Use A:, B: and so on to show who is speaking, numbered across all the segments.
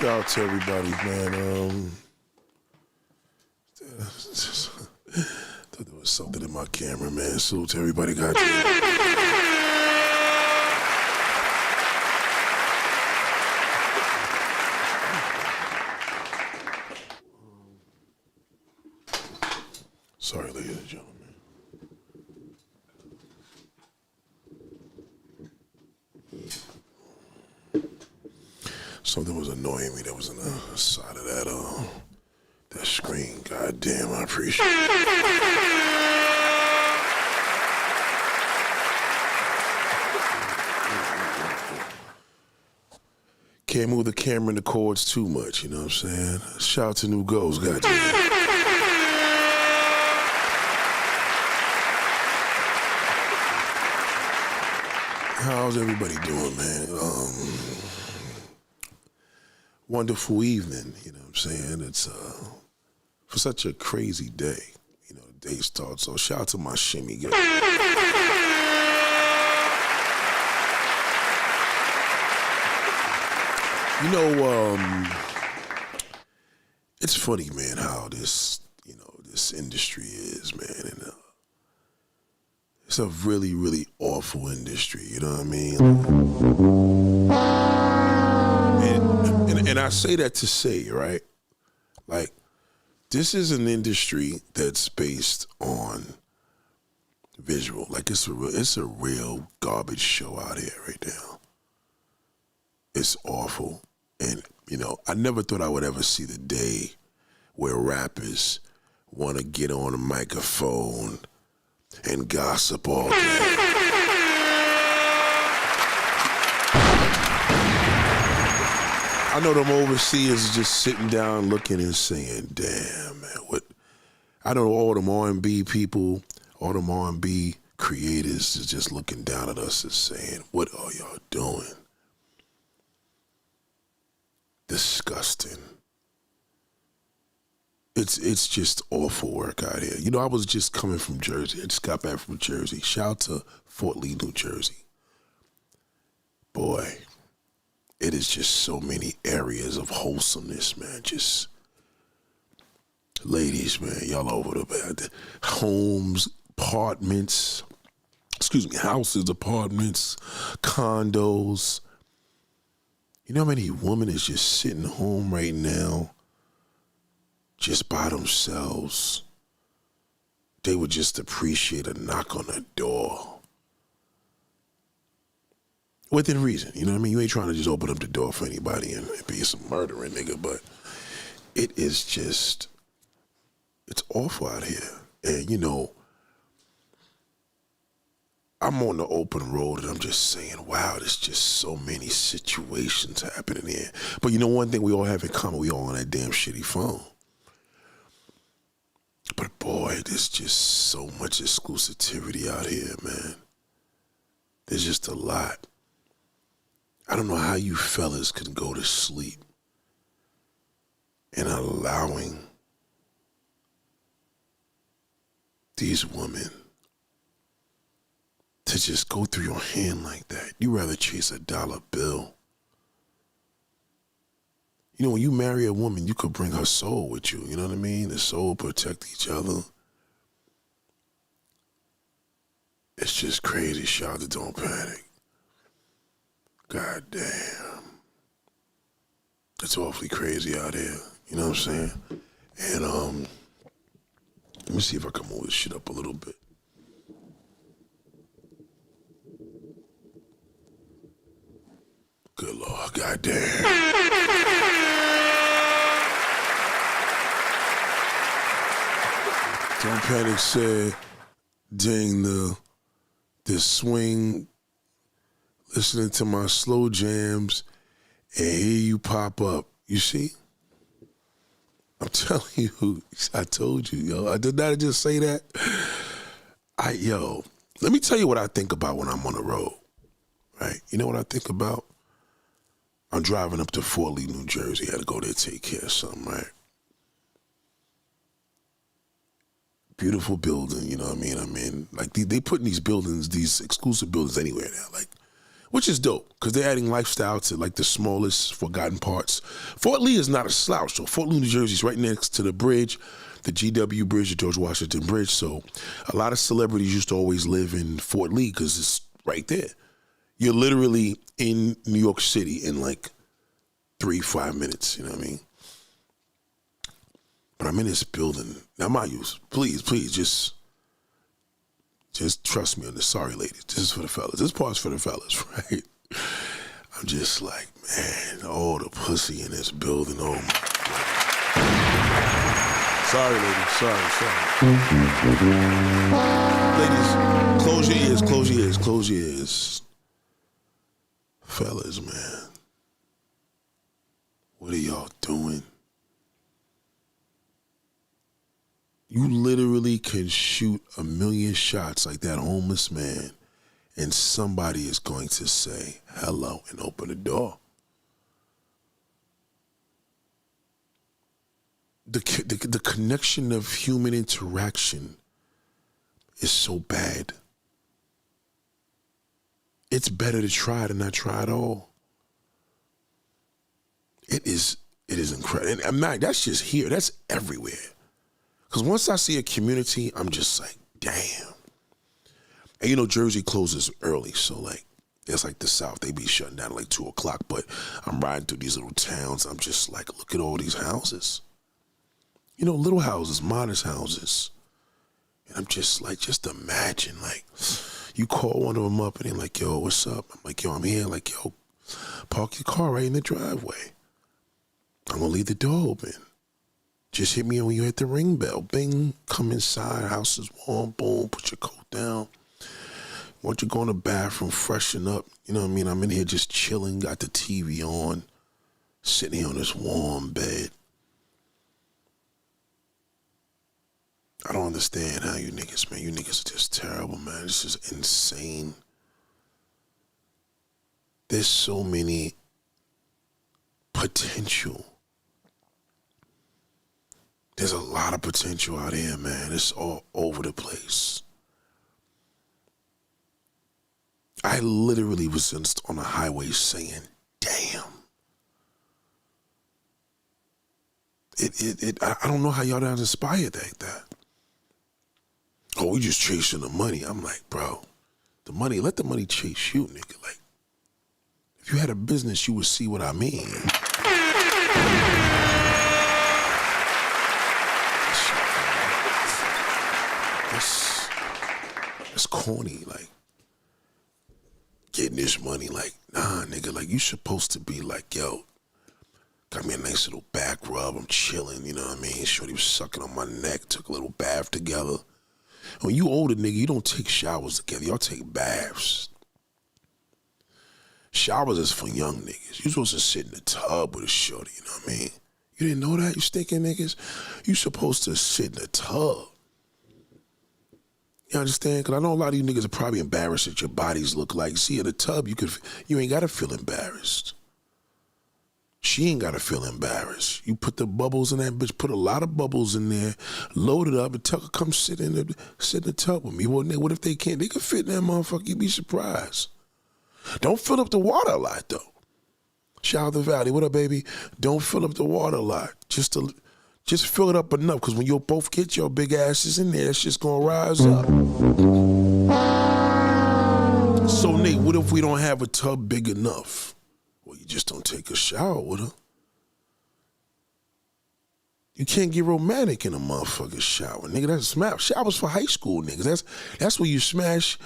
A: Shout out to everybody, man. Thought there was something in my camera, man. Salute to everybody. Got Sorry, ladies and gentlemen. Something was annoying me that was on the side of that screen. God damn, I appreciate it. Can't move the camera and the cords too much, you know what I'm saying? Shout out to New Goals, goddamn. How's everybody doing, man? Wonderful evening, you know what I'm saying? It's for such a crazy day, you know, the day starts. So shout out to my shimmy guy. You know, it's funny, man, how this industry is, man, and it's a really, really awful industry, you know what I mean? And I say that to say, right, like, this is an industry that's based on visual. Like, it's a real garbage show out here right now. It's awful. And, you know, I never thought I would ever see the day where rappers want to get on a microphone and gossip all day. I know them overseers just sitting down looking and saying, damn, man, what? I know all them R&B people, all them R&B creators is just looking down at us and saying, what are y'all doing? Disgusting. It's just awful work out here. You know, I was just coming from Jersey. I just got back from Jersey. Shout out to Fort Lee, New Jersey. Boy, it is just so many areas of wholesomeness, man. Just ladies, man, y'all over the bed. Homes, apartments, houses, apartments, condos. You know how many women is just sitting home right now, just by themselves? They would just appreciate a knock on the door. Within reason, you know what I mean? You ain't trying to just open up the door for anybody and be some murdering nigga, but it is just, it's awful out here. And, you know, I'm on the open road and I'm just saying, wow, there's just so many situations happening here. But you know one thing we all have in common, we all on that damn shitty phone. But boy, there's just so much exclusivity out here, man. There's just a lot. I don't know how you fellas can go to sleep and allowing these women to just go through your hand like that. You rather chase a dollar bill. You know, when you marry a woman, you could bring her soul with you. You know what I mean? The soul protect each other. It's just crazy. Shout out to Don't Panic. God damn. It's awfully crazy out here. You know what I'm saying? And let me see if I can move this shit up a little bit. Good Lord, goddamn. Don't Panic said during the swing, listening to my slow jams, and here you pop up. You see? I'm telling you, I told you, yo. I did not just say that. Let me tell you what I think about when I'm on the road, right? You know what I think about? I'm driving up to Fort Lee, New Jersey. I had to go there take care of something, right? Beautiful building, you know what I mean? Like, they putting these buildings, these exclusive buildings anywhere now. Like, which is dope because they're adding lifestyle to like the smallest forgotten parts. Fort Lee is not a slouch. So Fort Lee, New Jersey is right next to the bridge, the GW Bridge, the George Washington Bridge. So a lot of celebrities used to always live in Fort Lee because it's right there. You're literally in New York City in like 3-5 minutes, you know what I mean? But I'm in this building. Now, mind you, please, just trust me on this. Sorry, ladies. This is for the fellas. This part's for the fellas, right? I'm just like, man, all the pussy in this building. Oh, my God. Sorry, ladies. Sorry. Ladies, close your ears. Fellas, man. What are y'all doing? You literally can shoot 1,000,000 shots like that homeless man, and somebody is going to say hello and open the door. The connection of human interaction is so bad. It's better to try than not try at all. It is incredible. And that's just here. That's everywhere. Because once I see a community, I'm just like, damn. And you know, Jersey closes early, so like, it's like the South, they be shutting down at like 2 o'clock, but I'm riding through these little towns, I'm just like, look at all these houses. You know, little houses, modest houses. And I'm just like, just imagine, like, you call one of them up and they're like, yo, what's up? I'm like, yo, I'm here. Like, yo, park your car right in the driveway. I'm gonna leave the door open. Just hit me when you hit the ring bell. Bing, come inside, house is warm, boom, put your coat down. Want you to go in the bathroom, freshen up. You know what I mean? I'm in here just chilling, got the TV on, sitting here on this warm bed. I don't understand how you niggas, man. You niggas are just terrible, man. This is insane. There's so many potential. There's a lot of potential out here, man. It's all over the place. I literally was on a highway saying, damn. I don't know how y'all not inspired like that. Oh, we just chasing the money. I'm like, bro, the money, let the money chase you, nigga. Like, if you had a business, you would see what I mean. It's corny, like, getting this money, like, nah, nigga, like, you supposed to be like, yo, got me a nice little back rub, I'm chilling, you know what I mean? Shorty was sucking on my neck, took a little bath together. When you older, nigga, you don't take showers together, y'all take baths. Showers is for young niggas. You supposed to sit in the tub with a shorty, you know what I mean? You didn't know that, you stinking niggas? You supposed to sit in the tub. You understand? Because I know a lot of you niggas are probably embarrassed that your bodies look like. See, in the tub, you ain't got to feel embarrassed. She ain't got to feel embarrassed. You put the bubbles in that bitch, put a lot of bubbles in there, load it up, and tell her, come sit in the tub with me. Well, what if they can't? They can fit in that motherfucker. You'd be surprised. Don't fill up the water a lot, though. Shout out to Valley. What up, baby? Don't fill up the water a lot. Just fill it up enough, because when you both get your big asses in there, it's just going to rise up. So, Nate, what if we don't have a tub big enough? Well, you just don't take a shower with her. You can't get romantic in a motherfucking shower, nigga. That's smash. Showers for high school niggas. That's where you smash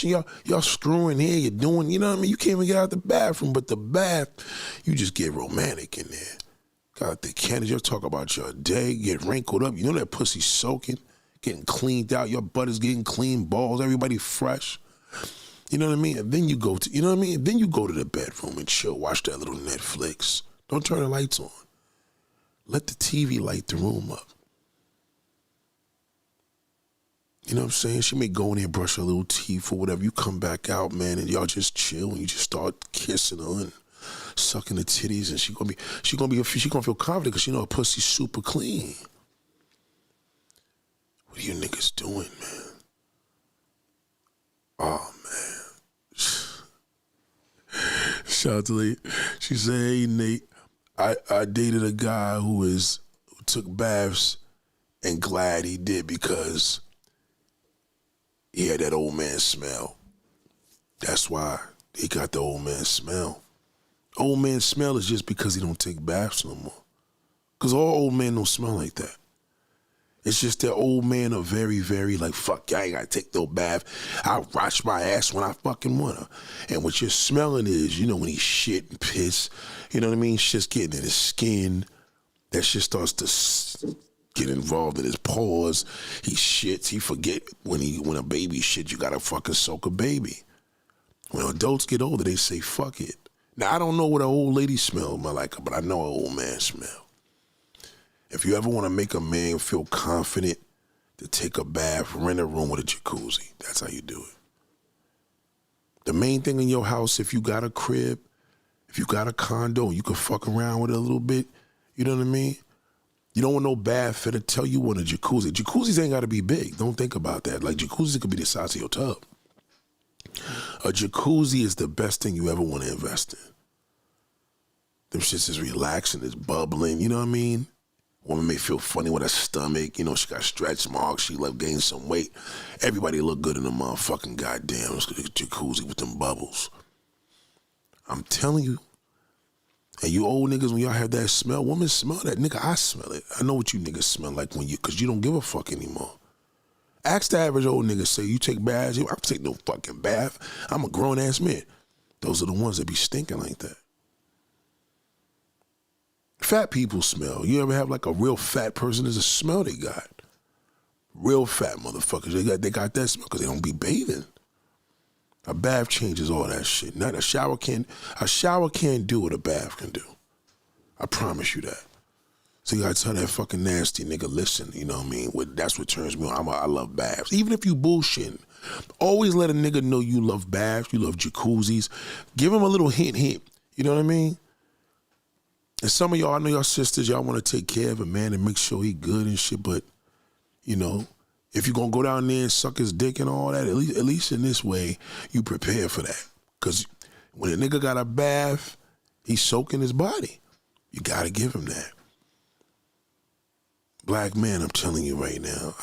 A: and y'all screwing here, you're doing, you know what I mean? You can't even get out the bathroom, but the bath, you just get romantic in there. Got the candles, you'll talk about your day, get wrinkled up. You know that pussy soaking, getting cleaned out, your butt is getting clean, balls, everybody fresh. You know what I mean? And then you go to, you know what I mean? And then you go to the bedroom and chill, watch that little Netflix. Don't turn the lights on. Let the TV light the room up. You know what I'm saying? She may go in there, brush her little teeth or whatever. You come back out, man, and y'all just chill and you just start kissing her and sucking the titties, and she gonna feel confident because she know her pussy's super clean. What are you niggas doing, man? Oh, man. Shout out to Lee. She said, hey, Nate, I dated a guy who took baths and glad he did because he had that old man smell. That's why he got the old man smell. Old man smell is just because he don't take baths no more. Because all old men don't smell like that. It's just that old men are very, very like, fuck, I ain't got to take no bath. I wash my ass when I fucking want to. And what you're smelling is, you know, when he shit and piss, you know what I mean? Shit's getting in his skin. That shit starts to get involved in his pores. He shits. He forget when a baby shit, you got to fucking soak a baby. When adults get older, they say, fuck it. Now, I don't know what an old lady smell like, but I know an old man smell. If you ever want to make a man feel confident to take a bath, rent a room with a jacuzzi. That's how you do it. The main thing in your house, if you got a crib, if you got a condo, you can fuck around with it a little bit, you know what I mean? You don't want no bath fitter tell you want a jacuzzi. Jacuzzis ain't got to be big. Don't think about that. Like, jacuzzis could be the size of your tub. A jacuzzi is the best thing you ever want to invest in. Them shits is relaxing, it's bubbling, you know what I mean? Woman may feel funny with her stomach, you know, she got stretch marks, she left gain some weight. Everybody look good in the motherfucking goddamn jacuzzi with them bubbles. I'm telling you. And you old niggas, when y'all have that smell, women smell that. Nigga, I smell it. I know what you niggas smell like because you don't give a fuck anymore. Ask the average old nigga, say, you take baths? I don't take no fucking bath. I'm a grown-ass man. Those are the ones that be stinking like that. Fat people smell. You ever have like a real fat person? There's a smell they got. Real fat motherfuckers. They got that smell because they don't be bathing. A bath changes all that shit. Not a shower can't do what a bath can do. I promise you that. So you gotta tell that fucking nasty nigga, listen, you know what I mean? That's what turns me on. I love baths. Even if you bullshitting, always let a nigga know you love baths, you love jacuzzis. Give him a little hint. You know what I mean? And some of y'all, I know y'all sisters, y'all want to take care of a man and make sure he good and shit, but, you know, if you're going to go down there and suck his dick and all that, at least in this way, you prepare for that. Because when a nigga got a bath, he's soaking his body. You got to give him that. Black man, I'm telling you right now,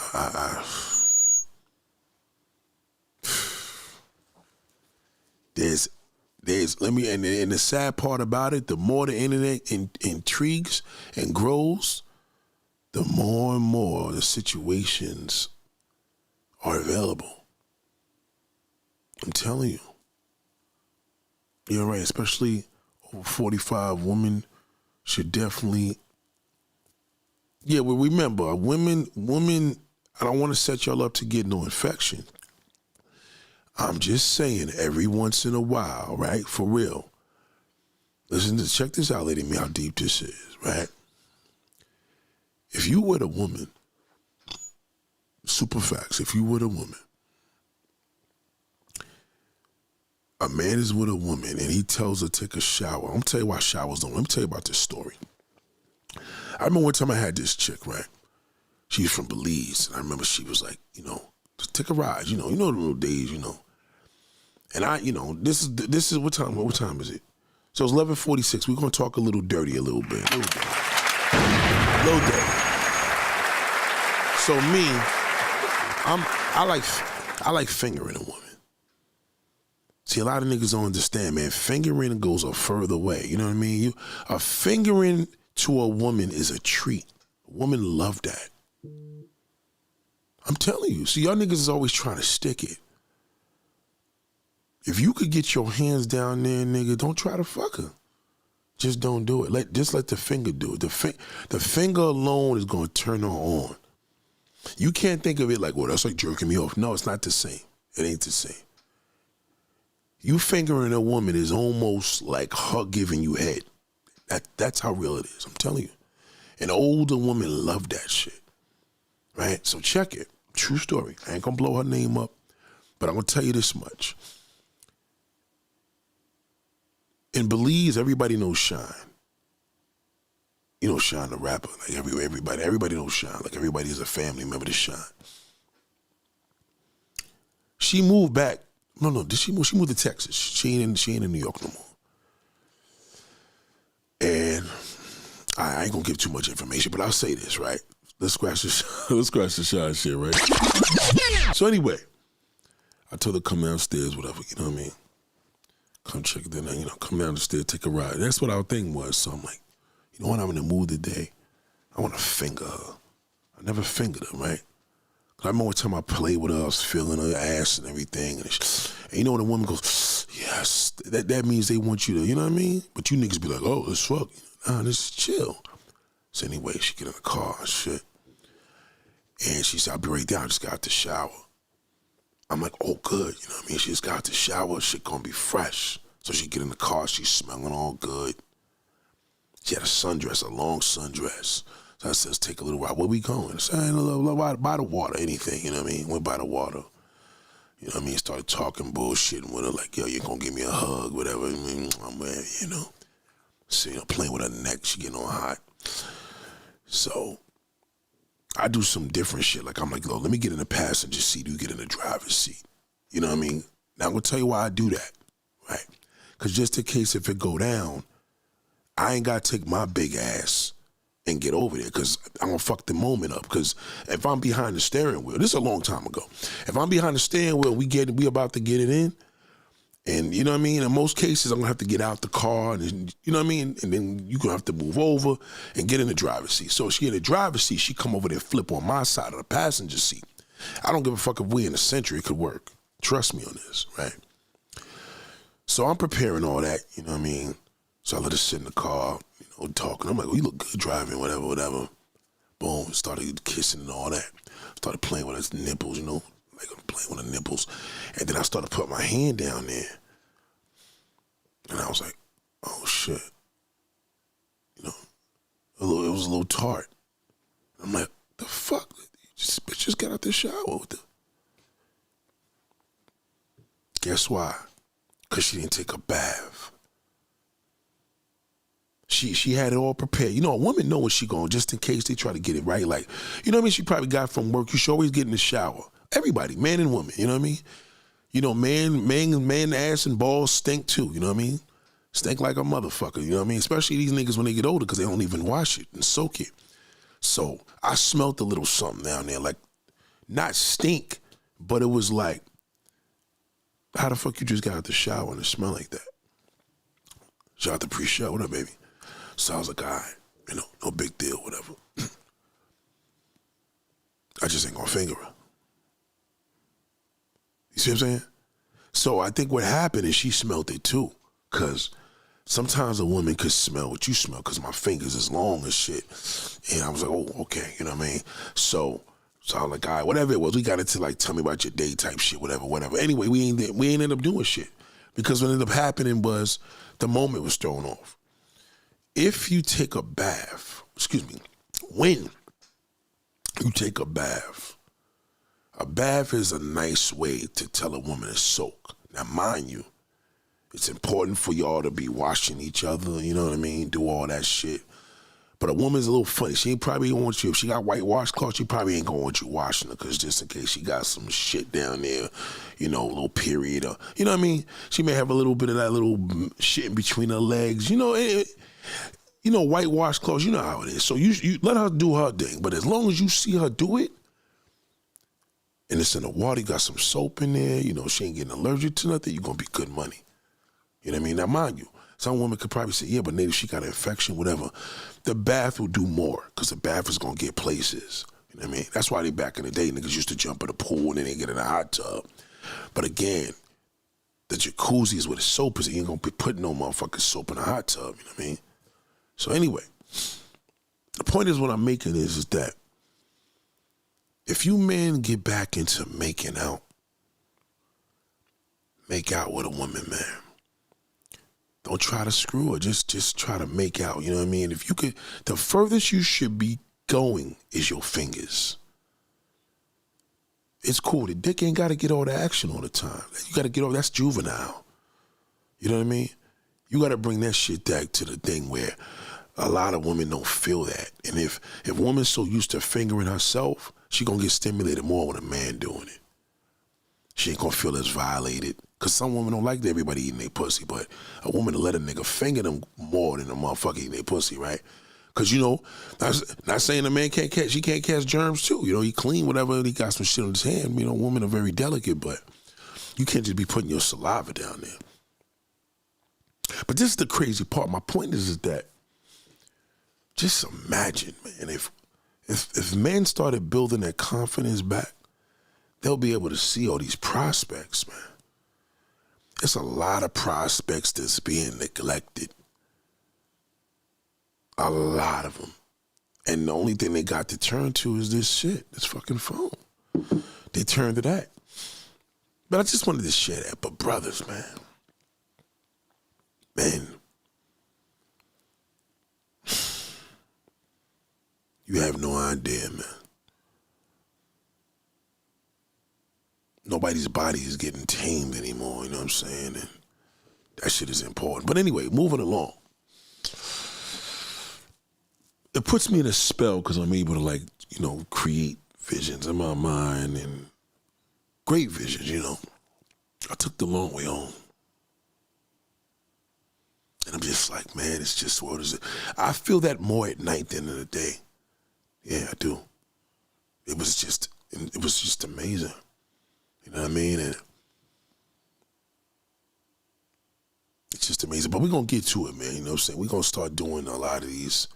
A: and the sad part about it, the more the internet intrigues and grows, the more and more the situations are available. I'm telling you. You're right, especially over 45 women should definitely, yeah, well, remember, women, I don't want to set y'all up to get no infection. I'm just saying, every once in a while, right, for real. Listen, check this out, lady, me how deep this is, right? If you with a woman, super facts, if you with a woman, a man is with a woman and he tells her to take a shower. I'm going to tell you why showers don't. Let me tell you about this story. I remember one time I had this chick, right? She's from Belize, and I remember she was like, you know, just take a ride, you know the little days, you know. And I, you know, this is what time is it? So it's 11:46. We're gonna talk a little dirty a little bit. Little dirty. So me, I like fingering a woman. See, a lot of niggas don't understand, man. Fingering goes a further way. You know what I mean? A fingering to a woman is a treat. Women love that. I'm telling you. See, y'all niggas is always trying to stick it. If you could get your hands down there, nigga, don't try to fuck her. Just don't do it. Just let the finger do it. The finger alone is going to turn her on. You can't think of it like, well, that's like jerking me off. No, it's not the same. It ain't the same. You fingering a woman is almost like her giving you head. That's how real it is. I'm telling you. An older woman love that shit. Right? So check it. True story. I ain't going to blow her name up, but I'm going to tell you this much. In Belize, everybody knows Shine. You know Shine the rapper. Like everybody knows Shine. Like everybody is a family member to Shine. She moved back. No, did she move? She moved to Texas. She ain't in New York no more. I ain't gonna give too much information, but I'll say this, right? Let's scratch the shot shit, right? So anyway, I told her come downstairs, whatever, you know what I mean? Come check it in, come down the stairs, take a ride. That's what our thing was. So I'm like, you know what, I'm in the mood today. I want to finger her. I never fingered her, right? Cause I remember one time I played with her, I was feeling her ass and everything. And you know when a woman goes, yes, that means they want you to, you know what I mean? But you niggas be like, oh, let's fuck. Nah, this is chill. So anyway, she get in the car and shit. And she said, I'll be right down, I just got out the shower. I'm like, oh, good, you know what I mean? She just got out the shower, shit gonna be fresh. So she get in the car, she's smelling all good. She had a sundress, a long sundress. So I said, let's take a little ride. Where we going? I said, by the water, anything, you know what I mean? Went by the water. You know what I mean? Started talking bullshit with her, like, yo, you gonna give me a hug, whatever. I mean, you know. So, playing with her neck, she getting all hot. So I do some different shit. Like, I'm like, let me get in the passenger seat, you get in the driver's seat. You know what I mean? Now, I'm going to tell you why I do that, right? Because just in case if it go down, I ain't got to take my big ass and get over there because I'm going to fuck the moment up. Because if I'm behind the steering wheel, this is a long time ago. If I'm behind the steering wheel, we about to get it in, and you know what I mean? In most cases, I'm going to have to get out the car, and you know what I mean? And then you're going to have to move over and get in the driver's seat. So she in the driver's seat, she come over there and flip on my side of the passenger seat. I don't give a fuck if we in a Century, it could work. Trust me on this, right? So I'm preparing all that, you know what I mean? So I let her sit in the car, talking. I'm like, oh, you look good driving, whatever. Boom, started kissing and all that. Started playing with her nipples, like I'm playing with her nipples. And then I started putting my hand down there. And I was like, oh shit. It was a little tart. I'm like, the fuck? This bitch just got out the shower. Guess why? Because she didn't take a bath. She had it all prepared. A woman know what she going, just in case they try to get it right. Like, you know what I mean? She probably got from work. You should always get in the shower. Everybody, man and woman, you know what I mean? Man ass and balls stink too, you know what I mean? Stink like a motherfucker, you know what I mean? Especially these niggas when they get older because they don't even wash it and soak it. So I smelt a little something down there, like not stink, but it was like, how the fuck you just got out the shower and it smell like that? Shout out to pre-show, what up, baby? So I was like, all right, no big deal, whatever. I just ain't gonna finger her. You see what I'm saying? So I think what happened is she smelled it too, because sometimes a woman could smell what you smell because my fingers is long as shit. And I was like, oh, okay, you know what I mean? So I was like, all right, whatever it was, we got into like, tell me about your day type shit, whatever. Anyway, we ain't end up doing shit because what ended up happening was the moment was thrown off. If you take a bath, when you take a bath is a nice way to tell a woman to soak. Now, mind you, it's important for y'all to be washing each other, you know what I mean? Do all that shit. But a woman's a little funny. She probably don't want you, if she got white washcloth, she probably ain't gonna want you washing her because just in case she got some shit down there, a little period, or, you know what I mean? She may have a little bit of that little shit in between her legs, white washcloths, you know how it is. So you let her do her thing, but as long as you see her do it, and it's in the water, you got some soap in there, she ain't getting allergic to nothing, you're gonna be good money. You know what I mean? Now, mind you, some woman could probably say, yeah, but maybe she got an infection, whatever. The bath will do more because the bath is going to get places. You know what I mean? That's why they back in the day, niggas used to jump in the pool and then they get in a hot tub. But again, the jacuzzi is where the soap is. You ain't going to be putting no motherfucking soap in a hot tub. You know what I mean? So anyway, the point is what I'm making is that if you men get back into making out, make out with a woman, man. Don't try to screw her. Just try to make out. You know what I mean? If you could, the furthest you should be going is your fingers. It's cool. The dick ain't got to get all the action all the time. You got to get all, that's juvenile. You know what I mean? You got to bring that shit back to the thing where a lot of women don't feel that. And if woman's so used to fingering herself, she going to get stimulated more with a man doing it. She ain't going to feel as violated. Because some women don't like everybody eating their pussy, but a woman to let a nigga finger them more than a motherfucker eating their pussy, right? Cause not saying a man can't catch, he can't catch germs too. He clean whatever, he got some shit on his hand. Women are very delicate, but you can't just be putting your saliva down there. But this is the crazy part. My point is that just imagine, man, if men started building their confidence back, they'll be able to see all these prospects, man. There's a lot of prospects that's being neglected. A lot of them. And the only thing they got to turn to is this shit, this fucking phone. They turn to that. But I just wanted to share that. But brothers, man, you have no idea, man. Nobody's body is getting tamed anymore, you know what I'm saying? And that shit is important. But anyway, moving along. It puts me in a spell because I'm able to create visions in my mind and great visions, I took the long way home. And I'm just like, man, it's just, what is it? I feel that more at night than in the day. Yeah, I do. It was just amazing. You know what I mean? And it's just amazing. But we're going to get to it, man. You know what I'm saying? We're going to start doing a lot of these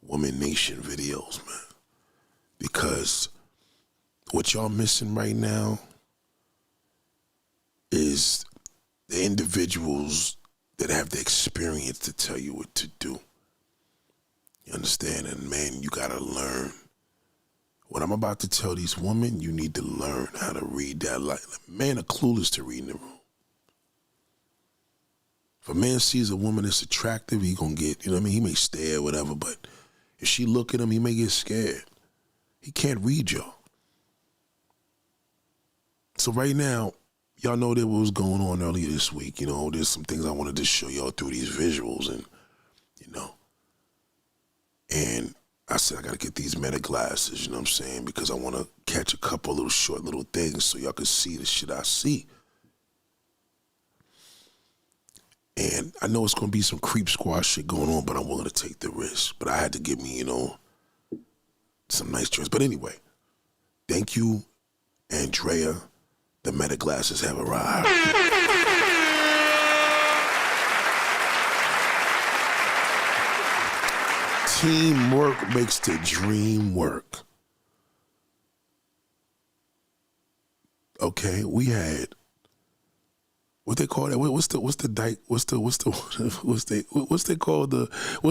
A: Woman Nation videos, man. Because what y'all missing right now is the individuals that have the experience to tell you what to do. You understand? And man, you gotta learn. What I'm about to tell these women, you need to learn how to read that. Like, men are clueless to read in the room. If a man sees a woman that's attractive, he gonna get, he may stare or whatever, but if she look at him, he may get scared. He can't read y'all. So right now, y'all know that what was going on earlier this week. There's some things I wanted to show y'all through these visuals and, and I said I got to get these meta glasses, you know what I'm saying? Because I want to catch a couple little short little things so y'all can see the shit I see. And I know it's going to be some creep squash shit going on, but I'm willing to take the risk. But I had to give me, some nice choice. But anyway, thank you, Andrea. The meta glasses have arrived. Teamwork makes the dream work. Okay, we had what they call that? What's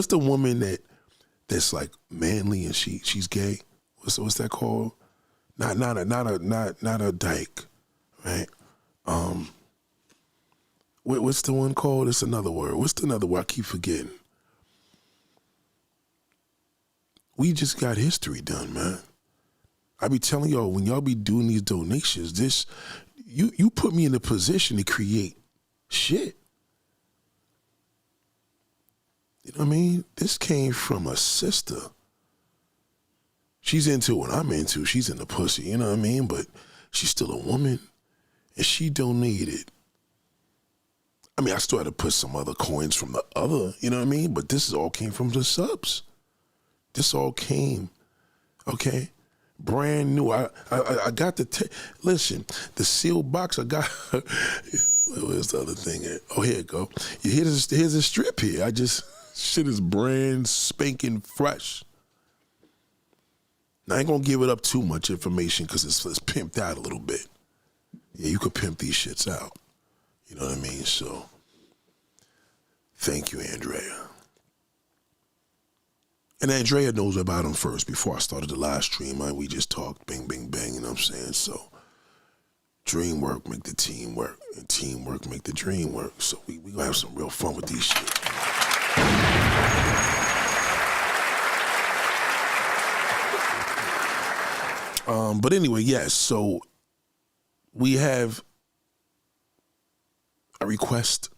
A: the woman that's like manly and she's gay? What's that called? Not a dyke, right? What's the one called? It's another word. What's another word? I keep forgetting. We just got history done, man. I be telling y'all, when y'all be doing these donations, you put me in a position to create shit. You know what I mean? This came from a sister. She's into what I'm into. She's into pussy, you know what I mean? But she's still a woman, and she donated. I mean, I still had to put some other coins from the other, you know what I mean? But this all came from the subs. This all came, okay, brand new. I got listen, the sealed box I got, where's the other thing at? Oh, here it go. Here's a strip here. Shit is brand spanking fresh. Now, I ain't gonna give it up too much information because it's pimped out a little bit. Yeah, you could pimp these shits out. You know what I mean? So, thank you, Andrea. And Andrea knows about them first. Before I started the live stream, we just talked bang, bang, bang, you know what I'm saying? So, dream work make the team work, and teamwork make the dream work. So we gonna have some real fun with these shit. But anyway, yes, so we have a request.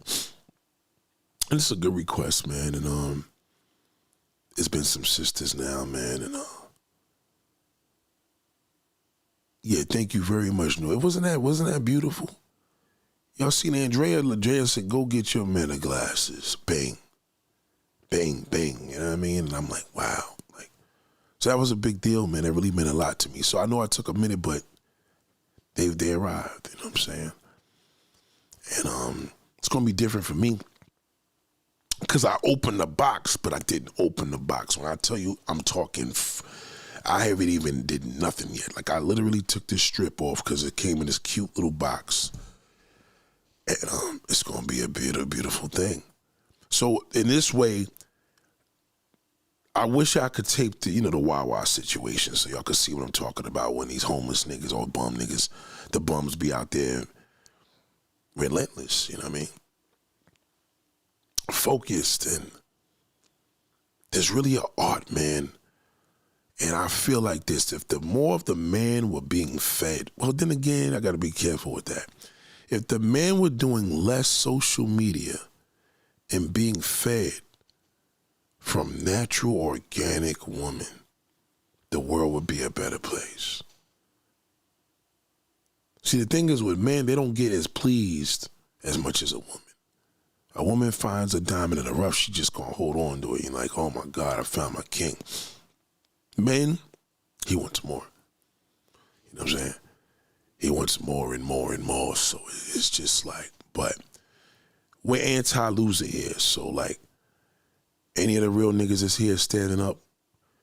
A: And it's a good request, man, and it's been some sisters now, man, and yeah, thank you very much. No, wasn't that beautiful? Y'all seen Andrea? Andrea said, "Go get your meta glasses." Bang, bang, bang, you know what I mean? And I'm like, wow. Like, so that was a big deal, man. It really meant a lot to me. So I know I took a minute, but they arrived, you know what I'm saying? And it's gonna be different for me because I opened the box, but I didn't open the box. When I tell you, I'm talking, I haven't even did nothing yet. Like, I literally took this strip off because it came in this cute little box. And it's going to be a beautiful thing. So in this way, I wish I could tape the Wawa situation so y'all could see what I'm talking about when these homeless niggas or bum niggas, the bums be out there relentless, you know what I mean? Focused, and there's really an art, man. And I feel like this, if the more of the man were being fed, well, then again, I got to be careful with that. If the men were doing less social media and being fed from natural, organic women, the world would be a better place. See, the thing is with men, they don't get as pleased as much as a woman. A woman finds a diamond in the rough, she just gonna hold on to it. You're like, oh my God, I found my king. Men, he wants more. You know what I'm saying? He wants more and more and more. So it's just like, but we're anti-loser here. So like, any of the real niggas that's here standing up,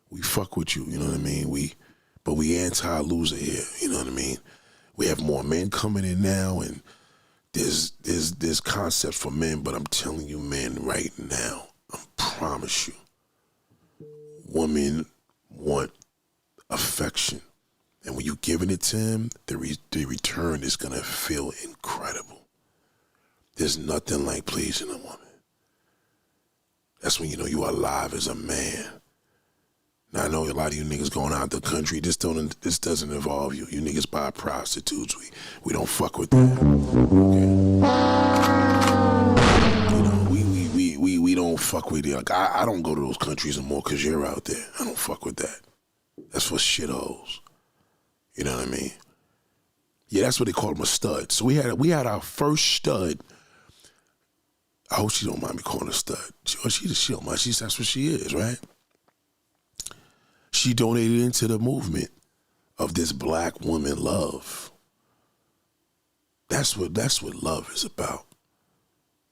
A: we fuck with you. You know what I mean? But we anti-loser here. You know what I mean? We have more men coming in now, and there's concepts for men. But I'm telling you, men, right now, I promise you, women want affection. And when you're giving it to him, the return is going to feel incredible. There's nothing like pleasing a woman. That's when you know you are alive as a man. Now, I know a lot of you niggas going out the country, this doesn't involve you. You niggas buy prostitutes. We don't fuck with that. Okay? You know, we don't fuck with it. Like, I don't go to those countries anymore because you're out there. I don't fuck with that. That's for shitholes. You know what I mean? Yeah, that's what they call him, a stud. So we had our first stud. I hope she don't mind me calling her stud. She don't mind. That's what she is, right? She donated into the movement of this black woman love. That's what love is about.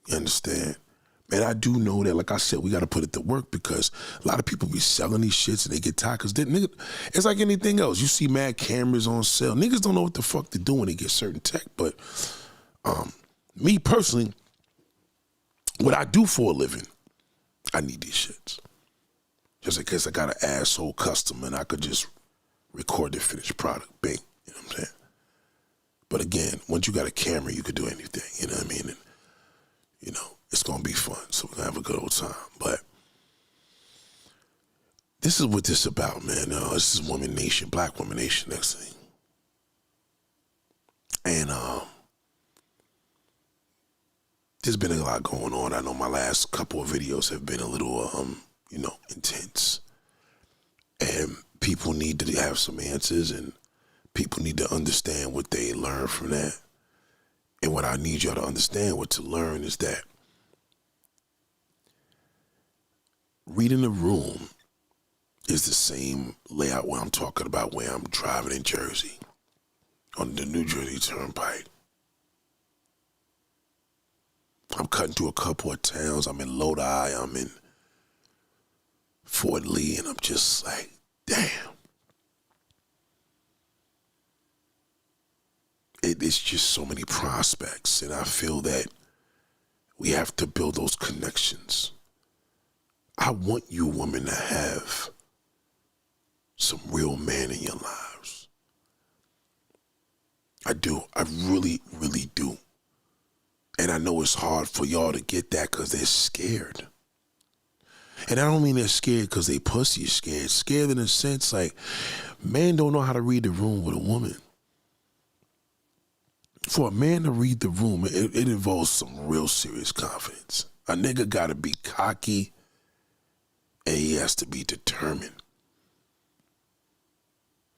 A: You understand? Man, I do know that, like I said, we got to put it to work because a lot of people be selling these shits and they get tired because it's like anything else. You see mad cameras on sale. Niggas don't know what the fuck to do when they get certain tech. But me personally, what I do for a living, I need these shits. Just in case I got an asshole customer and I could just record the finished product. Bing. You know what I'm saying? But again, once you got a camera, you could do anything. You know what I mean? And, you know, it's going to be fun, so we're going to have a good old time. But this is what this is about, man. This is Woman Nation, Black Woman Nation, next thing. And there's been a lot going on. I know my last couple of videos have been a little, intense. And people need to have some answers, and people need to understand what they learned from that. And what I need y'all to understand, what to learn, is that reading the room is the same layout where I'm talking about where I'm driving in Jersey on the New Jersey Turnpike. I'm cutting through a couple of towns. I'm in Lodi, I'm in Fort Lee, and I'm just like, damn. It's just so many prospects, and I feel that we have to build those connections. I want you women to have some real men in your lives. I do. I really, really do. And I know it's hard for y'all to get that because they're scared. And I don't mean they're scared because they pussy scared. Scared in a sense like, men don't know how to read the room with a woman. For a man to read the room, it involves some real serious confidence. A nigga gotta be cocky, and he has to be determined.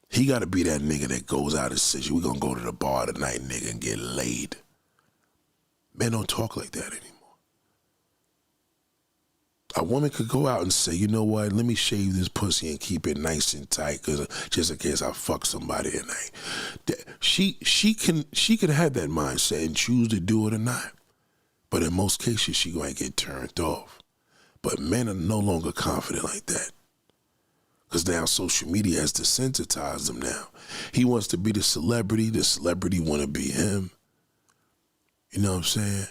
A: He gotta be that nigga that goes out and says, we're gonna go to the bar tonight, nigga, and get laid. Men don't talk like that anymore. A woman could go out and say, you know what, let me shave this pussy and keep it nice and tight, cause just in case I fuck somebody tonight. She could have that mindset and choose to do it or not. But in most cases, she gonna get turned off. But men are no longer confident like that. Because now social media has desensitized them now. He wants to be the celebrity want to be him. You know what I'm saying?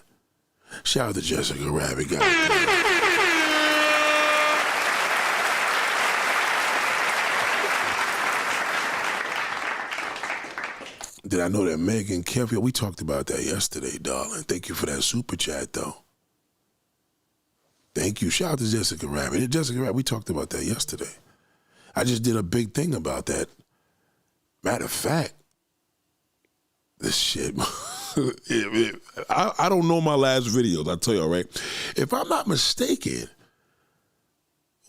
A: Shout out to Jessica Rabbit, guys. Did I know that Megan Kevin? We talked about that yesterday, darling. Thank you for that super chat, though. Thank you. Shout out to Jessica Rabbit. Jessica Rabbit, we talked about that yesterday. I just did a big thing about that. Matter of fact, this shit, I don't know my last videos, I'll tell you, all right? If I'm not mistaken,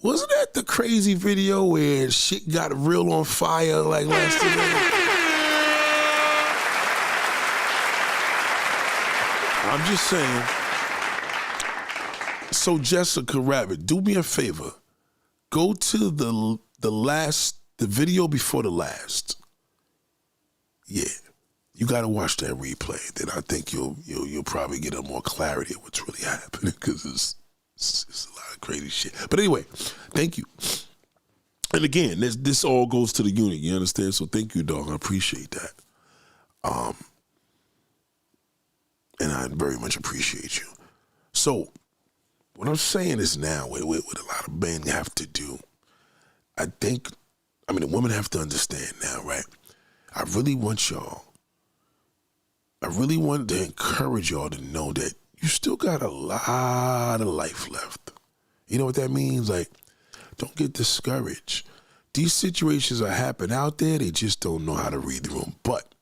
A: wasn't that the crazy video where shit got real on fire like last year? I'm just saying. So Jessica Rabbit, do me a favor. Go to the video before the last. Yeah, you got to watch that replay. Then I think you'll probably get a more clarity of what's really happening, because it's a lot of crazy shit. But anyway, thank you. And again, this all goes to the unit. You understand? So thank you, dog. I appreciate that. And I very much appreciate you. So what I'm saying is now, what a lot of men have to do, the women have to understand now, right? I really want to encourage y'all to know that you still got a lot of life left. You know what that means? Like, don't get discouraged. These situations are happening out there, they just don't know how to read the room. But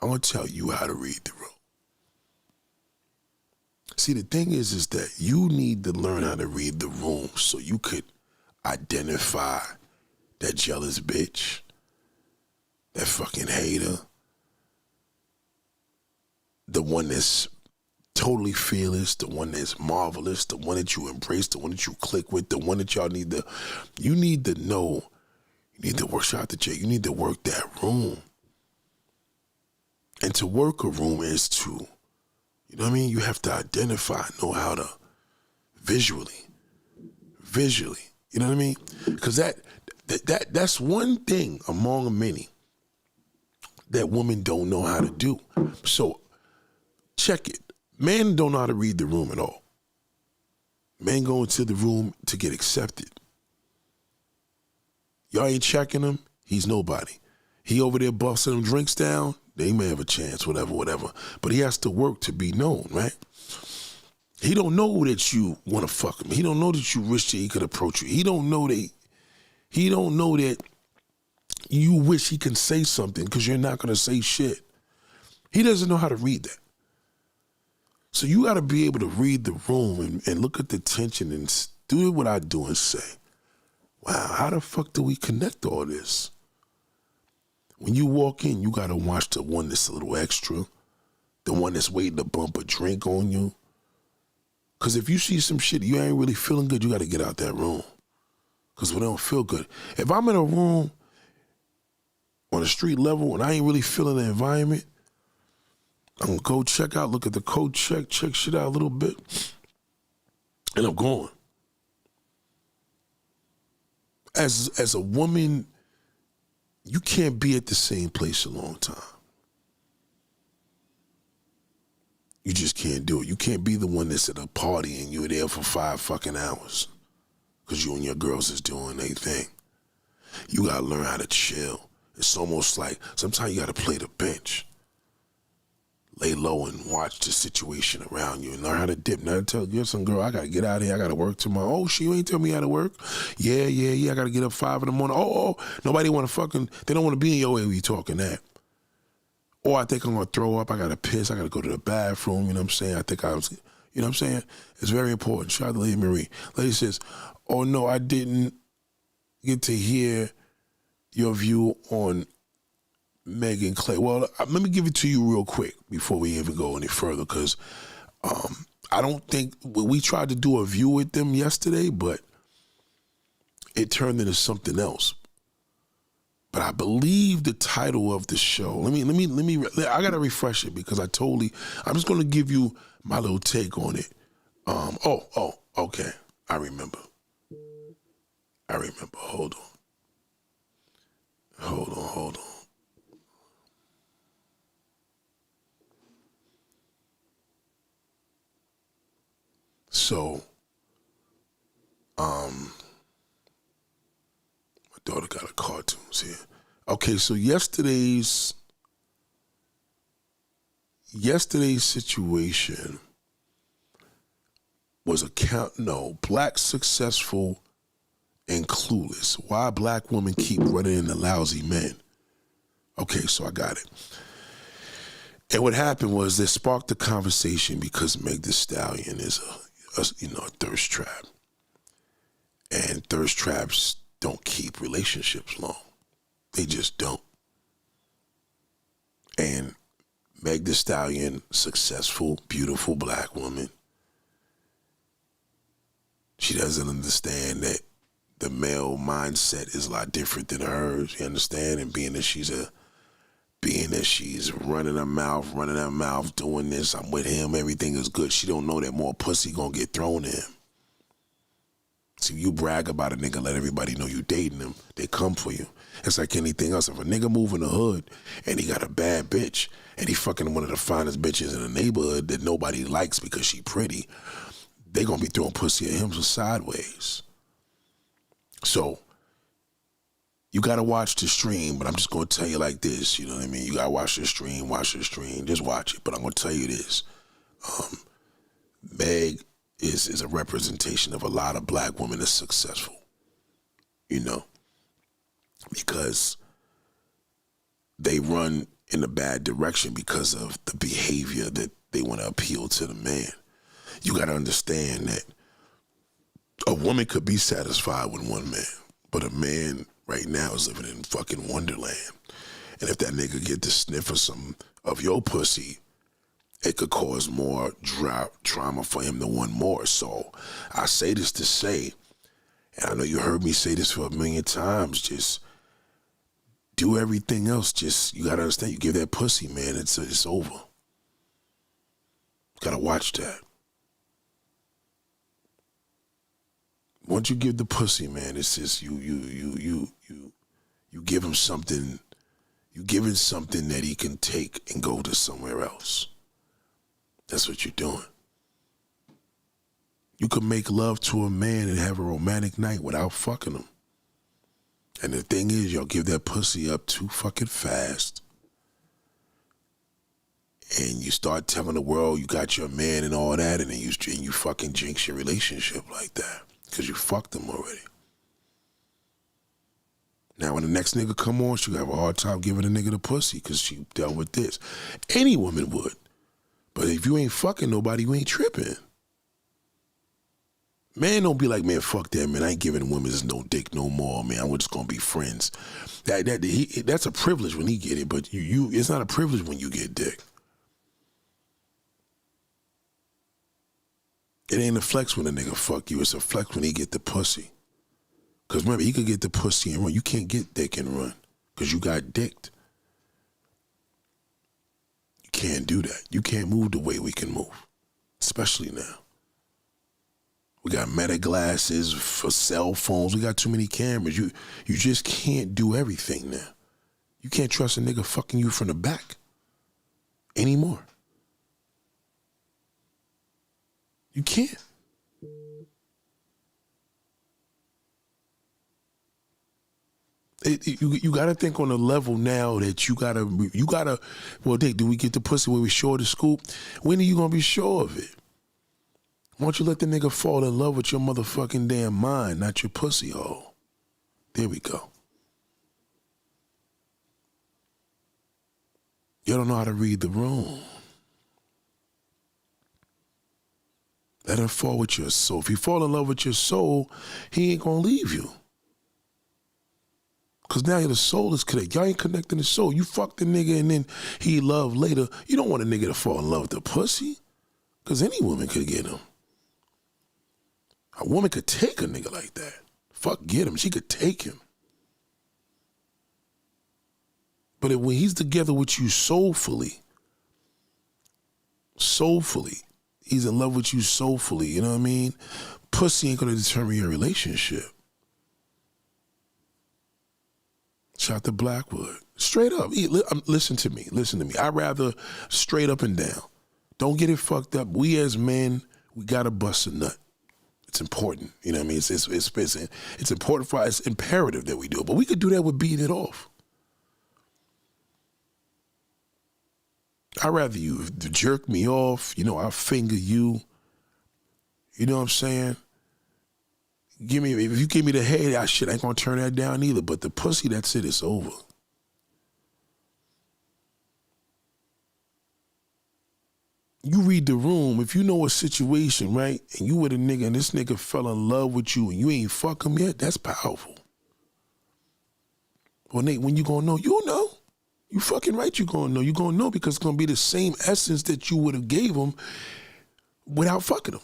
A: I'm going to tell you how to read the room. See, the thing is that you need to learn how to read the room so you could identify that jealous bitch, that fucking hater, the one that's totally fearless, the one that's marvelous, the one that you embrace, the one that you click with, the one that you need to know, you need to work, shout out to Jay, you need to work that room. And to work a room is to, you know what I mean? You have to identify, know how to visually, you know what I mean? Because that's one thing among many that women don't know how to do. So check it. Men don't know how to read the room at all. Men go into the room to get accepted. Y'all ain't checking him, he's nobody. He over there busting them drinks down, they may have a chance, whatever. But he has to work to be known, right? He don't know that you want to fuck him. He don't know that you wish that he could approach you. He don't know that you wish he can say something because you're not going to say shit. He doesn't know how to read that. So you got to be able to read the room and look at the tension and do what I do and say, wow, how the fuck do we connect all this? When you walk in, you got to watch the one that's a little extra, the one that's waiting to bump a drink on you. Because if you see some shit, you ain't really feeling good, you got to get out that room. Because we don't feel good. If I'm in a room on a street level and I ain't really feeling the environment, I'm going to go check out, look at the code, check shit out a little bit, and I'm going. As a woman, you can't be at the same place a long time. You just can't do it. You can't be the one that's at a party and you're there for 5 fucking hours because you and your girls is doing their thing. You got to learn how to chill. It's almost like sometimes you got to play the bench. Lay low and watch the situation around you and learn how to dip. Now tell you, some girl, I got to get out of here. I got to work tomorrow. Oh, you ain't tell me how to work. Yeah. I got to get up 5 in the morning. Oh, nobody want to fucking, they don't want to be in your way when you talking that. Or I think I'm going to throw up. I got to piss. I got to go to the bathroom. You know what I'm saying? I think I was, you know what I'm saying? It's very important. Shout out to Lady Marie. Lady says, oh no, I didn't get to hear your view on Megan Clay. Well, let me give it to you real quick before we even go any further, because I don't think, we tried to do a view with them yesterday, but it turned into something else. But I believe the title of the show, I gotta refresh it because I'm just gonna give you my little take on it. Okay. I remember. Hold on. So, my daughter got a cartoons here. Okay, so yesterday's situation was black successful and clueless. Why black women keep running into lousy men. Okay, so I got it. And what happened was, this sparked the conversation because Meg Thee Stallion is a thirst trap. And thirst traps don't keep relationships long. They just don't. And Meg Thee Stallion, successful, beautiful black woman, she doesn't understand that the male mindset is a lot different than hers. You understand? And being that she's running her mouth, doing this, I'm with him, everything is good. She don't know that more pussy gonna get thrown to him. See, you brag about a nigga, let everybody know you dating him, they come for you. It's like anything else. If a nigga move in the hood and he got a bad bitch and he fucking one of the finest bitches in the neighborhood that nobody likes because she pretty, they gonna be throwing pussy at him sideways. So, you gotta watch the stream, but I'm just gonna tell you like this, you know what I mean? You gotta watch the stream, just watch it. But I'm gonna tell you this. Meg is a representation of a lot of black women that's successful, because they run in a bad direction because of the behavior that they want to appeal to the man. You gotta understand that a woman could be satisfied with one man, but a man right now is living in fucking wonderland. And if that nigga get to sniff of some of your pussy, it could cause more trauma for him to want more. So I say this to say, and I know you heard me say this for a million times, just do everything else. Just, you gotta understand, you give that pussy, man, it's over. You gotta watch that. Once you give the pussy, man, it's just you give him something. You give him something that he can take and go to somewhere else. That's what you're doing. You can make love to a man and have a romantic night without fucking him. And the thing is, y'all give that pussy up too fucking fast. And you start telling the world you got your man and all that, and then you fucking jinx your relationship like that. Because you fucked them already. Now, when the next nigga come on, she have a hard time giving a nigga the pussy because she dealt with this. Any woman would. But if you ain't fucking nobody, you ain't tripping. Man, don't be like, man, fuck that, man. I ain't giving women no dick no more, man. We're just going to be friends. That's a privilege when he get it, but it's not a privilege when you get dick. It ain't a flex when a nigga fuck you. It's a flex when he get the pussy. Because remember, he could get the pussy and run. You can't get dick and run because you got dicked. You can't do that. You can't move the way we can move, especially now. We got meta glasses for cell phones. We got too many cameras. You just can't do everything now. You can't trust a nigga fucking you from the back anymore. You can't. You got to think on a level now that you gotta. Well, Dick, do we get the pussy when we sure of the scoop? When are you gonna be sure of it? Why don't you let the nigga fall in love with your motherfucking damn mind, not your pussy hole? There we go. You don't know how to read the room. Let him fall with your soul. If he fall in love with your soul, he ain't gonna leave you. Because now the soul is connected. Y'all ain't connecting the soul. You fuck the nigga and then he love later. You don't want a nigga to fall in love with the pussy. Because any woman could get him. A woman could take a nigga like that. Fuck get him. She could take him. But when he's together with you soulfully, he's in love with you soulfully, you know what I mean? Pussy ain't gonna determine your relationship. Shout out to Blackwood. Straight up. Listen to me. I'd rather straight up and down. Don't get it fucked up. We as men, we gotta bust a nut. It's important. You know what I mean? It's important for us. It's imperative that we do it. But we could do that with beating it off. I'd rather you jerk me off. You know, I'll finger you. You know what I'm saying? If you give me the head, I ain't gonna turn that down either. But the pussy, that's it. It's over. You read the room. If you know a situation, right, and you with a nigga and this nigga fell in love with you and you ain't fuck him yet, that's powerful. Well, Nate, when you gonna know? You'll know. You fucking right, you gonna know. You gonna know because it's gonna be the same essence that you would have gave him without fucking him.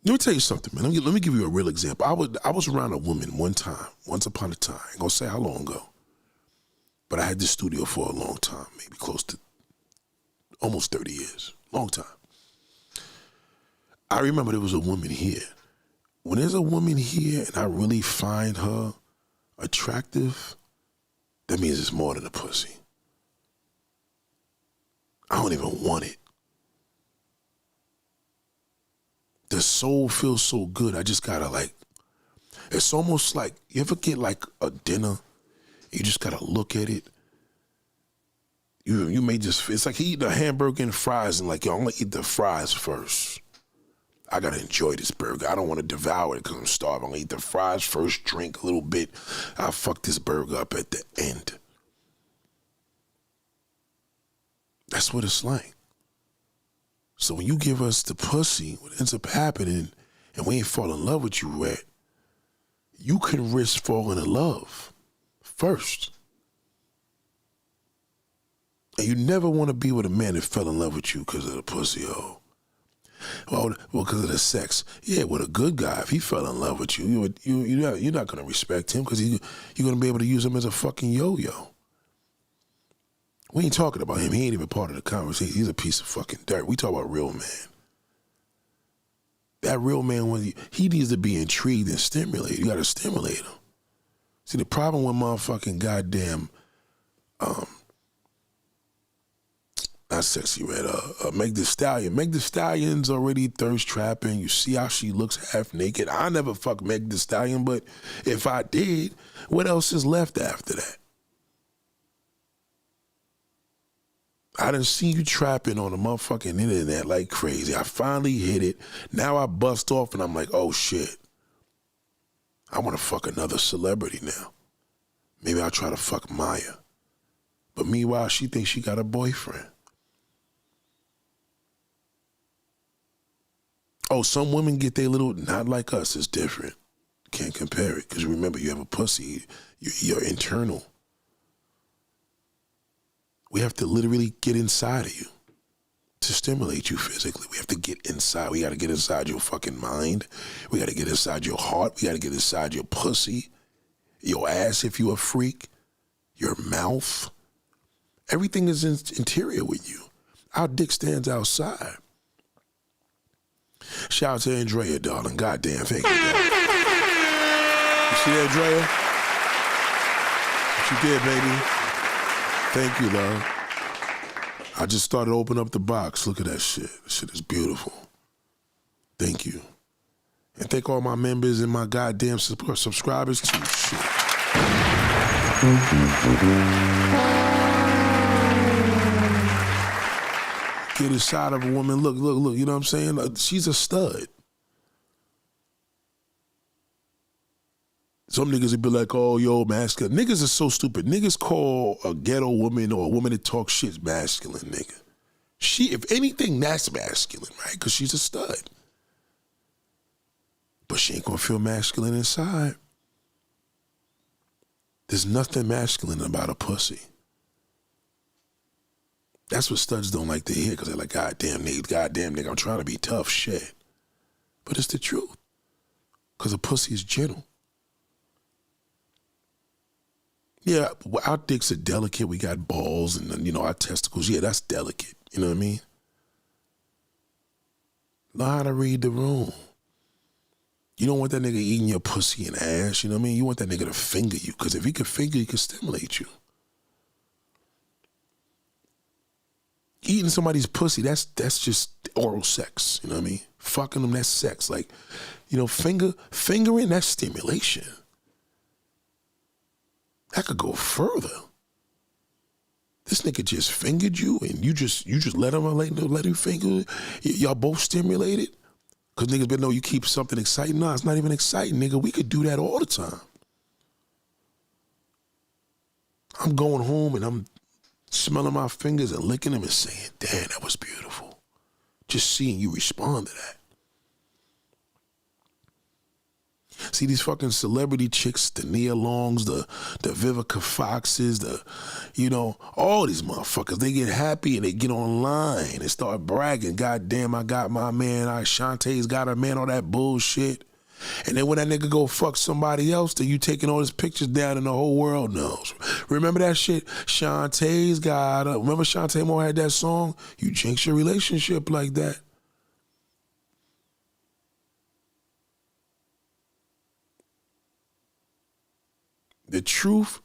A: Let me tell you something, man. Let me give you a real example. I was around a woman once upon a time. I ain't gonna say how long ago. But I had this studio for a long time, maybe close to almost 30 years. Long time. I remember there was a woman here. When there's a woman here and I really find her attractive, that means it's more than a pussy. I don't even want it. The soul feels so good. I just gotta it's almost like, you ever get like a dinner, you just gotta look at it. You may just, it's like you eat a hamburger and fries and like, yo, I'm gonna eat the fries first. I gotta enjoy this burger. I don't wanna devour it because I'm starving. I'm gonna eat the fries first, drink a little bit. I'll fuck this burger up at the end. That's what it's like. So when you give us the pussy, what ends up happening, and we ain't fall in love with you yet, you can risk falling in love first. And you never want to be with a man that fell in love with you because of the pussy, well, because of the sex. Yeah, with a good guy, if he fell in love with you, you're not going to respect him because you're going to be able to use him as a fucking yo-yo. We ain't talking about him. He ain't even part of the conversation. He's a piece of fucking dirt. We talk about real man. That real man, he needs to be intrigued and stimulated. You got to stimulate him. See, the problem with motherfucking goddamn, not Sexy Red, Meg Thee Stallion. Meg Thee Stallion's already thirst trapping. You see how she looks half naked. I never fucked Meg Thee Stallion, but if I did, what else is left after that? I done seen you trapping on the motherfucking internet like crazy. I finally hit it. Now I bust off and I'm like, oh shit. I want to fuck another celebrity now. Maybe I'll try to fuck Maya. But meanwhile, she thinks she got a boyfriend. Oh, some women get their little, not like us, it's different. Can't compare it, because remember, you have a pussy, you're internal. We have to literally get inside of you to stimulate you physically. We have to get inside. We got to get inside your fucking mind. We got to get inside your heart. We got to get inside your pussy, your ass if you a freak, your mouth. Everything is interior with you. Our dick stands outside. Shout out to Andrea, darling. Goddamn, thank you, darling. You see Andrea? What you did, baby? Thank you, love. I just started opening up the box. Look at that shit. This shit is beautiful. Thank you. And thank all my members and my goddamn subscribers too. Shit. Get inside of a woman. Look. You know what I'm saying? She's a stud. Some niggas would be like, oh, yo, masculine. Niggas are so stupid. Niggas call a ghetto woman or a woman that talks shit masculine, nigga. She, if anything, that's masculine, right? Because she's a stud. But she ain't gonna feel masculine inside. There's nothing masculine about a pussy. That's what studs don't like to hear because they're like, goddamn nigga, I'm trying to be tough shit. But it's the truth. Because a pussy is gentle. Yeah, our dicks are delicate. We got balls and, you know, our testicles. Yeah, that's delicate. You know what I mean? Learn how to read the room. You don't want that nigga eating your pussy and ass. You know what I mean? You want that nigga to finger you. Because if he can finger you, he can stimulate you. Eating somebody's pussy, that's just oral sex. You know what I mean? Fucking them, that's sex. Like, you know, fingering, that's stimulation. That could go further. This nigga just fingered you and you just let him finger. Y'all both stimulated? Because niggas been know you keep something exciting. No, it's not even exciting, nigga. We could do that all the time. I'm going home and I'm smelling my fingers and licking them and saying, damn, that was beautiful. Just seeing you respond to that. See these fucking celebrity chicks, the Nia Longs, the Vivica Foxes, you know, all these motherfuckers, they get happy and they get online and start bragging. God damn, I got my man, Shantae's got her man, all that bullshit. And then when that nigga go fuck somebody else, then you taking all his pictures down and the whole world knows. Remember that shit? Shantae's got her. Remember Shantae Moore had that song? You jinx your relationship like that. The truth,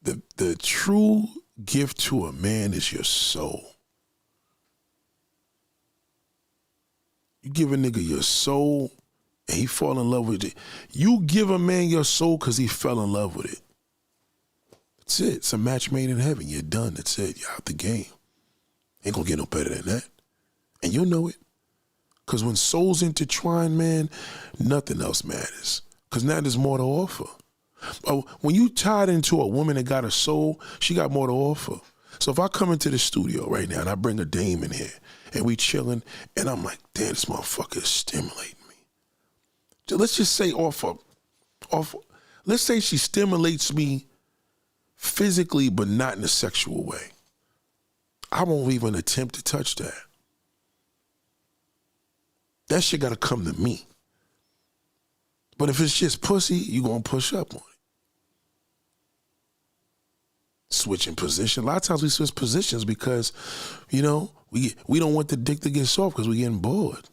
A: the true gift to a man is your soul. You give a nigga your soul and he fall in love with it. You give a man your soul because he fell in love with it. That's it. It's a match made in heaven. You're done. That's it. You're out the game. Ain't gonna get no better than that. And you'll know it. Because when souls intertwine, man, nothing else matters. Because now there's more to offer. When you tied into a woman that got a soul, she got more to offer. So if I come into the studio right now and I bring a dame in here and we chilling and I'm like, damn, this motherfucker is stimulating me. So let's just say let's say she stimulates me physically but not in a sexual way. I won't even attempt to touch that. That shit gotta come to me. But if it's just pussy, you gonna push up on it. Switching position. A lot of times we switch positions because, you know, we don't want the dick to get soft because we're getting bored.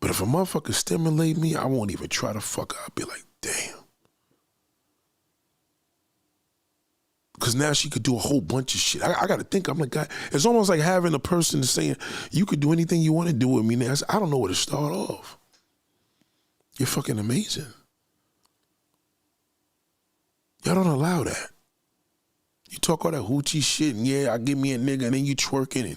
A: But if a motherfucker stimulate me, I won't even try to fuck her. I'll be like, damn. Because now she could do a whole bunch of shit. I got to think. I'm like, God, it's almost like having a person saying, you could do anything you want to do with me now. I don't know where to start off. You're fucking amazing. Y'all don't allow that. You talk all that hoochie shit and yeah, I give me a nigga and then you twerking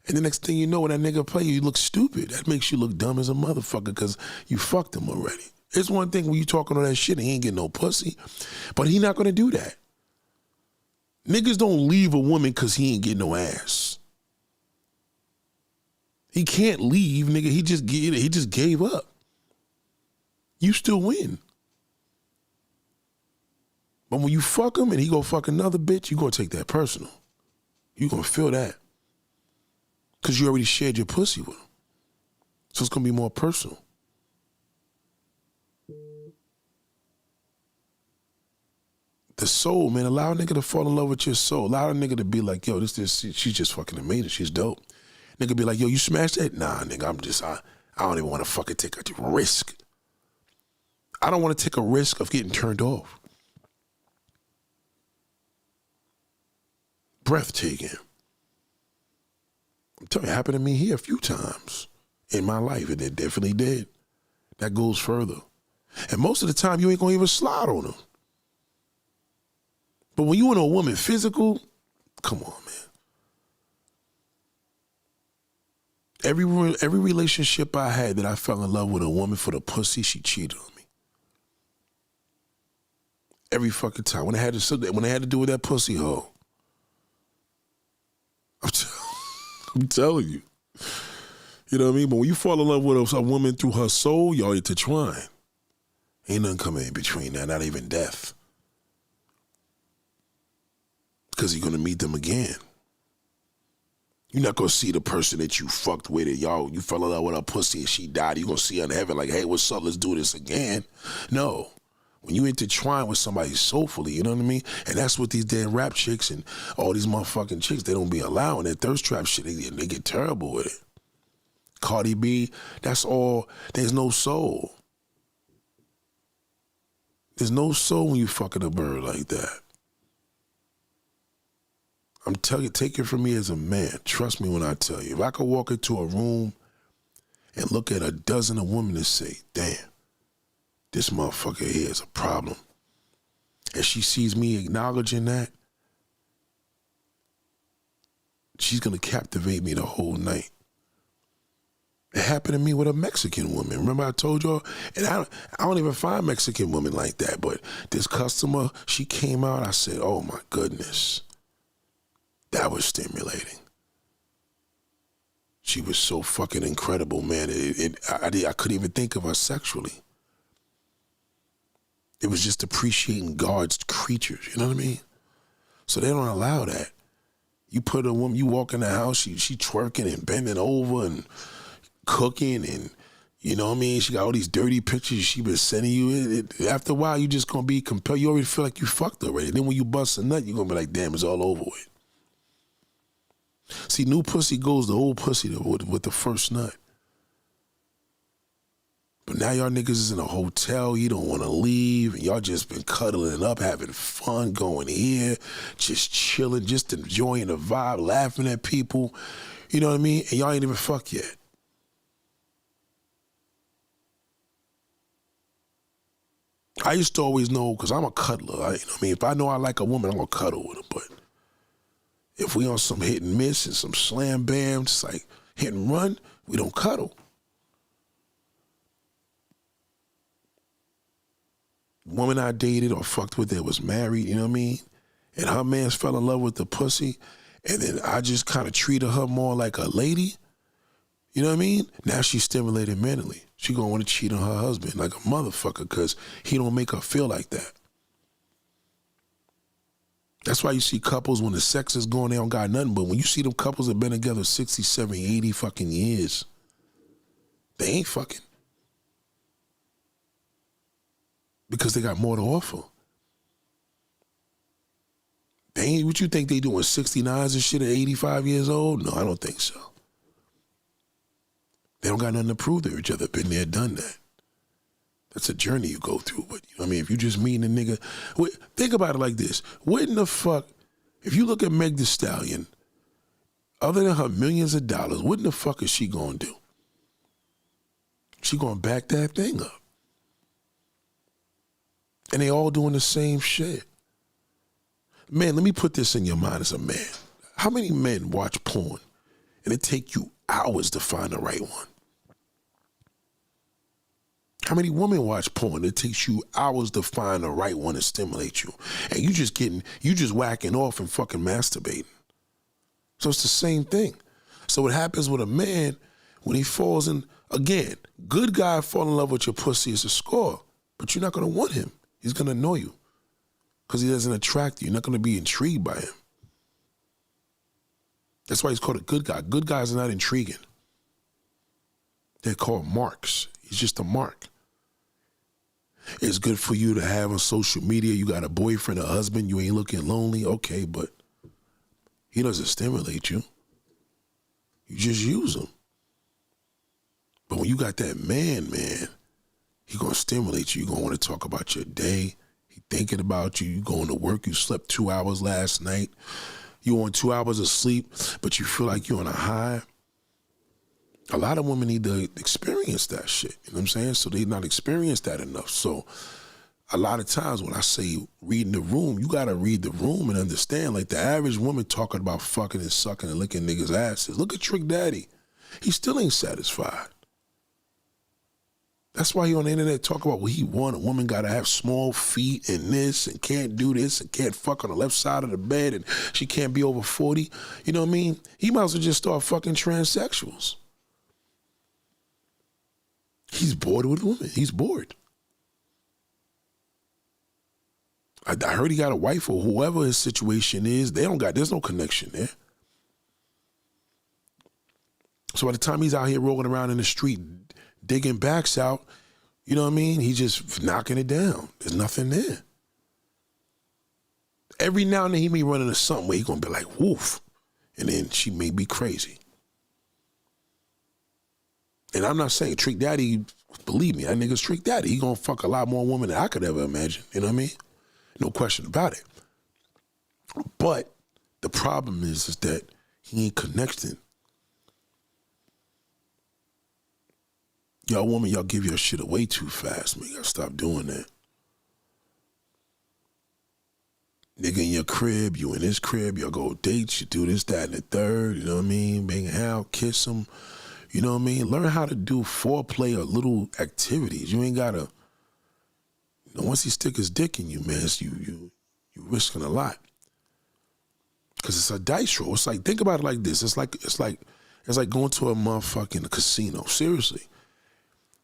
A: and the next thing you know when that nigga play you look stupid. That makes you look dumb as a motherfucker because you fucked him already. It's one thing when you talking all that shit and he ain't getting no pussy, but he not gonna do that. Niggas don't leave a woman because he ain't getting no ass. He can't leave, nigga. He just gave up. You still win. But when you fuck him and he go fuck another bitch, you gonna take that personal. You gonna feel that. Because you already shared your pussy with him. So it's gonna be more personal. The soul, man, allow a nigga to fall in love with your soul. Allow a nigga to be like, yo, she's just fucking amazing. She's dope. Nigga be like, yo, you smashed that? Nah, nigga, I don't even want to fucking take a risk. I don't want to take a risk of getting turned off. Breathtaking. I'm telling you, it happened to me here a few times in my life, and it definitely did. That goes further. And most of the time, you ain't gonna even slide on them. But when you in a woman physical, come on, man. Every relationship I had that I fell in love with a woman for the pussy, she cheated on me. Every fucking time. When I had to do with that pussy hoe. I'm telling you. You know what I mean? But when you fall in love with a woman through her soul, y'all intertwine. Ain't nothing coming in between that, not even death. because you're going to meet them again. You're not going to see the person that you fucked with and y'all, you fell in love with her pussy and she died. You're going to see her in heaven like, hey, what's up? Let's do this again. No. When you intertwine with somebody soulfully, you know what I mean? And that's what these damn rap chicks and all these motherfucking chicks, they don't be allowing that thirst trap shit. They get terrible with it. Cardi B, that's all. There's no soul. There's no soul when you fucking a bird like that. I'm telling you, take it from me as a man. Trust me when I tell you. If I could walk into a room and look at a dozen of women and say, damn, this motherfucker here is a problem, and she sees me acknowledging that, she's going to captivate me the whole night. It happened to me with a Mexican woman. Remember I told y'all? And I don't even find Mexican women like that, but this customer, she came out, I said, oh my goodness. That was stimulating. She was so fucking incredible, man. I couldn't even think of her sexually. It was just appreciating God's creatures, you know what I mean? So they don't allow that. You put a woman, you walk in the house, she twerking and bending over and cooking and, you know what I mean? She got all these dirty pictures she been sending you. After a while, you just going to be compelled. You already feel like you fucked already. Then when you bust a nut, you're going to be like, damn, it's all over with. See, new pussy goes to old pussy with the first nut. But now y'all niggas is in a hotel, you don't want to leave, and y'all just been cuddling up, having fun, going here, just chilling, just enjoying the vibe, laughing at people, you know what I mean? And y'all ain't even fucked yet. I used to always know, because I'm a cuddler, you know what I mean? If I know I like a woman, I'm going to cuddle with her, but if we on some hit and miss and some slam bam, just like hit and run, we don't cuddle. Woman I dated or fucked with that was married, you know what I mean? And her man fell in love with the pussy, and then I just kind of treated her more like a lady, you know what I mean? Now she's stimulated mentally. She gonna want to cheat on her husband like a motherfucker because he don't make her feel like that. That's why you see couples when the sex is going, they don't got nothing. But when you see them couples that been together 60, 70, 80 fucking years, they ain't fucking. Because they got more to offer. They ain't, what you think they doing, 69s and shit at 85 years old? No, I don't think so. They don't got nothing to prove to each other. Been there, done that. That's a journey you go through. But, you know what I mean, if you just meeting a nigga, think about it like this. What in the fuck, if you look at Meg Thee Stallion, other than her millions of dollars, what in the fuck is she gonna do? She gonna back that thing up. And they all doing the same shit. Man, let me put this in your mind as a man. How many men watch porn and it take you hours to find the right one? How many women watch porn? It takes you hours to find the right one to stimulate you. And you just whacking off and fucking masturbating. So it's the same thing. So what happens with a man when he falls in, again, good guy fall in love with your pussy is a score, but you're not going to want him. He's going to annoy you because he doesn't attract you. You're not going to be intrigued by him. That's why he's called a good guy. Good guys are not intriguing. They're called marks. He's just a mark. It's good for you to have on social media. You got a boyfriend, a husband, you ain't looking lonely. Okay, but he doesn't stimulate you. You just use him. But when you got that man, he gonna stimulate you. You gonna want to talk about your day. He thinking about you. You going to work. You slept 2 hours last night. You on 2 hours of sleep, but you feel like you're on a high. A lot of women need to experience that shit. You know what I'm saying? So they not experienced that enough. So a lot of times when I say reading the room, you got to read the room and understand. Like the average woman talking about fucking and sucking and licking niggas' asses. Look at Trick Daddy. He still ain't satisfied. That's why he on the internet talk about what he want. A woman got to have small feet and this and can't do this and can't fuck on the left side of the bed and she can't be over 40. You know what I mean? He might as well just start fucking transsexuals. He's bored with women. He's bored. I heard he got a wife or whoever his situation is. There's no connection there. So by the time he's out here rolling around in the street, digging backs out, you know what I mean? He's just knocking it down. There's nothing there. Every now and then he may run into something where he's going to be like, woof. And then she may be crazy. And I'm not saying Trick Daddy, believe me, that nigga's Trick Daddy. He going to fuck a lot more women than I could ever imagine. You know what I mean? No question about it. But the problem is that he ain't connecting. Y'all woman, y'all give your shit away too fast, man. You gotta stop doing that. Nigga in your crib, you in his crib, y'all go dates, you do this, that, and the third, you know what I mean? Bang out, kiss him, you know what I mean? Learn how to do foreplay or little activities. You ain't gotta, once he stick his dick in you, man, you risking a lot. Cause it's a dice roll. It's like, think about it like this. It's like going to a motherfucking casino, seriously.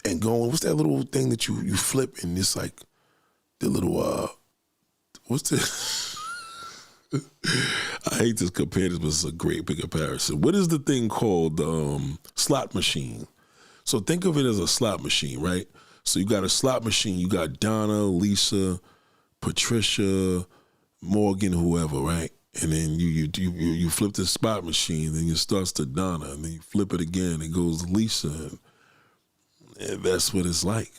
A: And going, what's that little thing that you flip and it's like the little, what's this? I hate to compare this, but it's a great big comparison. What is the thing called slot machine? So think of it as a slot machine, right? So you got a slot machine, you got Donna, Lisa, Patricia, Morgan, whoever, right? And then you flip the slot machine, then it starts to Donna, and then you flip it again, it goes to Lisa, and that's what it's like.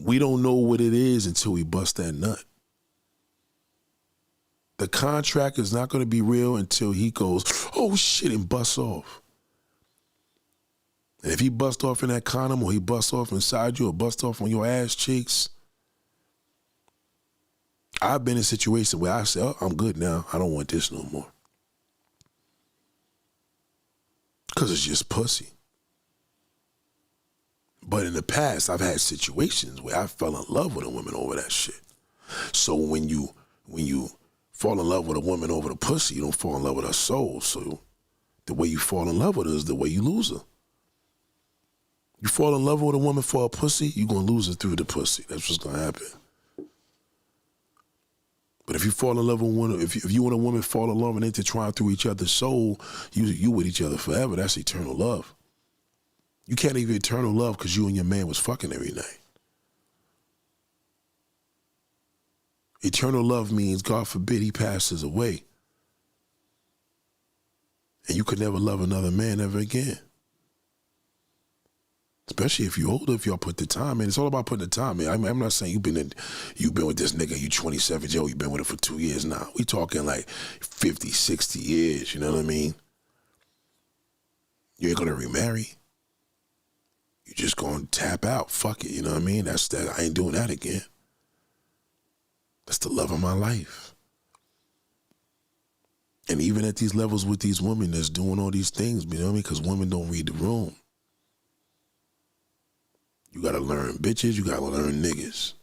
A: We don't know what it is until we bust that nut. The contract is not going to be real until he goes, oh shit, and busts off. And if he busts off in that condom, or he busts off inside you, or busts off on your ass cheeks, I've been in a situation where I said, oh, I'm good now. I don't want this no more. Because it's just pussy. But in the past, I've had situations where I fell in love with a woman over that shit. So when you fall in love with a woman over the pussy, you don't fall in love with her soul. So the way you fall in love with her is the way you lose her. You fall in love with a woman for a pussy, you're going to lose her through the pussy. That's what's going to happen. But if you fall in love with one, if you and a woman fall in love and intertwine through each other's soul, you with each other forever. That's eternal love. You can't even eternal love because you and your man was fucking every night. Eternal love means, God forbid, he passes away. And you could never love another man ever again. Especially if you're older, if y'all put the time in. It's all about putting the time in. I'm not saying you've been with this nigga, you 27 years old, you've been with him for 2 years now. We talking like 50, 60 years, you know what I mean? You ain't gonna remarry. You just gonna tap out. Fuck it, you know what I mean? That's that. I ain't doing that again. That's the love of my life. And even at these levels with these women that's doing all these things, you know what I mean? Because women don't read the room. You gotta learn bitches, you gotta learn niggas.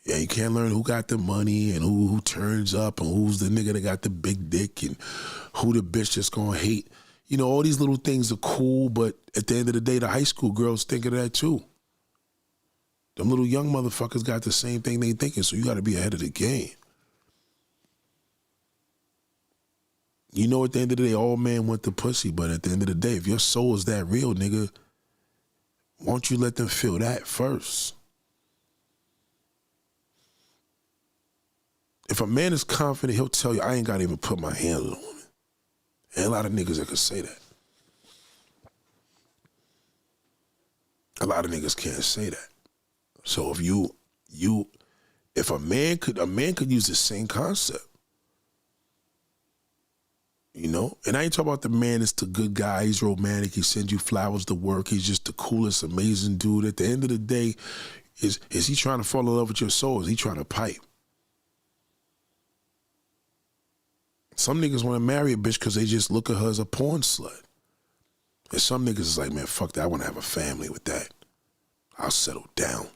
A: Yeah, you can't learn who got the money and who turns up and who's the nigga that got the big dick and who the bitch that's gonna hate. You know, all these little things are cool, but at the end of the day, the high school girls think of that too. Them little young motherfuckers got the same thing they thinking, so you gotta be ahead of the game. You know, at the end of the day, all men want the pussy, but at the end of the day, if your soul is that real, nigga, why don't you let them feel that first? If a man is confident, he'll tell you, I ain't gotta even put my hands on a woman. And a lot of niggas that can say that. A lot of niggas can't say that. So if a man could use the same concept. You know? And I ain't talking about the man that's the good guy, he's romantic, he sends you flowers to work, he's just the coolest, amazing dude. At the end of the day, is he trying to fall in love with your soul? Is he trying to pipe? Some niggas want to marry a bitch because they just look at her as a porn slut. And some niggas is like, man, fuck that, I want to have a family with that. I'll settle down.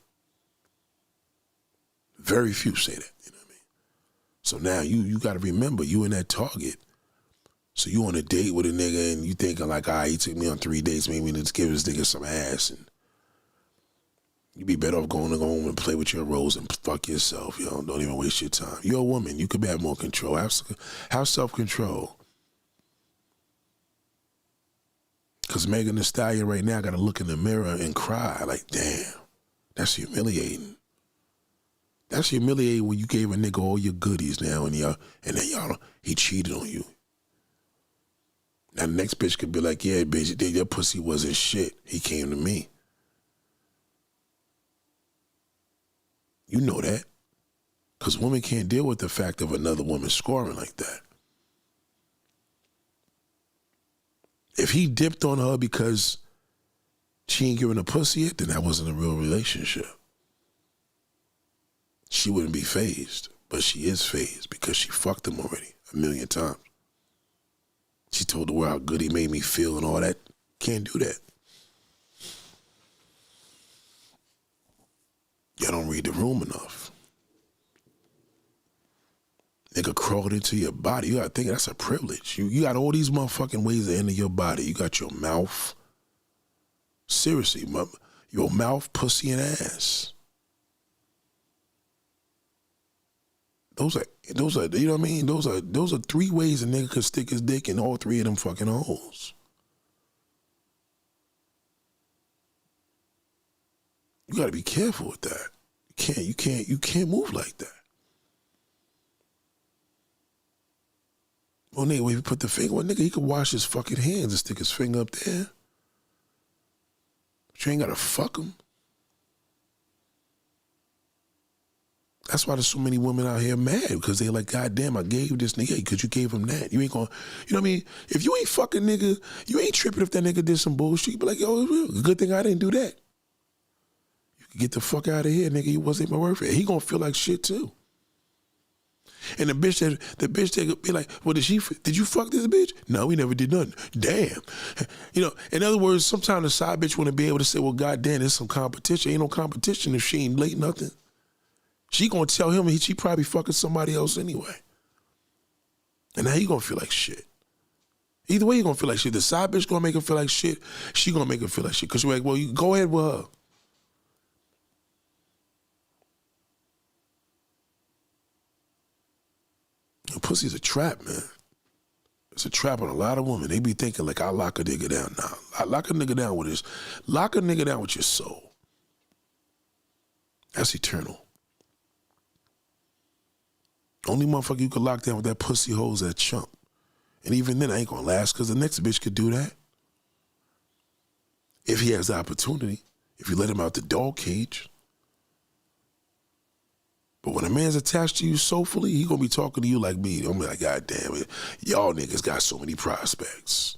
A: Very few say that, you know what I mean? So now you got to remember, you in that target. So you on a date with a nigga and you thinking like, all right, he took me on 3 dates, maybe let's give this nigga some ass. And You be better off going to go home and play with your rose and fuck yourself, yo. Don't even waste your time. You're a woman. You could have more control. Have self-control. Because Megan Thee Stallion right now got to look in the mirror and cry like, damn, that's humiliating. That's humiliating when you gave a nigga all your goodies now and then he cheated on you. Now the next bitch could be like, yeah, bitch, your pussy wasn't shit. He came to me. You know that. Because women can't deal with the fact of another woman scoring like that. If he dipped on her because she ain't giving a pussy yet, then that wasn't a real relationship. She wouldn't be fazed, but she is fazed because she fucked him already 1,000,000 times. She told the world how good he made me feel and all that. Can't do that. Y'all don't read the room enough. Nigga crawled into your body. You gotta think that's a privilege. You got all these motherfucking ways to enter your body. You got your mouth. Seriously, your mouth, pussy, and ass. Those are, you know what I mean? Those are 3 ways a nigga could stick his dick in all 3 of them fucking holes. You gotta be careful with that. You can't move like that. Well, nigga, when you put the finger on, nigga, he could wash his fucking hands and stick his finger up there. But you ain't gotta fuck him. That's why there's so many women out here mad, because they like, God damn, I gave this nigga, because you gave him that. You ain't gonna, you know what I mean? If you ain't fucking nigga, you ain't tripping if that nigga did some bullshit. You be like, yo, good thing I didn't do that. You can get the fuck out of here, nigga. You wasn't even worth it. He gonna feel like shit too. And the bitch that be like, well, did you fuck this bitch? No, we never did nothing. Damn. You know, in other words, sometimes the side bitch want to be able to say, well, God damn, there's some competition. Ain't no competition if she ain't late nothing. She gonna tell him she probably fucking somebody else anyway. And now he gonna feel like shit. Either way, he gonna feel like shit. The side bitch gonna make him feel like shit. She gonna make him feel like shit. Because you're like, well, you go ahead with her. Pussy's a trap, man. It's a trap on a lot of women. They be thinking like, I'll lock a nigga down. Nah, I lock a nigga down with your soul. That's eternal. Only motherfucker you could lock down with that pussy hole is that chump. And even then, I ain't gonna last, because the next bitch could do that. If he has the opportunity, if you let him out the dog cage. But when a man's attached to you soulfully, he gonna be talking to you like me. I'm like, God damn it, y'all niggas got so many prospects.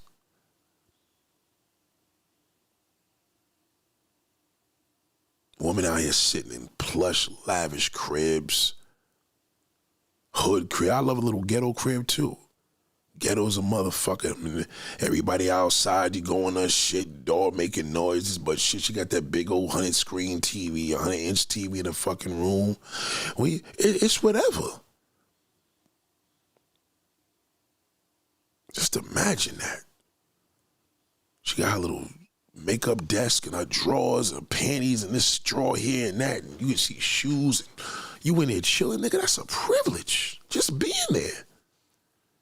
A: Woman out here sitting in plush, lavish cribs. Hood crib. I love a little ghetto crib too. Ghetto's a motherfucker. I mean, everybody outside, you going on shit, dog making noises, but shit, she got that big old 100-screen TV, 100-inch TV in the fucking room. It's whatever. Just imagine that. She got her little makeup desk and her drawers and her panties and this straw here and that, and you can see shoes. And you in there chilling, nigga, that's a privilege. Just being there.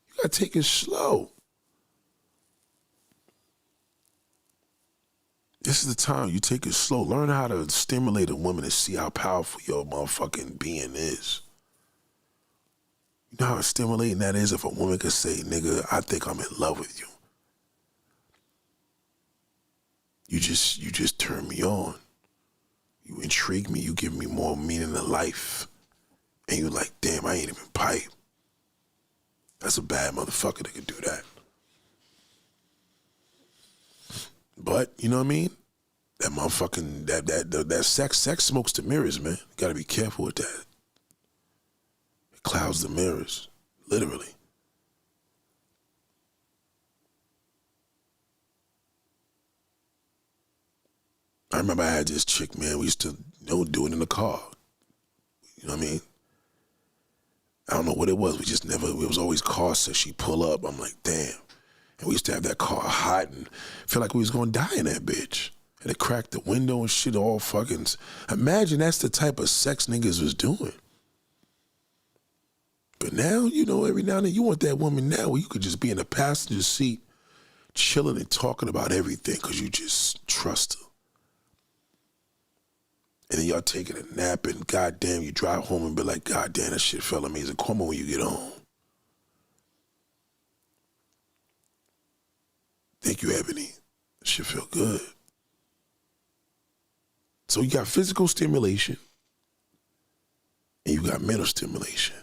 A: You gotta take it slow. This is the time you take it slow. Learn how to stimulate a woman and see how powerful your motherfucking being is. You know how stimulating that is if a woman could say, nigga, I think I'm in love with you. You just turn me on. You intrigue me. You give me more meaning to life. And you're like, damn, I ain't even pipe. That's a bad motherfucker that could do that. But, you know what I mean? That motherfucking, that sex smokes the mirrors, man. You gotta be careful with that. It clouds the mirrors, literally. I remember I had this chick, man, we used to do it in the car. You know what I mean? I don't know what it was. It was always car sex. She'd pull up. I'm like, damn. And we used to have that car hot and feel like we was going to die in that bitch. And it cracked the window and shit all fucking. Imagine that's the type of sex niggas was doing. But now, you know, every now and then you want that woman now where you could just be in the passenger seat chilling and talking about everything because you just trust her. And then y'all taking a nap and goddamn, you drive home and be like, goddamn, that shit felt amazing. Call me when you get home. Thank you, Ebony. That shit feel good. So you got physical stimulation and you got mental stimulation.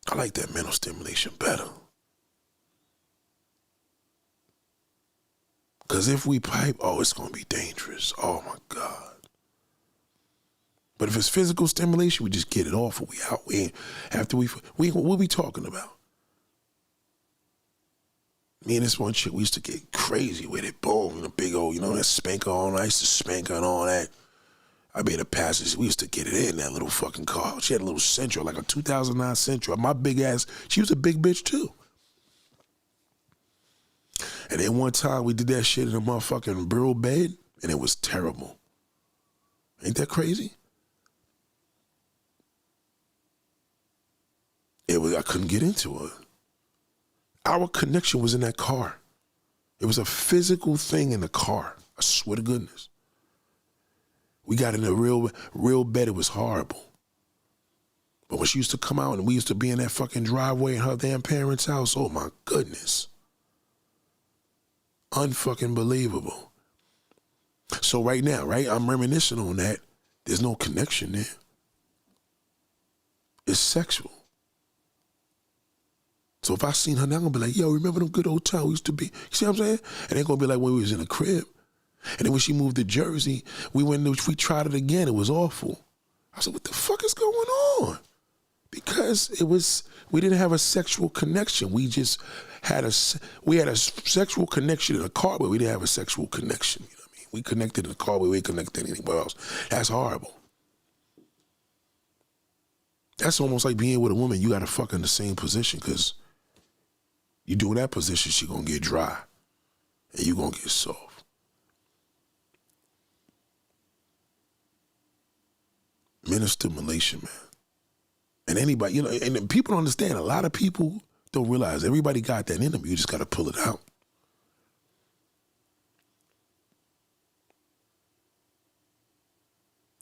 A: I like that mental stimulation better. Because if we pipe, oh, it's going to be dangerous. Oh, my God. But if it's physical stimulation, we just get it off and we out. What we talking about? Me and this one chick, we used to get crazy with it. Boom, the big old, you know, that spanker on. I used to spank her and all that. I made a passage. We used to get it in that little fucking car. She had a little Sentra, like a 2009 Sentra. My big ass, she was a big bitch too. And then one time we did that shit in a motherfucking burrow bed, and it was terrible. Ain't that crazy? I couldn't get into her. Our connection was in that car. It was a physical thing in the car. I swear to goodness. We got in a real bed. It was horrible. But when she used to come out and we used to be in that fucking driveway in her damn parents' house, oh my goodness. Unfucking believable. So right now, right, I'm reminiscing on that. There's no connection there. It's sexual. So if I seen her now, I'm gonna be like, yo, remember them good old times we used to be? You see what I'm saying? And they're gonna be like when we was in the crib. And then when she moved to Jersey, we tried it again. It was awful. I said, what the fuck is going on? Because we didn't have a sexual connection. We just had a sexual connection in the car, but we didn't have a sexual connection. You know what I mean? We connected in the car, but we ain't connected anywhere else. That's horrible. That's almost like being with a woman. You got to fuck in the same position because you do in that position, she gonna get dry and you gonna get soft. Mental stimulation, man. And anybody, you know, and people don't understand. A lot of people don't realize everybody got that in them. You just got to pull it out.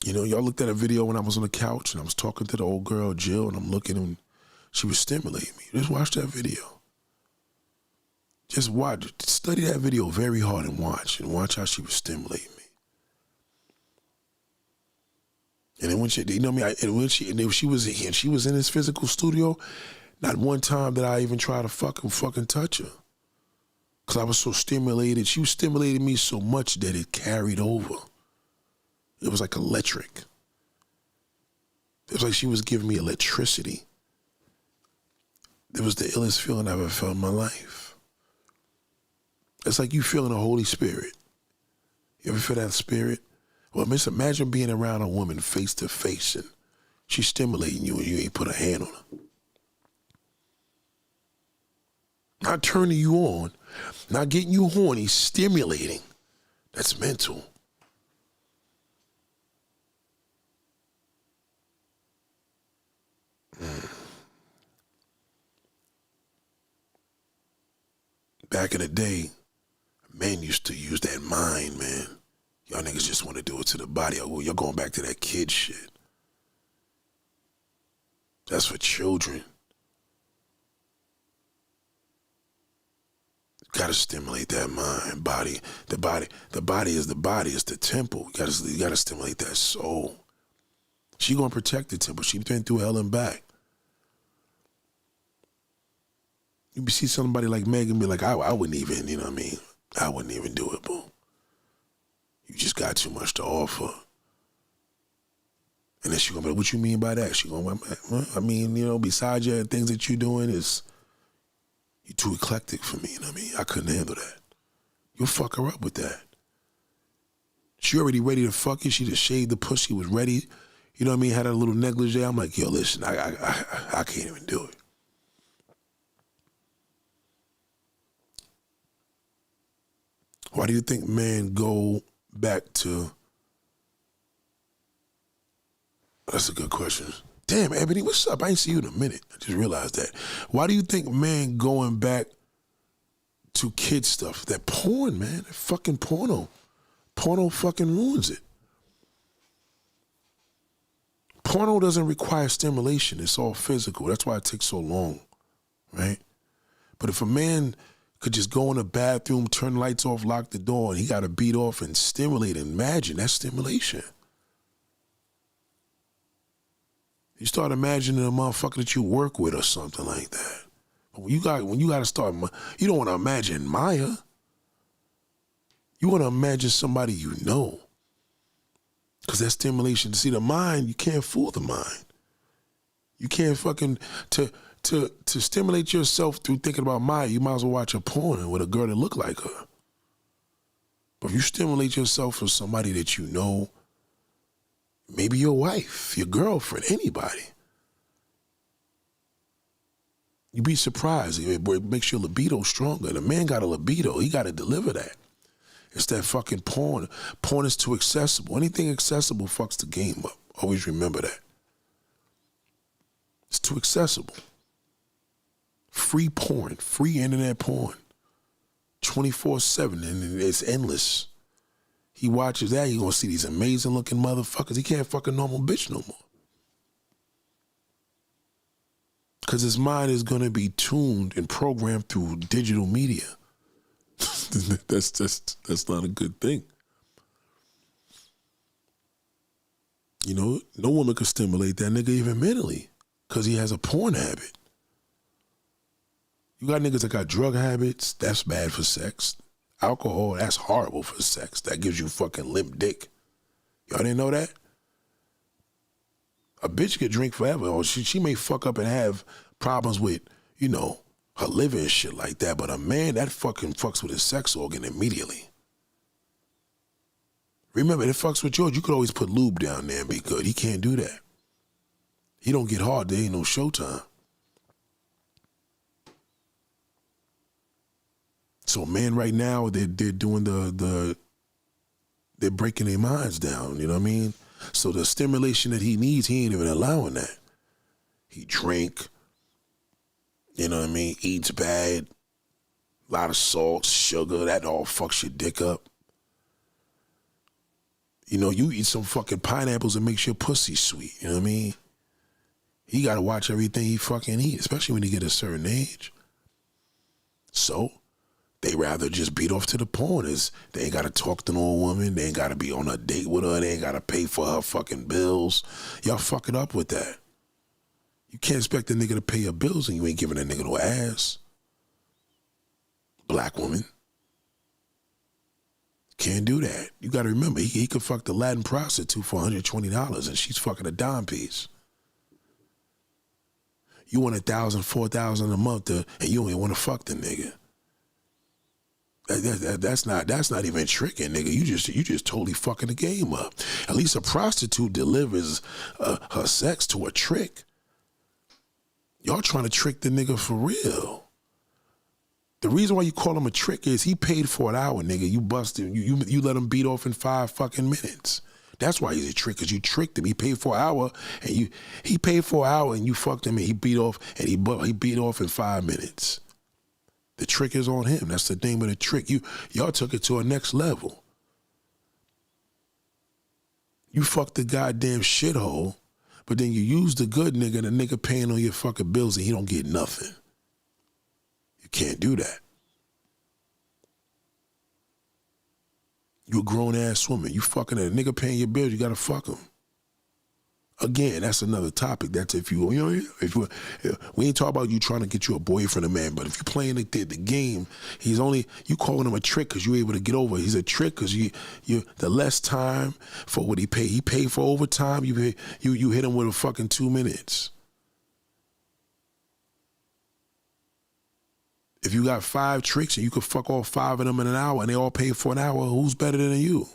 A: You know, y'all looked at a video when I was on the couch and I was talking to the old girl, Jill, and I'm looking and she was stimulating me. Just watch that video. Just watch, study that video very hard and watch how she was stimulating me. And then when she, you know me, and she was in his physical studio, not one time did I even try to fucking touch her. Cause I was so stimulated. She was stimulating me so much that it carried over. It was like electric. It was like she was giving me electricity. It was the illest feeling I've ever felt in my life. It's like you feeling the Holy Spirit. You ever feel that spirit? Well, imagine being around a woman face to face and she's stimulating you and you ain't put a hand on her. Not turning you on, not getting you horny, stimulating. That's mental. Back in the day, men used to use that mind, man. Y'all niggas just want to do it to the body. Oh, you're going back to that kid shit. That's for children. Gotta stimulate that mind, body. The body is the body. It's the temple. You gotta stimulate that soul. She gonna protect the temple. She been through hell and back. You see somebody like Megan be like, I wouldn't even, you know what I mean? I wouldn't even do it, boo. You just got too much to offer. And then she gonna be like, what you mean by that? She gonna, I mean, you know, besides your things that you're doing is, you're too eclectic for me, you know what I mean? I couldn't handle that. You'll fuck her up with that. She already ready to fuck you. She just shaved the pussy, was ready. You know what I mean? Had a little negligee. I'm like, yo, listen, I can't even do it. Why do you think men go back to... That's a good question. Damn, Ebony, what's up? I ain't see you in a minute. I just realized that. Why do you think men going back to kid stuff? That porn, man. That fucking porno. Porno fucking ruins it. Porno doesn't require stimulation. It's all physical. That's why it takes so long, right? But if a man could just go in the bathroom, turn lights off, lock the door, and he got to beat off and stimulate, imagine, that's stimulation. You start imagining a motherfucker that you work with or something like that. But when you got to start, you don't want to imagine Maya. You want to imagine somebody you know. Because that stimulation, see the mind, you can't fool the mind. You can't fucking, to stimulate yourself through thinking about Maya, you might as well watch a porn with a girl that look like her. But if you stimulate yourself for somebody that you know, maybe your wife, your girlfriend, anybody, you'd be surprised. It makes your libido stronger. The man got a libido. He got to deliver that. It's that fucking porn. Porn is too accessible. Anything accessible fucks the game up. Always remember that. It's too accessible. Free porn, free internet porn, 24/7, and it's endless. He watches that, he gonna see these amazing looking motherfuckers. He can't fuck a normal bitch no more. Because his mind is gonna be tuned and programmed through digital media. That's not a good thing. You know, no woman could stimulate that nigga even mentally because he has a porn habit. You got niggas that got drug habits, that's bad for sex. Alcohol, that's horrible for sex. That gives you fucking limp dick. Y'all didn't know that? A bitch could drink forever, or she may fuck up and have problems with, you know, her liver and shit like that, but a man, that fucking fucks with his sex organ immediately. Remember, it fucks with yours. You could always put lube down there and be good. He can't do that. He don't get hard, there ain't no showtime. So men right now, they're doing they're breaking their minds down, you know what I mean? So the stimulation that he needs, he ain't even allowing that. He drink, you know what I mean, eats bad, a lot of salt, sugar, that all fucks your dick up. You know, you eat some fucking pineapples and makes your pussy sweet, you know what I mean? He gotta watch everything he fucking eat, especially when he get a certain age. So they rather just beat off to the porn. They ain't got to talk to no woman. They ain't got to be on a date with her. They ain't got to pay for her fucking bills. Y'all fucking up with that. You can't expect a nigga to pay your bills and you ain't giving a nigga no ass. Black woman. Can't do that. You got to remember, he could fuck the Latin prostitute for $120 and she's fucking a dime piece. You want $1,000, $4,000 a month and you don't even want to fuck the nigga. That's not even tricking, nigga. You just totally fucking the game up. At least a prostitute delivers her sex to a trick. Y'all trying to trick the nigga for real. The reason why you call him a trick is he paid for an hour, nigga. You busted. You let him beat off in 5 fucking minutes. That's why he's a trick, because you tricked him. He paid for an hour and he paid for an hour and you fucked him and he beat off and he beat off in 5 minutes. The trick is on him. That's the name of the trick. Y'all took it to a next level. You fucked the goddamn shithole, but then you use the good nigga, the nigga paying on your fucking bills and he don't get nothing. You can't do that. You a grown-ass woman. You fucking a nigga paying your bills, you gotta fuck him. Again, that's another topic. That's if you we ain't talking about you trying to get you a boyfriend or man, but if you playing the game, you calling him a trick because you're able to get over. He's a trick because you the less time for what he paid. He paid for overtime. You hit him with a fucking 2 minutes. If you got 5 tricks and you could fuck all 5 of them in an hour and they all pay for an hour, who's better than you?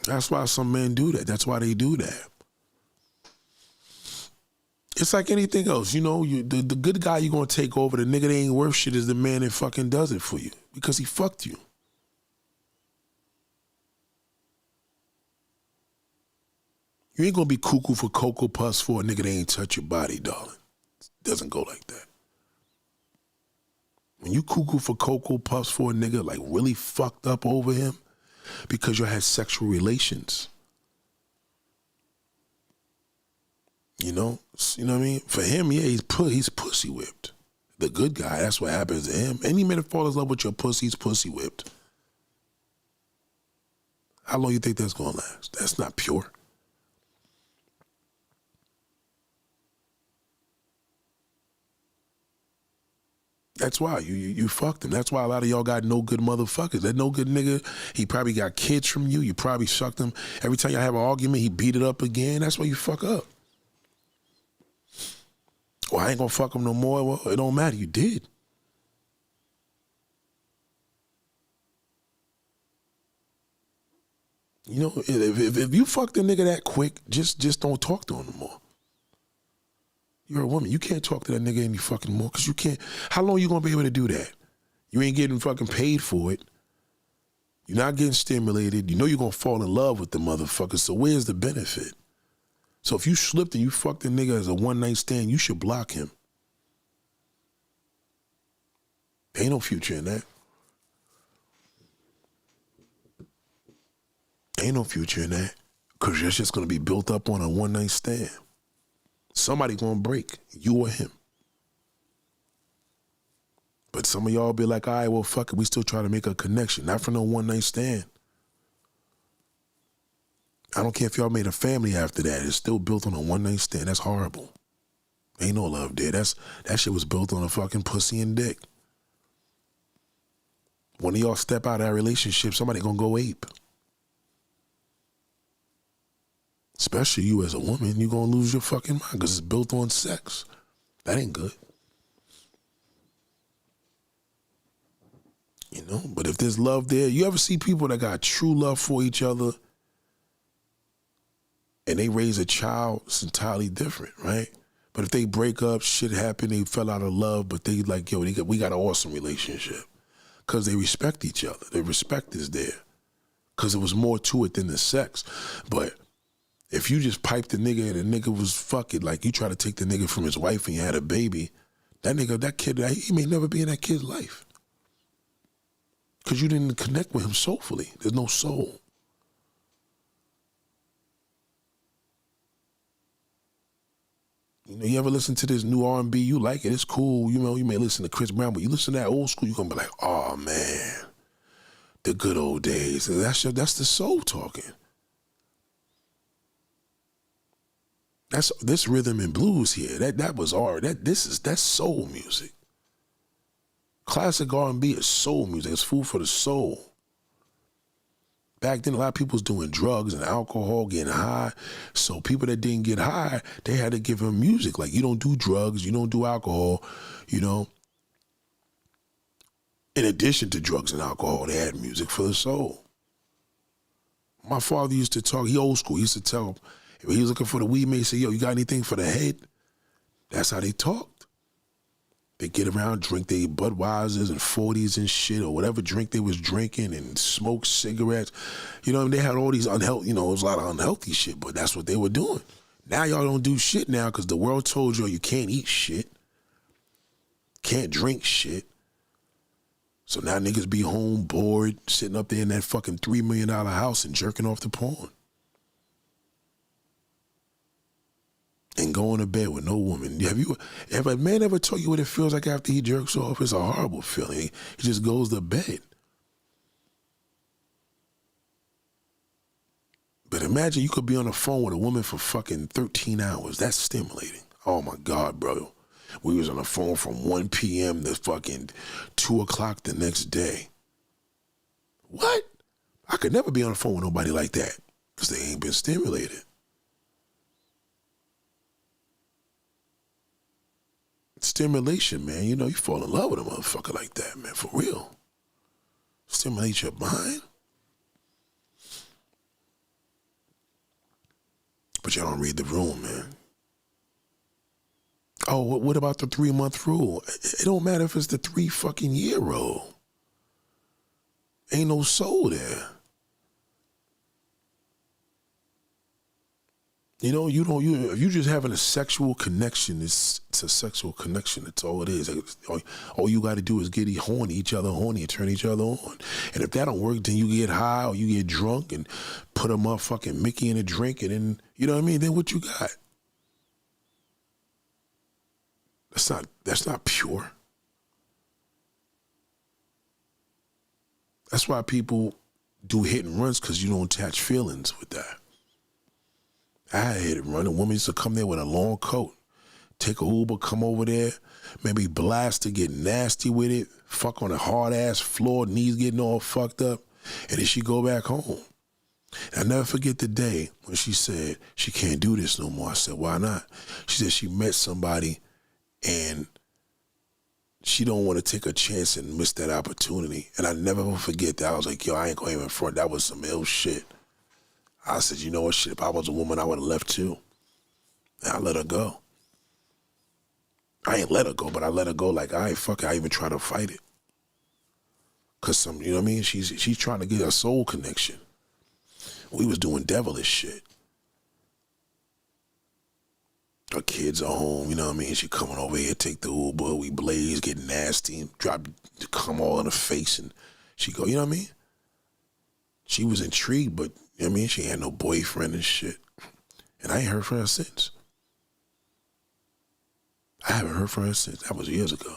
A: That's why some men do that. That's why they do that. It's like anything else, you know. The good guy you're gonna take over. The nigga that ain't worth shit is the man that fucking does it for you because he fucked you. You ain't gonna be cuckoo for Cocoa Puffs for a nigga that ain't touch your body, darling. It doesn't go like that. When you cuckoo for Cocoa Puffs for a nigga like really fucked up over him because you had sexual relations, you know what I mean? For him, yeah, he's pussy whipped. The good guy, that's what happens to him. Any man that falls in love with your pussy, he's pussy whipped. How long you think that's gonna last? That's not pure. That's why you fucked him. That's why a lot of y'all got no good motherfuckers. That no good nigga, he probably got kids from you. You probably sucked him. Every time y'all have an argument, he beat it up again. That's why you fuck up. Well, I ain't gonna fuck him no more. Well, it don't matter. You did. You know, if you fucked a nigga that quick, just don't talk to him no more. You're a woman. You can't talk to that nigga any fucking more because you can't. How long you gonna be able to do that? You ain't getting fucking paid for it. You're not getting stimulated. You know you're gonna fall in love with the motherfucker. So where's the benefit? So if you slipped and you fucked a nigga as a one-night stand, you should block him. Ain't no future in that. Ain't no future in that. Because you're just gonna be built up on a one-night stand. Somebody gonna break, you or him. But some of y'all be like, all right, well, fuck it. We still try to make a connection. Not for no one-night stand. I don't care if y'all made a family after that. It's still built on a one-night stand. That's horrible. Ain't no love there. That shit was built on a fucking pussy and dick. When y'all step out of that relationship, somebody gonna go ape. Especially you as a woman, you gonna lose your fucking mind because it's built on sex. That ain't good. You know, but if there's love there, you ever see people that got true love for each other and they raise a child, it's entirely different, right? But if they break up, shit happened, they fell out of love, but they like, yo, we got an awesome relationship because they respect each other. The respect is there because there was more to it than the sex. But if you just piped the nigga and the nigga was fucking, like you try to take the nigga from his wife and you had a baby, that kid, he may never be in that kid's life. Because you didn't connect with him soulfully. There's no soul. You know, you ever listen to this new R&B, you like it, it's cool. You know, you may listen to Chris Brown, but you listen to that old school, you're going to be like, oh, man, the good old days. And that's the soul talking. That's this rhythm and blues here. That's soul music. Classic R&B is soul music. It's food for the soul. Back then, a lot of people was doing drugs and alcohol, getting high. So people that didn't get high, they had to give them music. Like, you don't do drugs, you don't do alcohol, you know. In addition to drugs and alcohol, they had music for the soul. My father used to talk, he old school, he used to tell him, if he was looking for the weed man, he said, yo, you got anything for the head? That's how they talked. They get around, drink their Budweisers and 40s and shit, or whatever drink they was drinking, and smoke cigarettes. You know, they had all these unhealthy, you know, it was a lot of unhealthy shit, but that's what they were doing. Now y'all don't do shit now because the world told you can't eat shit, can't drink shit. So now niggas be home bored, sitting up there in that fucking $3 million house and jerking off the porn. And going to bed with no woman. Have a man ever told you what it feels like after he jerks off? It's a horrible feeling. He just goes to bed. But imagine you could be on the phone with a woman for fucking 13 hours. That's stimulating. Oh my God, bro. We was on the phone from 1 p.m. to fucking 2 o'clock the next day. What? I could never be on the phone with nobody like that because they ain't been stimulated. Stimulation, man. You know, you fall in love with a motherfucker like that, man, for real. Stimulate your mind. But y'all don't read the room, man. Oh, what about the 3-month rule? It don't matter if it's the 3 fucking year rule. Ain't no soul there. You know, if you just having a sexual connection, it's a sexual connection. That's all it is. All you got to do is get each other horny and turn each other on. And if that don't work, then you get high or you get drunk and put a motherfucking Mickey in a drink, and then, you know what I mean? Then what you got? That's not pure. That's why people do hit and runs, because you don't attach feelings with that. I had a hit and run. A woman used to come there with a long coat, take a Uber, come over there, maybe blast to get nasty with it, fuck on a hard ass floor, knees getting all fucked up, and then she go back home. And I never forget the day when she said she can't do this no more. I said, why not? She said she met somebody and she don't want to take a chance and miss that opportunity. And I never will forget that. I was like, yo, I ain't going even front. That was some ill shit. I said, you know what, shit, if I was a woman, I would have left too. And I let her go. I ain't let her go, but I let her go like, all right, fuck it. I even try to fight it. Cause you know what I mean? She's trying to get a soul connection. We was doing devilish shit. Her kids are home, you know what I mean? She coming over here, take the Uber, we blaze, get nasty, and drop the cum all in her face, and she go, you know what I mean? She was intrigued, but, you know what I mean? She had no boyfriend and shit. And I ain't heard from her since. I haven't heard from her since. That was years ago.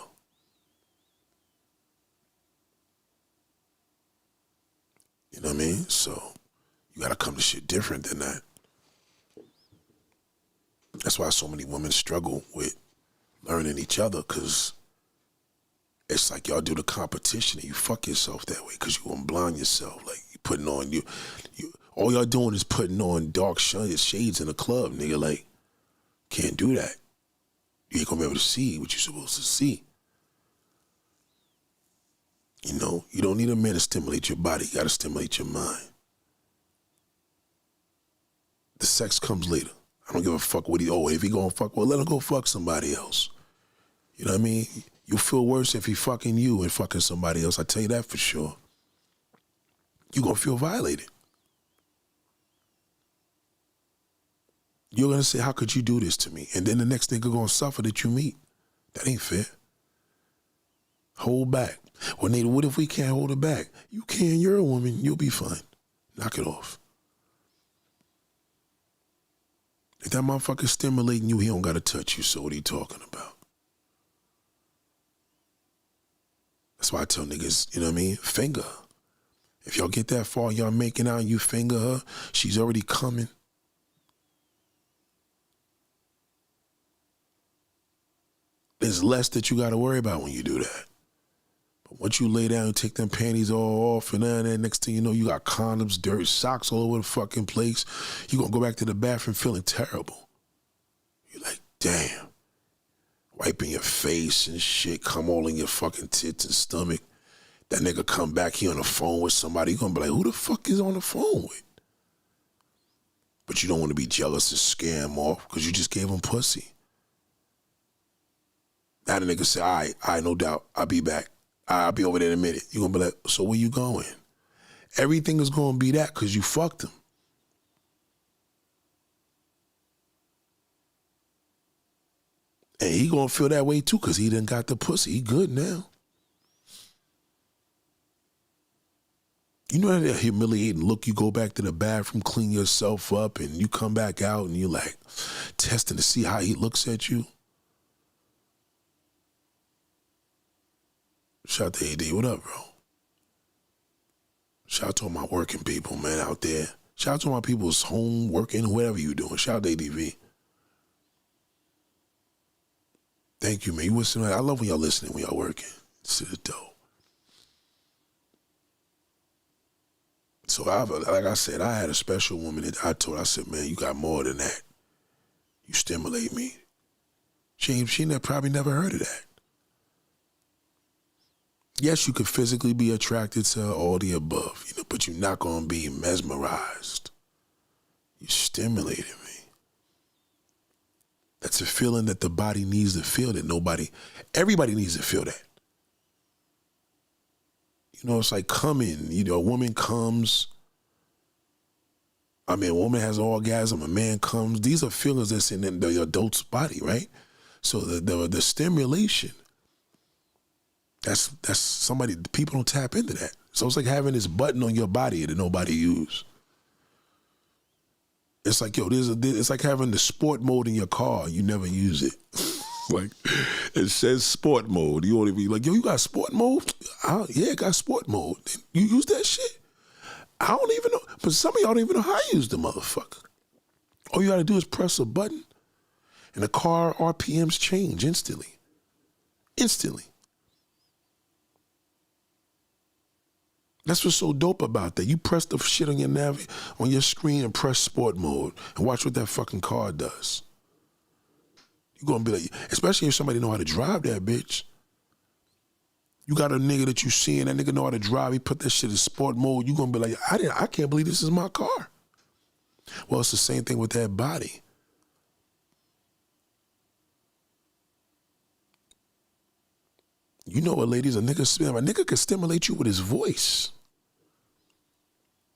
A: You know what I mean? So you gotta come to shit different than that. That's why so many women struggle with learning each other, because it's like y'all do the competition and you fuck yourself that way because you gonna blind yourself. Like, you putting on you all y'all doing is putting on dark shades in the club, nigga. Like, can't do that. You ain't gonna be able to see what you're supposed to see. You know, you don't need a man to stimulate your body. You gotta stimulate your mind. The sex comes later. I don't give a fuck what if he gonna fuck, well, let him go fuck somebody else. You know what I mean? You'll feel worse if he fucking you and fucking somebody else. I tell you that for sure. You're gonna feel violated. You're gonna say, how could you do this to me? And then the next nigga gonna suffer that you meet. That ain't fair. Hold back. Well, Nate, what if we can't hold it back? You can, you're a woman, you'll be fine. Knock it off. If that motherfucker's stimulating you, he don't gotta touch you, so what are you talking about? That's why I tell niggas, you know what I mean? Finger her. If y'all get that far, y'all making out and you finger her, she's already coming. There's less that you gotta worry about when you do that. But once you lay down and take them panties all off and then next thing you know, you got condoms, dirt, socks all over the fucking place. You gonna go back to the bathroom feeling terrible. You're like, damn. Wiping your face and shit, come all in your fucking tits and stomach. That nigga come back, he on the phone with somebody, you gonna be like, who the fuck is on the phone with? But you don't want to be jealous and scare him off because you just gave him pussy. Now the nigga say, all right, no doubt, I'll be back. I'll be over there in a minute. You gonna be like, so where you going? Everything is gonna be that because you fucked him. And he gonna feel that way too because he done got the pussy. He good now. You know that humiliating look, you go back to the bathroom, clean yourself up, and you come back out and you're like testing to see how he looks at you. Shout out to AD, what up, bro? Shout out to all my working people, man, out there. Shout out to all my people's home, working, whatever you doing. Shout out to ADV. Thank you, man. You listen, I love when y'all listening, when y'all working. This is dope. So, like I said, I had a special woman that I said, man, you got more than that. You stimulate me. She probably never heard of that. Yes, you could physically be attracted to all the above, you know, but you're not going to be mesmerized. You stimulated me. It's a feeling that the body needs to feel that everybody needs to feel that. You know, it's like coming. You know, a woman comes. I mean, a woman has an orgasm, a man comes. These are feelings that's in the adult's body, right? So the stimulation, that's somebody, people don't tap into that. So it's like having this button on your body that nobody use. It's like, it's like having the sport mode in your car. You never use it. Like, it says sport mode. You want to be like, yo, you got sport mode? Yeah, I got sport mode. You use that shit? I don't even know. But some of y'all don't even know how to use the motherfucker. All you got to do is press a button, and the car RPMs change instantly. Instantly. That's what's so dope about that. You press the shit on your screen and press sport mode and watch what that fucking car does. You're going to be like, especially if somebody know how to drive that bitch. You got a nigga that you see and that nigga know how to drive. He put that shit in sport mode. You're going to be like, I can't believe this is my car. Well, it's the same thing with that body. You know what, ladies, a nigga can stimulate you with his voice.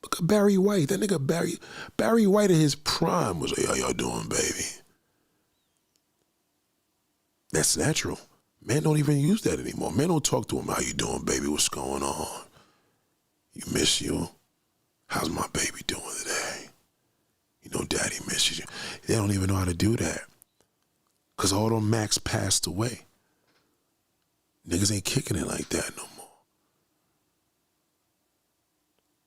A: Look at Barry White. That nigga Barry White at his prime was like, how y'all doing, baby? That's natural. Men don't even use that anymore. Men don't talk to him, how you doing, baby? What's going on? You miss you? How's my baby doing today? You know, daddy misses you. They don't even know how to do that. Because all them Macs passed away. Niggas ain't kicking it like that no more.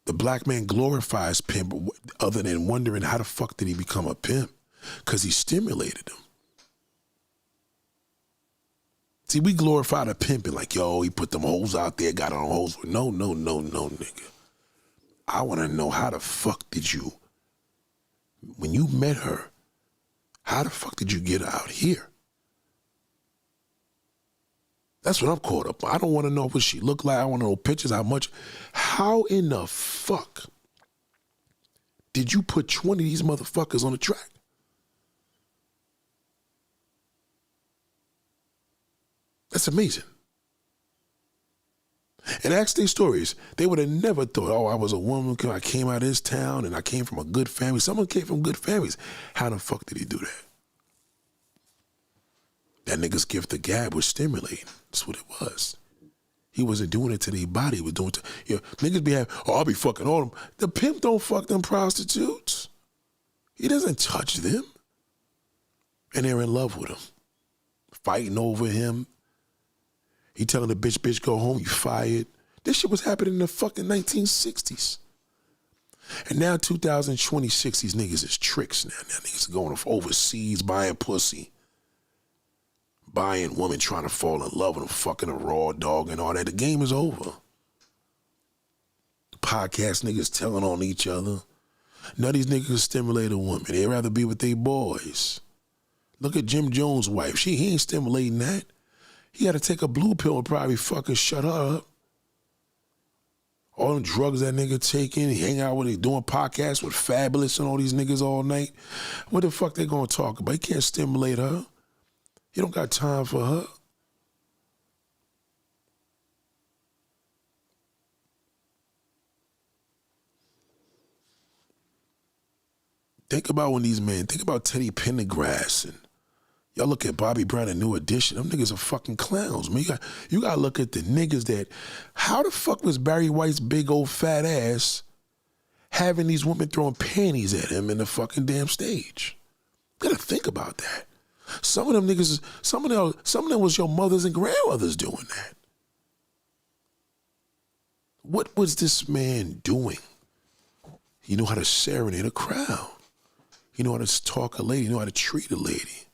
A: The black man glorifies pimp other than wondering how the fuck did he become a pimp? Because he stimulated him. See, we glorify the pimping like, yo, he put them hoes out there, got on hoes. No, nigga. I want to know how the fuck did you, when you met her, how the fuck did you get her out here? That's what I'm caught up on. I don't want to know what she looked like. I want to know pictures, how much. How in the fuck did you put 20 of these motherfuckers on the track? That's amazing. And ask these stories. They would have never thought, oh, I was a woman, I came out of this town and I came from a good family. Someone came from good families. How the fuck did he do that? That nigga's gift the gab was stimulating. That's what it was. He wasn't doing it to their body. He was doing it to, niggas be having, I'll be fucking all them. The pimp don't fuck them prostitutes. He doesn't touch them. And they're in love with him. Fighting over him. He telling the bitch, go home, you fired. This shit was happening in the fucking 1960s. And now 2026, these niggas is tricks now. Now niggas are going overseas buying pussy. Buying women trying to fall in love with them, fucking a raw dog and all that. The game is over. Podcast niggas telling on each other. None of these niggas stimulate a woman. They'd rather be with their boys. Look at Jim Jones' wife. He ain't stimulating that. He had to take a blue pill and probably fucking shut her up. All the drugs that nigga taking, he hang out with it, doing podcasts with Fabulous and all these niggas all night. What the fuck they gonna talk about? He can't stimulate her. He don't got time for her. Think about when these men, think about Teddy Pendergrass and y'all look at Bobby Brown and New Edition. Them niggas are fucking clowns, man. You gotta look at the niggas that, how the fuck was Barry White's big old fat ass having these women throwing panties at him in the fucking damn stage? You gotta think about that. Some of them niggas, some of them was your mothers and grandmothers doing that. What was this man doing? He knew how to serenade a crowd. He knew how to talk a lady. He knew how to treat a lady.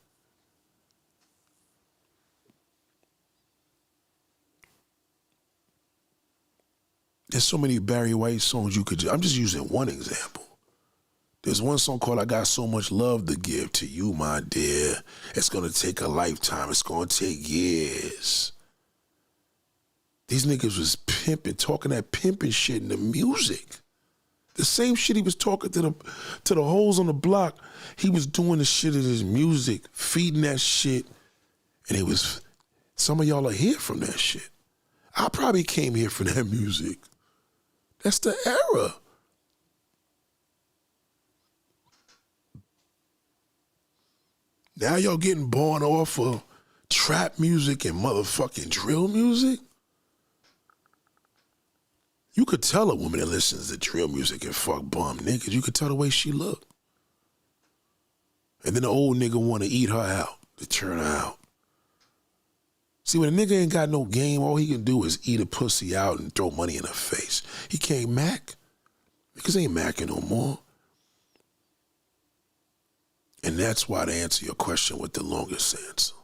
A: There's so many Barry White songs you could I'm just using one example. There's one song called I Got So Much Love to Give to You, My Dear. It's going to take a lifetime. It's going to take years. These niggas was pimping, talking that pimping shit in the music. The same shit he was talking to the hoes on the block, he was doing the shit in his music, feeding that shit. And it was, some of y'all are here from that shit. I probably came here for that music. That's the era. Now y'all getting born off of trap music and motherfucking drill music? You could tell a woman that listens to drill music and fuck bum niggas. You could tell the way she look. And then the old nigga want to eat her out, to turn her out. See, when a nigga ain't got no game, all he can do is eat a pussy out and throw money in her face. He can't mac. Niggas ain't macking no more. And that's why, to answer your question with the longest answer,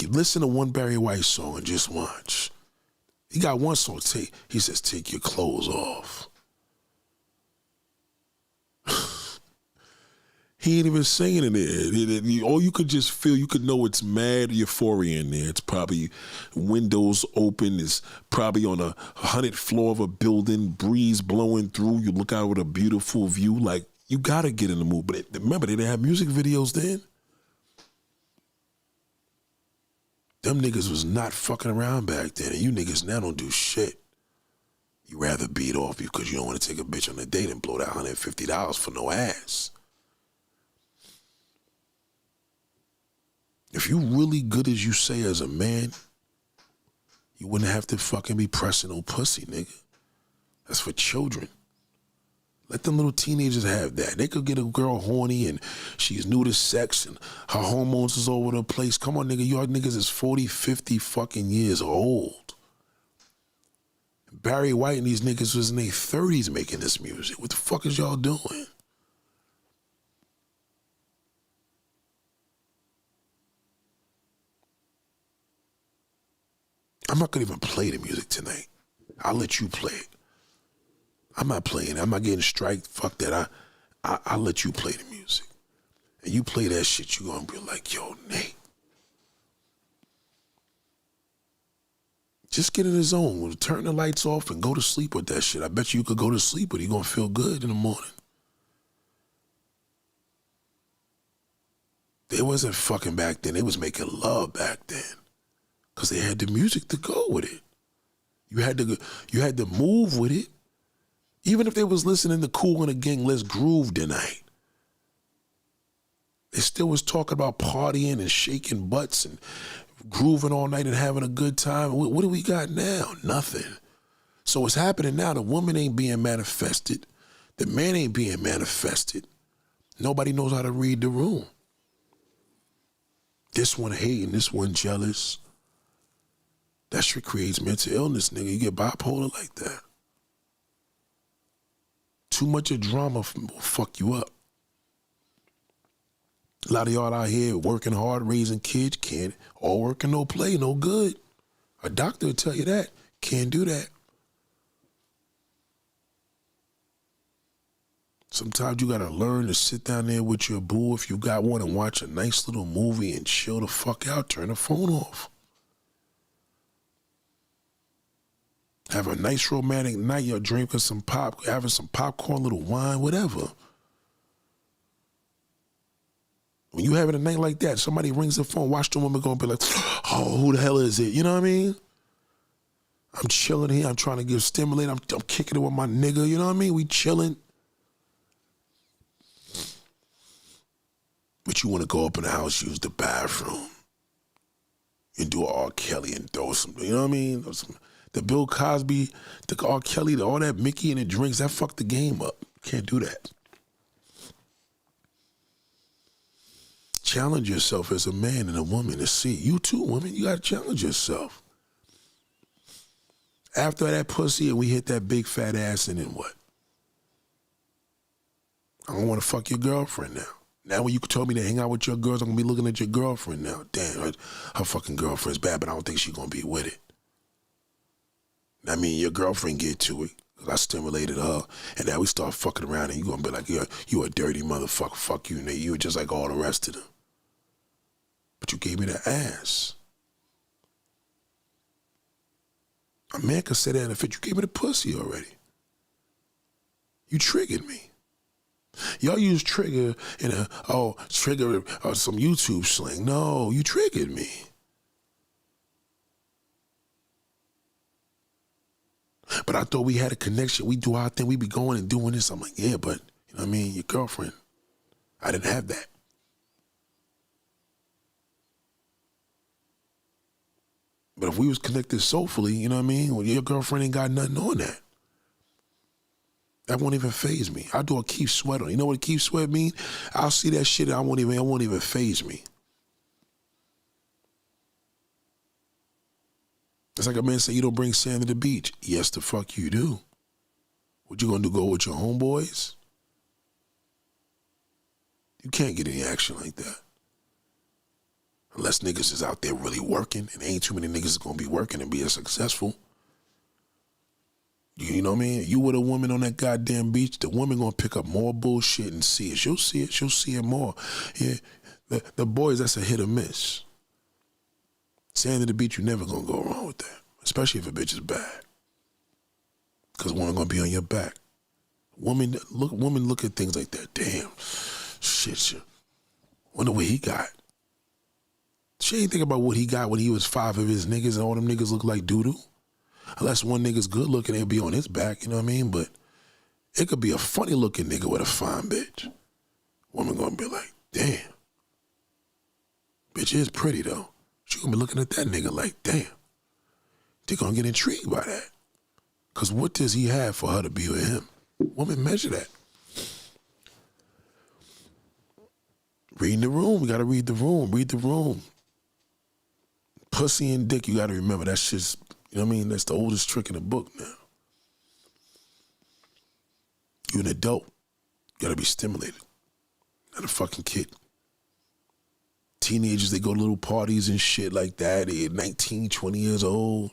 A: you listen to one Barry White song and just watch. He got one song, he says, take your clothes off. He ain't even singing in there. All you could just feel, you could know it's mad euphoria in there. It's probably windows open. It's probably on a 100th floor of a building, breeze blowing through. You look out with a beautiful view. Like, you got to get in the mood. But remember, they didn't have music videos then. Them niggas was not fucking around back then. And you niggas now don't do shit. You rather beat off because you don't want to take a bitch on a date and blow that $150 for no ass. If you really good as you say as a man, you wouldn't have to fucking be pressing no pussy, nigga. That's for children. Let them little teenagers have that. They could get a girl horny and she's new to sex and her hormones is all over the place. Come on, nigga, y'all niggas is 40, 50 fucking years old. Barry White and these niggas was in their 30s making this music. What the fuck is y'all doing? I'm not gonna even play the music tonight. I'll let you play it. I'm not playing it. I'm not getting striked. Fuck that. I'll let you play the music. And you play that shit, you gonna be like, yo, Nate. Just get in the zone. Turn the lights off and go to sleep with that shit. I bet you could go to sleep with it. You're gonna feel good in the morning. They wasn't fucking back then. They was making love back then. Because they had the music to go with it. You had to move with it. Even if they was listening to Kool and the Gang, Let's Groove tonight. They still was talking about partying and shaking butts and grooving all night and having a good time. What do we got now? Nothing. So what's happening now, the woman ain't being manifested. The man ain't being manifested. Nobody knows how to read the room. This one hating, this one jealous. That shit creates mental illness, nigga. You get bipolar like that. Too much of drama will fuck you up. A lot of y'all out here working hard, raising kids, can't. All work and no play, no good. A doctor will tell you that. Can't do that. Sometimes you gotta learn to sit down there with your boo if you got one and watch a nice little movie and chill the fuck out, turn the phone off. Have a nice romantic night, you're drinking some having some popcorn, little wine, whatever. When you having a night like that, somebody rings the phone, watch the woman gonna be like, oh, who the hell is it? You know what I mean? I'm chilling here, I'm trying to get stimulated, I'm kicking it with my nigga, you know what I mean? We chilling. But you wanna go up in the house, use the bathroom, and do a R. Kelly and throw some, you know what I mean? The Bill Cosby, the R. Kelly, all that Mickey and the drinks, that fucked the game up. Can't do that. Challenge yourself as a man and a woman to see. You too, woman, you gotta challenge yourself. After that pussy and we hit that big fat ass, and then what? I don't wanna fuck your girlfriend now. Now when you told me to hang out with your girls, I'm gonna be looking at your girlfriend now. Damn, her fucking girlfriend's bad, but I don't think she's gonna be with it. I mean, your girlfriend get to it, because I stimulated her, and now we start fucking around, and you gonna be like, you a dirty motherfucker, fuck you, nigga. You were just like all the rest of them. But you gave me the ass. A man could say that in a fit. You gave me the pussy already. You triggered me. Y'all use trigger in trigger some YouTube slang. No, you triggered me. But I thought we had a connection. We do our thing. We be going and doing this. I'm like, yeah, but you know what I mean? Your girlfriend. I didn't have that. But if we was connected soulfully, you know what I mean? Well, your girlfriend ain't got nothing on that. That won't even faze me. I do a keep sweat on. You know what a keep sweat mean? I'll see that shit and it won't even faze me. It's like a man say, you don't bring sand to the beach. Yes, the fuck you do. What you gonna do, go with your homeboys? You can't get any action like that. Unless niggas is out there really working, and ain't too many niggas is gonna be working and being successful. You know what I mean? You with a woman on that goddamn beach, the woman gonna pick up more bullshit and see it. She'll see it. She'll see it more. Yeah, the boys, that's a hit or miss. Sand to the beach, you never gonna go wrong with that, especially if a bitch is bad, because woman gonna be on your back. Women look at things like that. Damn, shit. Wonder what he got. She ain't think about what he got when he was 5 of his niggas and all them niggas look like doo-doo. Unless one nigga's good looking, they'll be on his back, you know what I mean? But it could be a funny looking nigga with a fine bitch. Woman gonna be like, damn. Bitch is pretty though. She gonna be looking at that nigga like, damn. They gonna get intrigued by that. Cause what does he have for her to be with him? Woman, measure that. Reading the room, we gotta read the room. Read the room. Pussy and dick, you gotta remember that shit's, you know what I mean? That's the oldest trick in the book now. You an adult, you gotta be stimulated. Not a fucking kid. Teenagers, they go to little parties and shit like that. They're 19, 20 years old.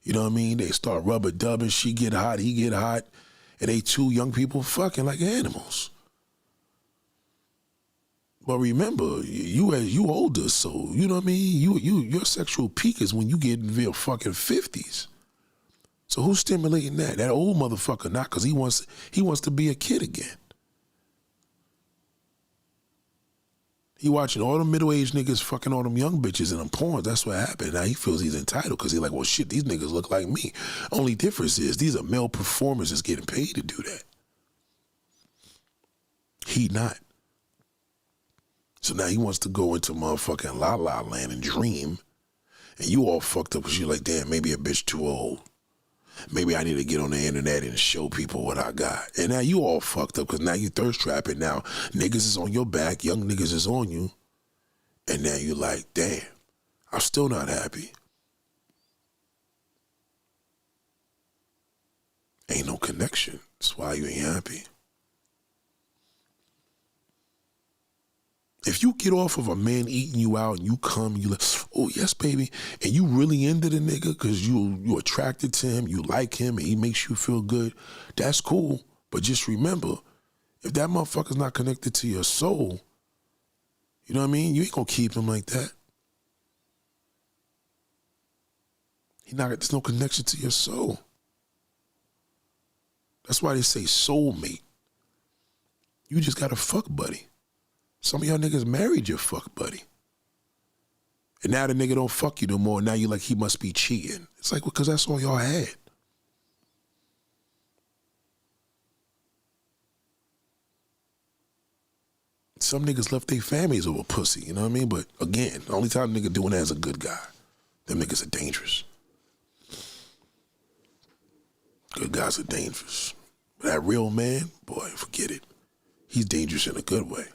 A: You know what I mean? They start rubber dubbing. She get hot, he get hot. And they two young people fucking like animals. But remember, you older, so you know what I mean? Your sexual peak is when you get in your fucking 50s. So who's stimulating that? That old motherfucker, not because he wants to be a kid again. He watching all them middle-aged niggas fucking all them young bitches and them porns. That's what happened. Now he feels he's entitled because he's like, well, shit, these niggas look like me. Only difference is these are male performers that's getting paid to do that. He not. So now he wants to go into motherfucking La La Land and dream. And you all fucked up because you're like, damn, maybe a bitch too old. Maybe I need to get on the internet and show people what I got. And now you all fucked up because now you thirst trapping. Now niggas is on your back, young niggas is on you. And now you're like, damn, I'm still not happy. Ain't no connection. That's why you ain't happy. If you get off of a man eating you out and you come, you like, oh, yes, baby, and you really into the nigga because you attracted to him, you like him, and he makes you feel good, that's cool. But just remember, if that motherfucker's not connected to your soul, you know what I mean? You ain't gonna keep him like that. There's no connection to your soul. That's why they say soulmate. You just got a fuck buddy. Some of y'all niggas married your fuck buddy. And now the nigga don't fuck you no more. Now you like, he must be cheating. It's like, because that's all y'all had. Some niggas left their families over pussy, you know what I mean? But again, the only time a nigga doing that is a good guy. Them niggas are dangerous. Good guys are dangerous. But that real man, boy, forget it. He's dangerous in a good way.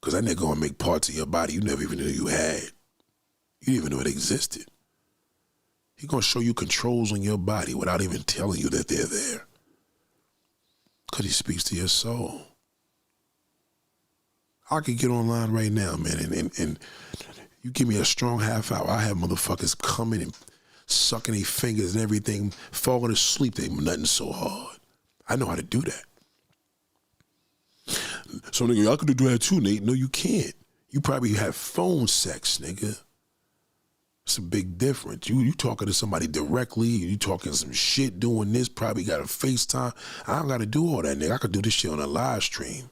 A: Because that nigga gonna make parts of your body you never even knew you had. You didn't even know it existed. He gonna show you controls on your body without even telling you that they're there. Because he speaks to your soul. I could get online right now, man, and you give me a strong half hour, I have motherfuckers coming and sucking their fingers and everything, falling asleep, they nothing so hard. I know how to do that. So, nigga, y'all could do that too, Nate. No, you can't. You probably have phone sex, nigga. It's a big difference. You talking to somebody directly, you talking some shit, doing this, probably got a FaceTime. I don't got to do all that, nigga. I could do this shit on a live stream.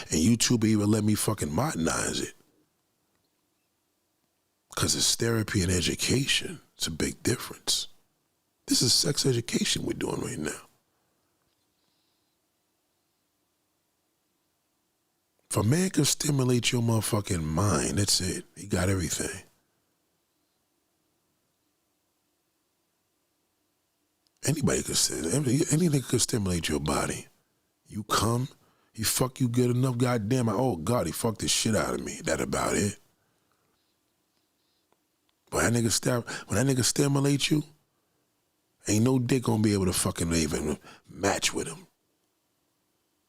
A: And YouTube even let me fucking modernize it. Because it's therapy and education. It's a big difference. This is sex education we're doing right now. If a man can stimulate your motherfucking mind, that's it. He got everything. Anybody could anything could stimulate your body. You come, he fuck you good enough, goddamn, oh God, he fucked the shit out of me. That about it. When that nigga stimulate you, ain't no dick gonna be able to fucking even match with him.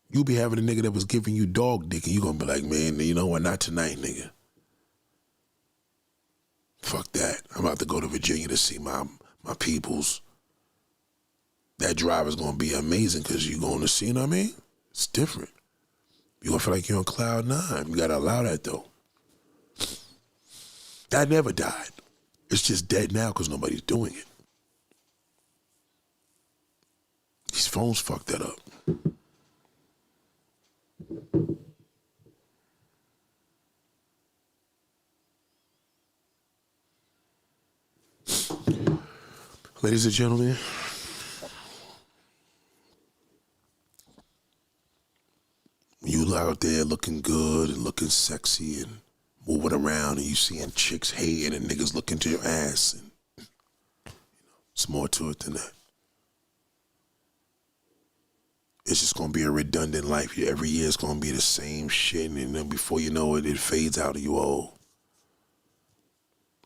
A: You be having a nigga that was giving you dog dick and you gonna be like, man, you know what, not tonight, nigga. Fuck that. I'm about to go to Virginia to see my peoples. That driver's gonna be amazing because you're going to see, you know what I mean? It's different. You're gonna feel like you're on cloud nine. You gotta allow that though. That never died. It's just dead now because nobody's doing it. These phones fucked that up. Ladies and gentlemen, you out there looking good and looking sexy and moving around and you seeing chicks hating and niggas looking to your ass, and it's more to it than that. It's just gonna be a redundant life. Every year it's gonna be the same shit, and then before you know it, it fades out of you old.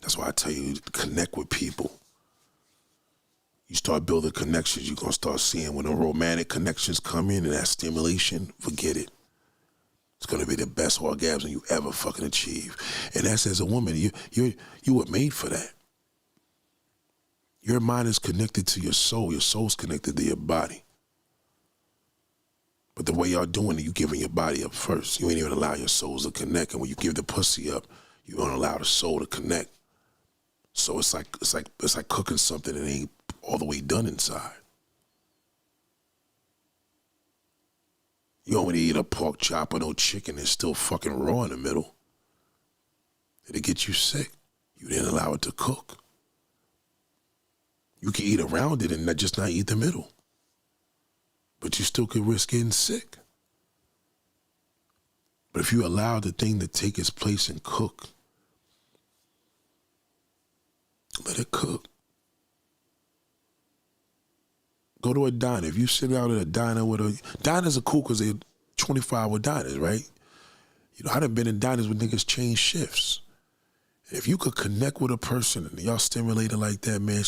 A: That's why I tell you to connect with people. You start building connections, you're gonna start seeing when the romantic connections come in and that stimulation, forget it. It's gonna be the best orgasm you ever fucking achieve. And that's as a woman, you were made for that. Your mind is connected to your soul's connected to your body. But the way y'all doing it, you giving your body up first. You ain't even allow your souls to connect. And when you give the pussy up, you don't allow the soul to connect. So it's like cooking something that ain't all the way done inside. You don't want to eat a pork chop or no chicken that's still fucking raw in the middle. It'll get you sick. You didn't allow it to cook. You can eat around it and just not eat the middle. But you still could risk getting sick. But if you allow the thing to take its place and cook, let it cook. Go to a diner. If you sit out at a diner diners are cool because they're 24-hour diners, right? You know, I done been in diners with niggas change shifts. If you could connect with a person and y'all stimulated like that, man,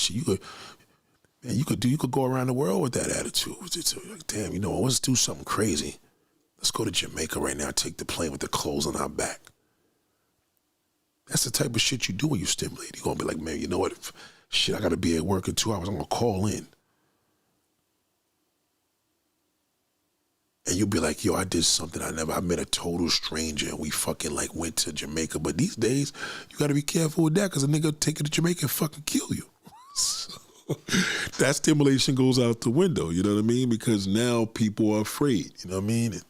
A: you could go around the world with that attitude. It's like, damn, you know, let's do something crazy. Let's go to Jamaica right now, take the plane with the clothes on our back. That's the type of shit you do when you stimulate. You're gonna be like, man, you know what? I gotta be at work in 2 hours. I'm gonna call in. And you'll be like, yo, I did something I met a total stranger and we fucking like went to Jamaica. But these days, you gotta be careful with that because a nigga will take you to Jamaica and fucking kill you. So, that stimulation goes out the window, you know what I mean? Because now people are afraid, you know what I mean?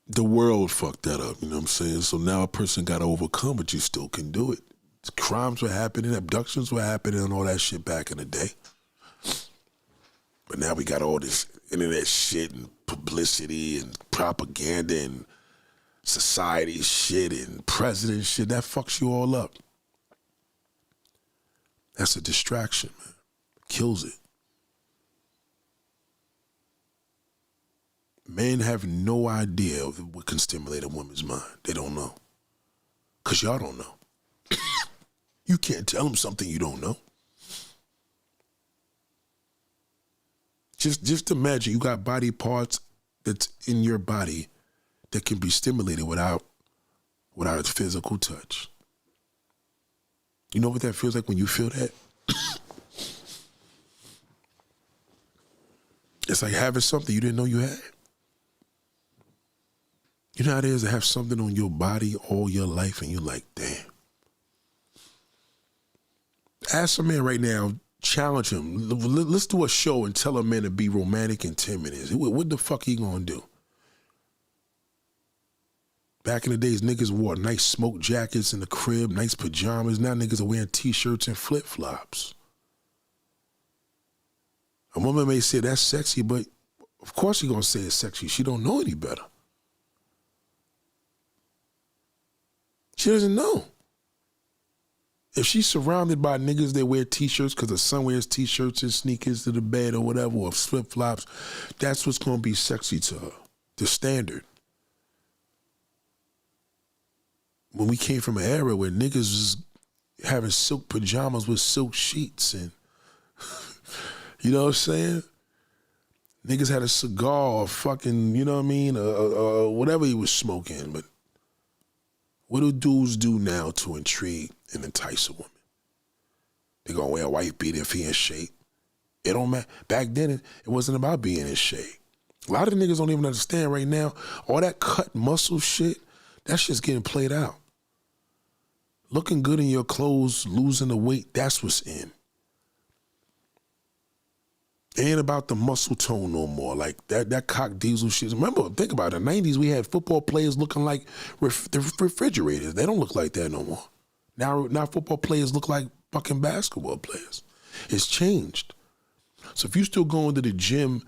A: The world fucked that up, you know what I'm saying? So now a person got to overcome, but you still can do it. Crimes were happening, abductions were happening, and all that shit back in the day. But now we got all this internet shit and publicity and propaganda and society shit and president shit. That fucks you all up. That's a distraction, man. Kills it. Men have no idea of what can stimulate a woman's mind. They don't know. Because y'all don't know. You can't tell them something you don't know. Just imagine you got body parts that's in your body that can be stimulated without physical touch. You know what that feels like when you feel that? It's like having something you didn't know you had. You know how it is to have something on your body all your life and you're like, damn. Ask a man right now, challenge him. Let's do a show and tell a man to be romantic in 10 minutes. What the fuck he gonna do? Back in the days, niggas wore nice smoke jackets in the crib, nice pajamas. Now niggas are wearing t-shirts and flip-flops. A woman may say that's sexy, but of course she's gonna say it's sexy. She don't know any better. She doesn't know. If she's surrounded by niggas that wear t-shirts because the son wears t-shirts and sneakers to the bed or whatever, or flip-flops, that's what's gonna be sexy to her. The standard. When we came from an era where niggas was having silk pajamas with silk sheets and, you know what I'm saying? Niggas had a cigar or fucking, you know what I mean, whatever he was smoking. But what do dudes do now to intrigue and entice a woman? They gonna wear a white beater if he in shape. It don't matter. Back then, it wasn't about being in shape. A lot of niggas don't even understand right now, all that cut muscle shit, that shit's getting played out. Looking good in your clothes, losing the weight, that's what's in. It ain't about the muscle tone no more. Like that cock diesel shit. Remember, think about it. In the 90s, we had football players looking like the refrigerators. They don't look like that no more. Now football players look like fucking basketball players. It's changed. So if you still going to the gym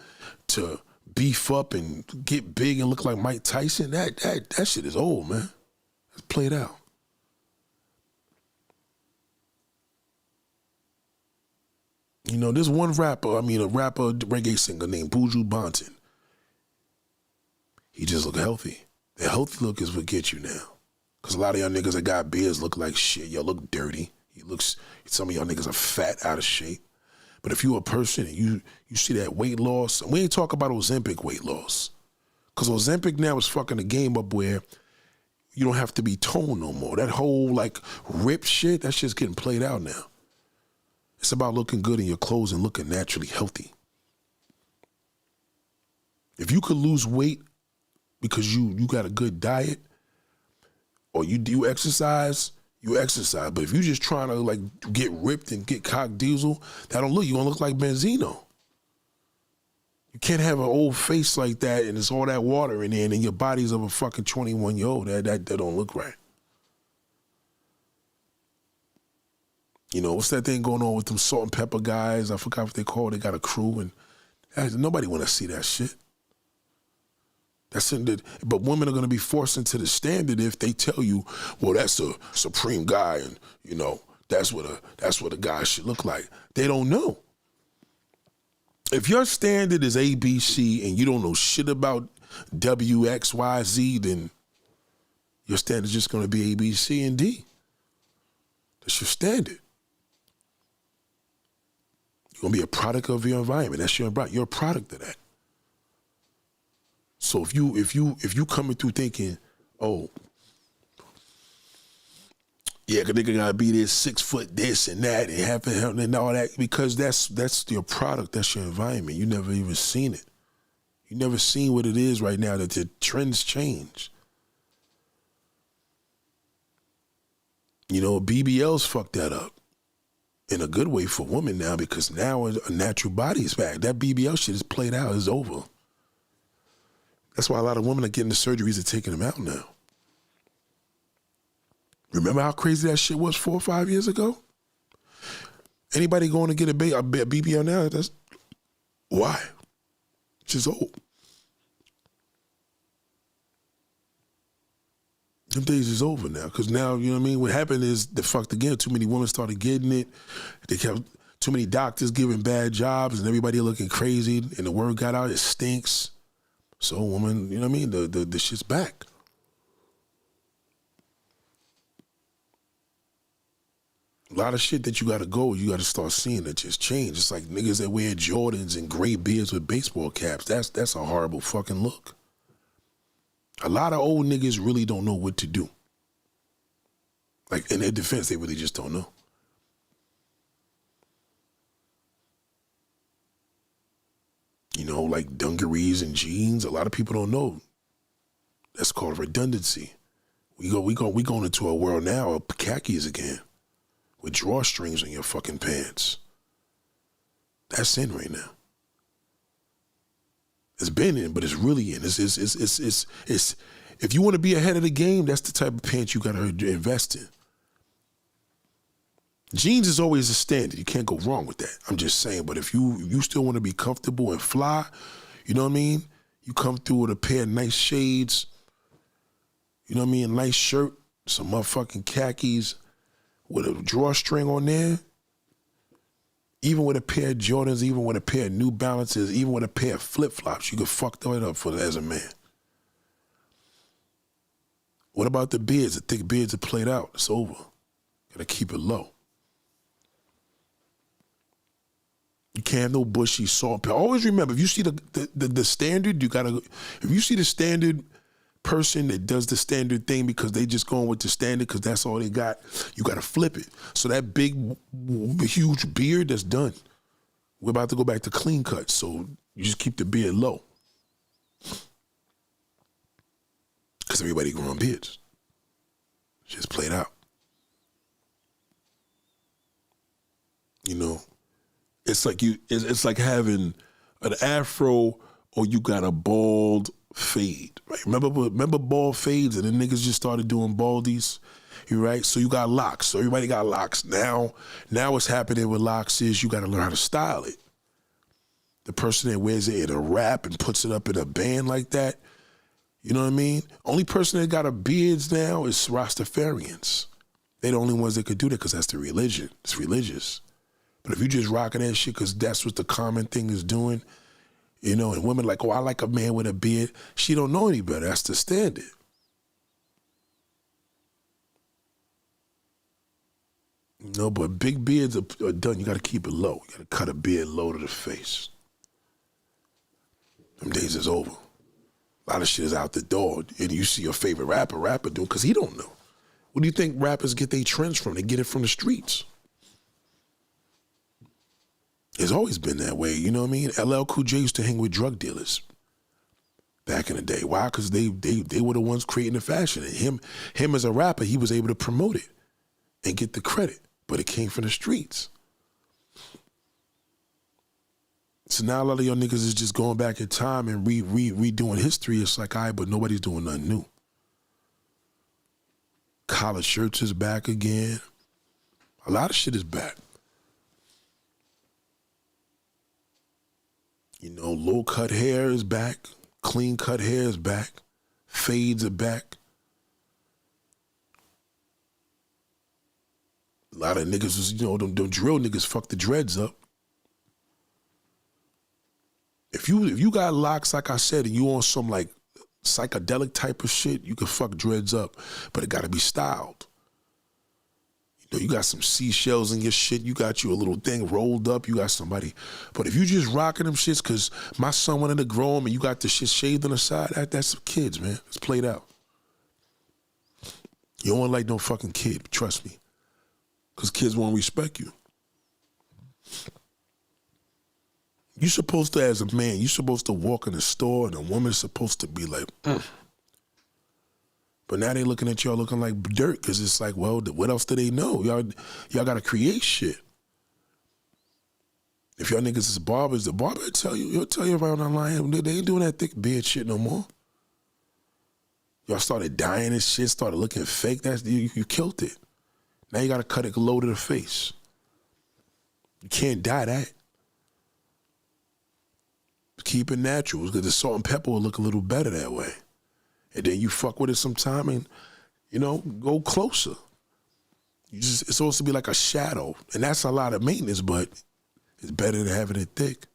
A: to beef up and get big and look like Mike Tyson, that shit is old, man. It's played out. You know, there's one rapper, a reggae singer named Buju Banton. He just look healthy. The healthy look is what gets you now. Because a lot of y'all niggas that got beards look like shit. Y'all look dirty. Some of y'all niggas are fat, out of shape. But if you a person and you see that weight loss, and we ain't talk about Ozempic weight loss. Because Ozempic now is fucking the game up where you don't have to be toned no more. That whole like ripped shit, that shit's getting played out now. It's about looking good in your clothes and looking naturally healthy. If you could lose weight because you got a good diet or you do exercise, you exercise. But if you just trying to like get ripped and get cock diesel, you're gonna look like Benzino. You can't have an old face like that and it's all that water in there and your body's of a fucking 21-year-old. That don't look right. You know, what's that thing going on with them salt and pepper guys? I forgot what they call it. They got a crew and nobody want to see that shit. But women are going to be forced into the standard if they tell you, well, that's a supreme guy and, you know, that's what a guy should look like. They don't know. If your standard is ABC and you don't know shit about WXYZ, then your standard's just going to be A, B, C, and D. That's your standard. You're going to be a product of your environment. That's your environment. You're a product of that. So if you coming through thinking, oh, yeah, cause nigga gotta be this 6 foot this and that and half and all that, because that's your product, that's your environment. You never even seen it. You never seen what it is right now, that the trends change. You know, BBL's fucked that up in a good way for women now, because now a natural body is back. That BBL shit is played out, it's over. That's why a lot of women are getting the surgeries and taking them out now. Remember how crazy that shit was 4 or 5 years ago? Anybody going to get a BBL now? That's why. It's just old. Them days is over now, because now, you know what I mean? What happened is, the fucked again, too many women started getting it. They kept too many doctors giving bad jobs and everybody looking crazy, and the word got out, it stinks. So woman, you know what I mean? The shit's back. A lot of shit that you gotta start seeing that just change. It's like niggas that wear Jordans and gray beards with baseball caps. That's a horrible fucking look. A lot of old niggas really don't know what to do. Like, in their defense, they really just don't know. You know, like dungarees and jeans. A lot of people don't know. That's called redundancy. We going into a world now of khakis again, with drawstrings on your fucking pants. That's in right now. It's been in, but it's really in. It's if you want to be ahead of the game, that's the type of pants you gotta invest in. Jeans is always a standard. You can't go wrong with that. I'm just saying, but if you still want to be comfortable and fly, you know what I mean? You come through with a pair of nice shades, you know what I mean? A nice shirt, some motherfucking khakis with a drawstring on there. Even with a pair of Jordans, even with a pair of New Balances, even with a pair of flip-flops, you can fuck that up as a man. What about the beards? The thick beards are played out. It's over. Gotta keep it low. You can't have no bushy salt. Always remember, if you see the standard, if you see the standard person that does the standard thing because they just going with the standard because that's all they got, you got to flip it. So that big, huge beard, that's done. We're about to go back to clean cut, so you just keep the beard low. Because everybody growing beards. Just played out. You know, it's like having an afro or you got a bald fade, right? Remember bald fades, and then niggas just started doing baldies, you right? So you got locks. So everybody got locks. Now what's happening with locks is you got to learn how to style it. The person that wears it in a wrap and puts it up in a band like that, you know what I mean? Only person that got a beards now is Rastafarians. They the only ones that could do that because that's the religion. It's religious. But if you just rocking that shit because that's what the common thing is doing, you know, and women like, oh, I like a man with a beard. She don't know any better. That's the standard. No, but big beards are done. You got to keep it low. You got to cut a beard low to the face. Them days is over. A lot of shit is out the door. And you see your favorite rapper doing, because he don't know. What do you think rappers get their trends from? They get it from the streets. It's always been that way, you know what I mean? LL Cool J used to hang with drug dealers back in the day. Why? Because they were the ones creating the fashion. And him as a rapper, he was able to promote it and get the credit, but it came from the streets. So now a lot of y'all niggas is just going back in time and redoing history. It's like, all right, but nobody's doing nothing new. Collar shirts is back again. A lot of shit is back. You know, low cut hair is back. Clean cut hair is back. Fades are back. A lot of niggas was, you know, them drill niggas fuck the dreads up. If you got locks, like I said, and you on some like psychedelic type of shit, you can fuck dreads up, but it gotta be styled. You know, you got some seashells in your shit, you got you a little thing rolled up, you got somebody. But if you just rocking them shits because my son wanted to grow them and you got the shit shaved on the side, that's kids, man. It's played out. You don't want like no fucking kid, trust me. Because kids won't respect you. You supposed to, as a man, you supposed to walk in the store and a woman's supposed to be like, But now they looking at y'all looking like dirt because it's like, well, what else do they know? Y'all got to create shit. If y'all niggas is barbers, the barber he'll tell you around online, they ain't doing that thick beard shit no more. Y'all started dying and shit, started looking fake. You killed it. Now you got to cut it low to the face. You can't dye that. Keep it natural because the salt and pepper will look a little better that way. And then you fuck with it sometime and, you know, go closer. It's supposed to be like a shadow. And that's a lot of maintenance, but it's better than having it thick.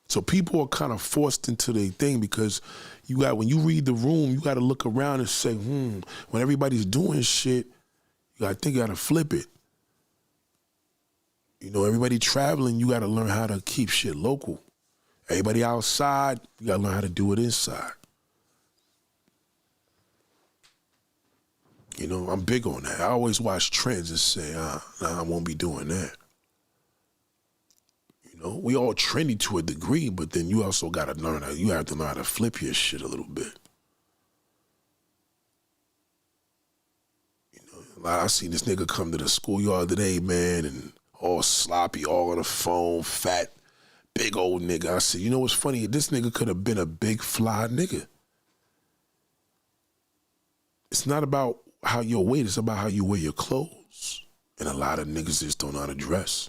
A: So people are kind of forced into their thing because when you read the room, you got to look around and say, when everybody's doing shit, you got to flip it. You know, everybody traveling, you got to learn how to keep shit local. Everybody outside, you got to learn how to do it inside. You know, I'm big on that. I always watch trends and say, nah, I won't be doing that. You know, we all trendy to a degree, but then you also got to learn how to flip your shit a little bit. I seen this nigga come to the schoolyard today, man, and all sloppy, all on the phone, fat, big old nigga. I said, you know what's funny? This nigga could have been a big fly nigga. It's not about how your weight, it's about how you wear your clothes. And a lot of niggas just don't know how to dress,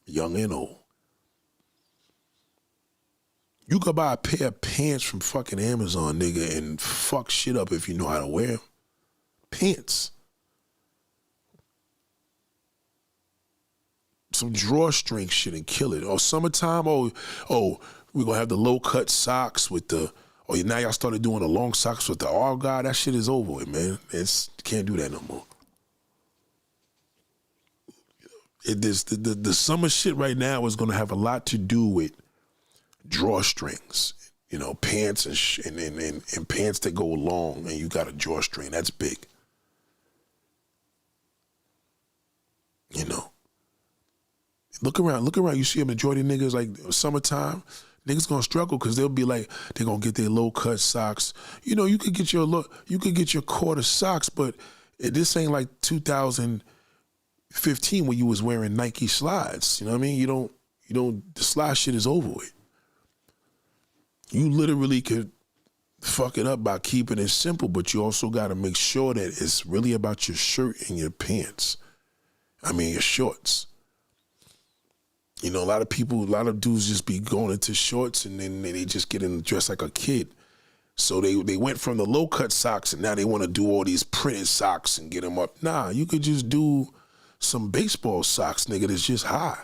A: young and old. You could buy a pair of pants from fucking Amazon, nigga, and fuck shit up if you know how to wear them. Pants. Some drawstring shit and kill it. Or summertime, we're gonna have the low cut socks with the, now y'all started doing the long socks with the argyle. That shit is over with, man. Can't do that no more. The summer shit right now is gonna have a lot to do with drawstrings, pants and pants that go long, and you got a drawstring. That's big. Look around. You see a majority of niggas, like summertime, niggas gonna struggle because they'll be like, they're gonna get their low cut socks. You could get your quarter socks, but this ain't like 2015 when you was wearing Nike slides. You know what I mean? The slide shit is over with. You literally could fuck it up by keeping it simple, but you also got to make sure that it's really about your shirt and your pants. Your shorts. A lot of dudes just be going into shorts and then they just get dressed like a kid. So they went from the low cut socks and now they want to do all these printed socks and get them up. Nah, you could just do some baseball socks, nigga, that's just high.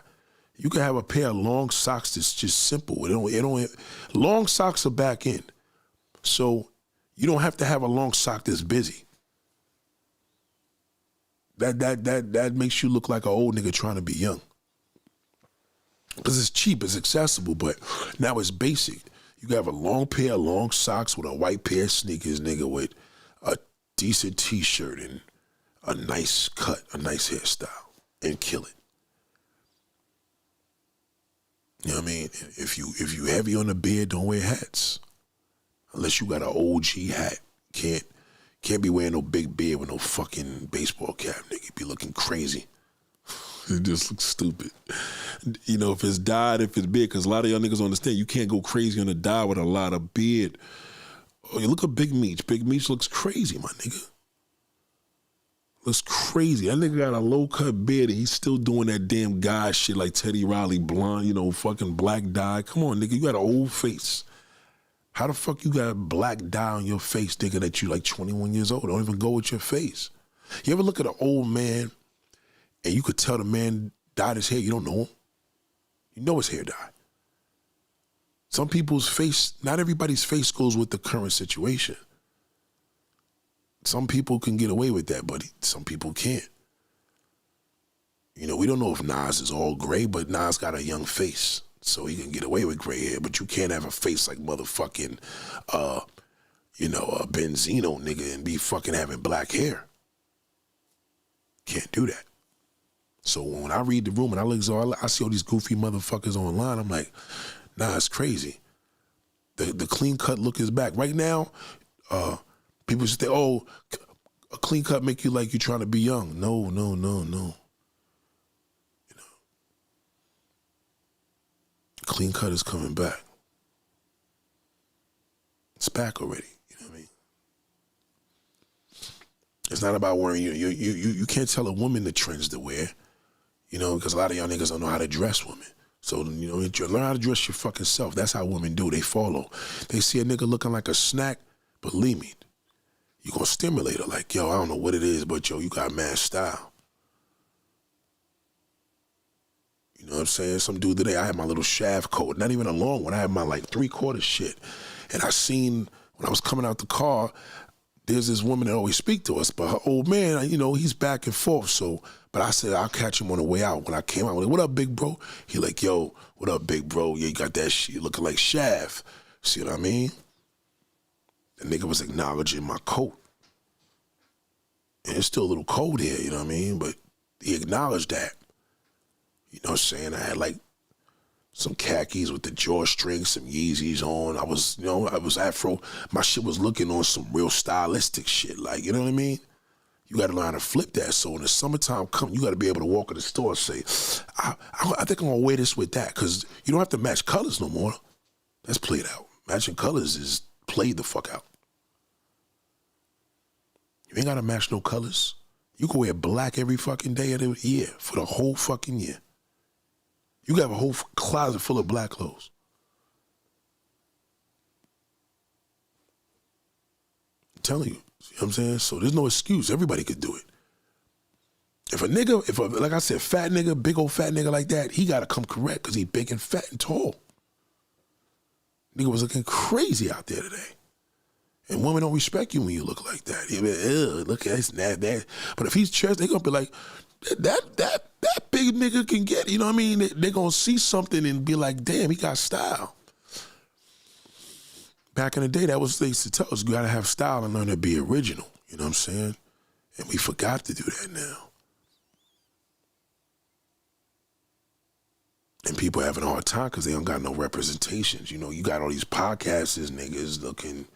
A: You can have a pair of long socks that's just simple. Long socks are back in. So you don't have to have a long sock that's busy. That makes you look like an old nigga trying to be young. Because it's cheap, it's accessible, but now it's basic. You can have a long pair of long socks with a white pair of sneakers, nigga, with a decent t-shirt and a nice cut, a nice hairstyle, and kill it. You know what I mean? If you heavy on the beard, don't wear hats. Unless you got an OG hat. Can't be wearing no big beard with no fucking baseball cap, nigga. You be looking crazy. It just looks stupid. If it's dyed, if it's beard, because a lot of y'all niggas don't understand, you can't go crazy on a dye with a lot of beard. You look at Big Meech. Big Meech looks crazy, my nigga. Looks crazy. That nigga got a low-cut beard and he's still doing that damn guy shit like Teddy Riley, blonde, fucking black dye. Come on, nigga, you got an old face. How the fuck you got black dye on your face, nigga, that you like 21 years old? Don't even go with your face. You ever look at an old man and you could tell the man dyed his hair, you don't know him? You know his hair dyed. Some people's face, not everybody's face goes with the current situation. Some people can get away with that, but some people can't. We don't know if Nas is all gray, but Nas got a young face, so he can get away with gray hair, but you can't have a face like motherfucking, Benzino, nigga, and be fucking having black hair. Can't do that. So when I read the room and I see all these goofy motherfuckers online, I'm like, nah, it's crazy. The clean cut look is back. Right now, people say, a clean cut make you like you trying to be young. No. Clean cut is coming back. It's back already. You know what I mean? It's not about wearing, you can't tell a woman the trends to wear, because a lot of y'all niggas don't know how to dress women. So, learn how to dress your fucking self. That's how women do. They follow. They see a nigga looking like a snack, believe me, you gonna stimulate her. Like, yo, I don't know what it is, but yo, you got mad style. You know what I'm saying? Some dude today, I had my little shaft coat, not even a long one. I had my like 3/4 shit. And I seen, when I was coming out the car, there's this woman that always speak to us, but her old man, he's back and forth. So, but I said, I'll catch him on the way out. When I came out, I'm like, what up, big bro? He like, yo, what up, big bro? Yeah, you got that shit looking like Shaft. See what I mean? The nigga was acknowledging my coat. And it's still a little cold here, you know what I mean? But he acknowledged that. You know what I'm saying? I had like some khakis with the drawstring, some Yeezys on. I was Afro. My shit was looking on some real stylistic shit, like, you know what I mean? You got to learn how to flip that. So when the summertime comes, you got to be able to walk in the store and say, I think I'm going to wear this with that, because you don't have to match colors no more. That's played out. Matching colors is played the fuck out. You ain't got to match no colors. You can wear black every fucking day of the year for the whole fucking year. You can have a whole closet full of black clothes. I'm telling you. See what I'm saying? So there's no excuse. Everybody could do it. If a nigga, like I said, fat nigga, big old fat nigga like that, he got to come correct because he big and fat and tall. Nigga was looking crazy out there today. And women don't respect you when you look like that. You be, look at that. But if he's chest, they gonna be like, that big nigga can get it. You know what I mean? They gonna see something and be like, damn, he got style. Back in the day, that was what they used to tell us. You gotta have style and learn to be original. You know what I'm saying? And we forgot to do that now. And people having a hard time because they don't got no representations. You know, you got all these podcasters, niggas looking,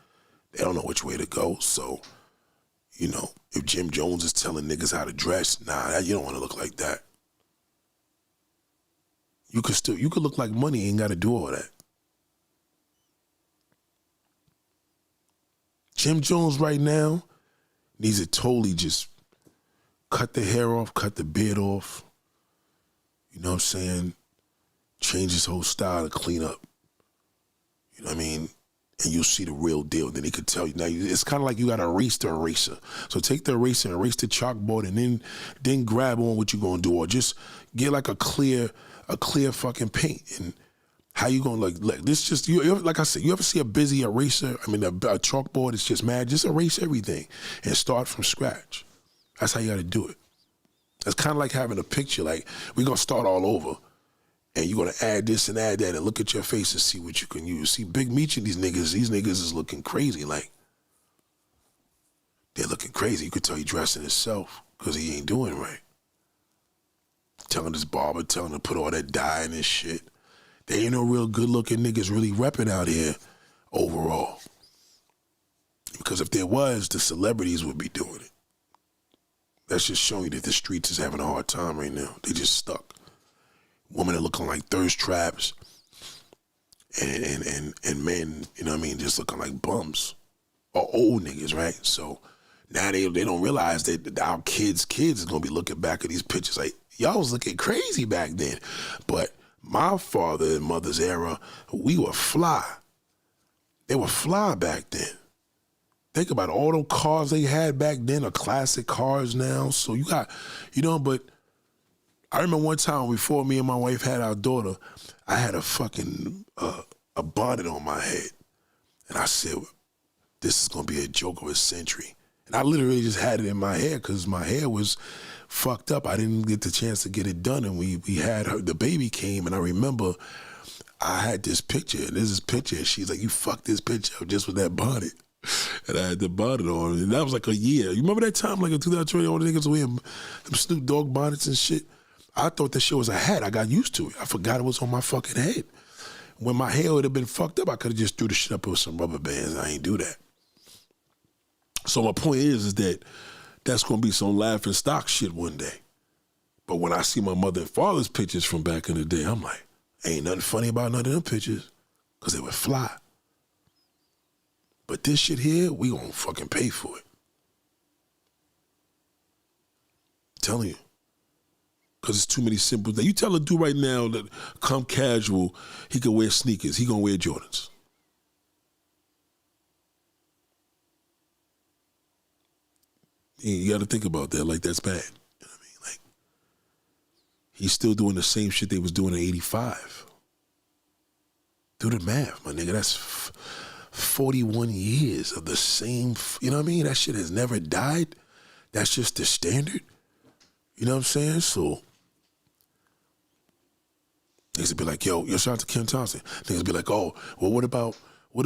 A: they don't know which way to go. So, you know, if Jim Jones is telling niggas how to dress, nah, you don't want to look like that. You could look like money, you ain't got to do all that. Jim Jones right now needs to totally just cut the hair off, cut the beard off. You know what I'm saying? Change his whole style to clean up. You know what I mean? And you'll see the real deal. Then he could tell you. Now, it's kind of like you got to erase the eraser. So take the eraser and erase the chalkboard and then grab on what you're going to do. Or just get like a clear fucking paint. And how you going to like this just, like I said, you ever see a busy eraser? I mean, a chalkboard is just mad. Just erase everything and start from scratch. That's how you got to do it. It's kind of like having a picture. Like, we're going to start all over. And you're going to add this and add that and look at your face and see what you can use. See, Big Meech and these niggas is looking crazy. Like, they're looking crazy. You could tell he dressing himself because he ain't doing right. Telling his barber, telling him to put all that dye in his shit. There ain't no real good-looking niggas really repping out here overall. Because if there was, the celebrities would be doing it. That's just showing you that the streets is having a hard time right now. They just stuck. Women are looking like thirst traps, and men, you know what I mean, just looking like bums, or old niggas, right? So now they don't realize that our kids is gonna be looking back at these pictures like, y'all was looking crazy back then. But my father and mother's era, we were fly. They were fly back then. Think about all those cars they had back then are classic cars now. So you got, you know, but I remember one time before me and my wife had our daughter, I had a fucking, a bonnet on my head. And I said, this is going to be a joke of a century. And I literally just had it in my hair because my hair was fucked up. I didn't get the chance to get it done. And we had her, the baby came, and I remember I had this picture, and there's this picture, and she's like, you fucked this picture up just with that bonnet. And I had the bonnet on, and that was like a year. You remember that time, like in 2020, all the niggas wearing them Snoop Dogg bonnets and shit? I thought that shit was a hat. I got used to it. I forgot it was on my fucking head. When my hair would have been fucked up, I could have just threw the shit up with some rubber bands. I ain't do that. So my point is that that's going to be some laughing stock shit one day. But when I see my mother and father's pictures from back in the day, I'm like, ain't nothing funny about none of them pictures because they would fly. But this shit here, we going to fucking pay for it. I'm telling you. Because it's too many simple things. You tell a dude right now that come casual, he can wear sneakers. He gonna wear Jordans. You got to think about that. Like, that's bad. You know what I mean? Like, he's still doing the same shit they was doing in 85. Do the math, my nigga. That's 41 years of the same, you know what I mean? That shit has never died. That's just the standard. You know what I'm saying? So, niggas would be like, yo, shout out to Kim Thompson. Niggas would be like, oh, well, what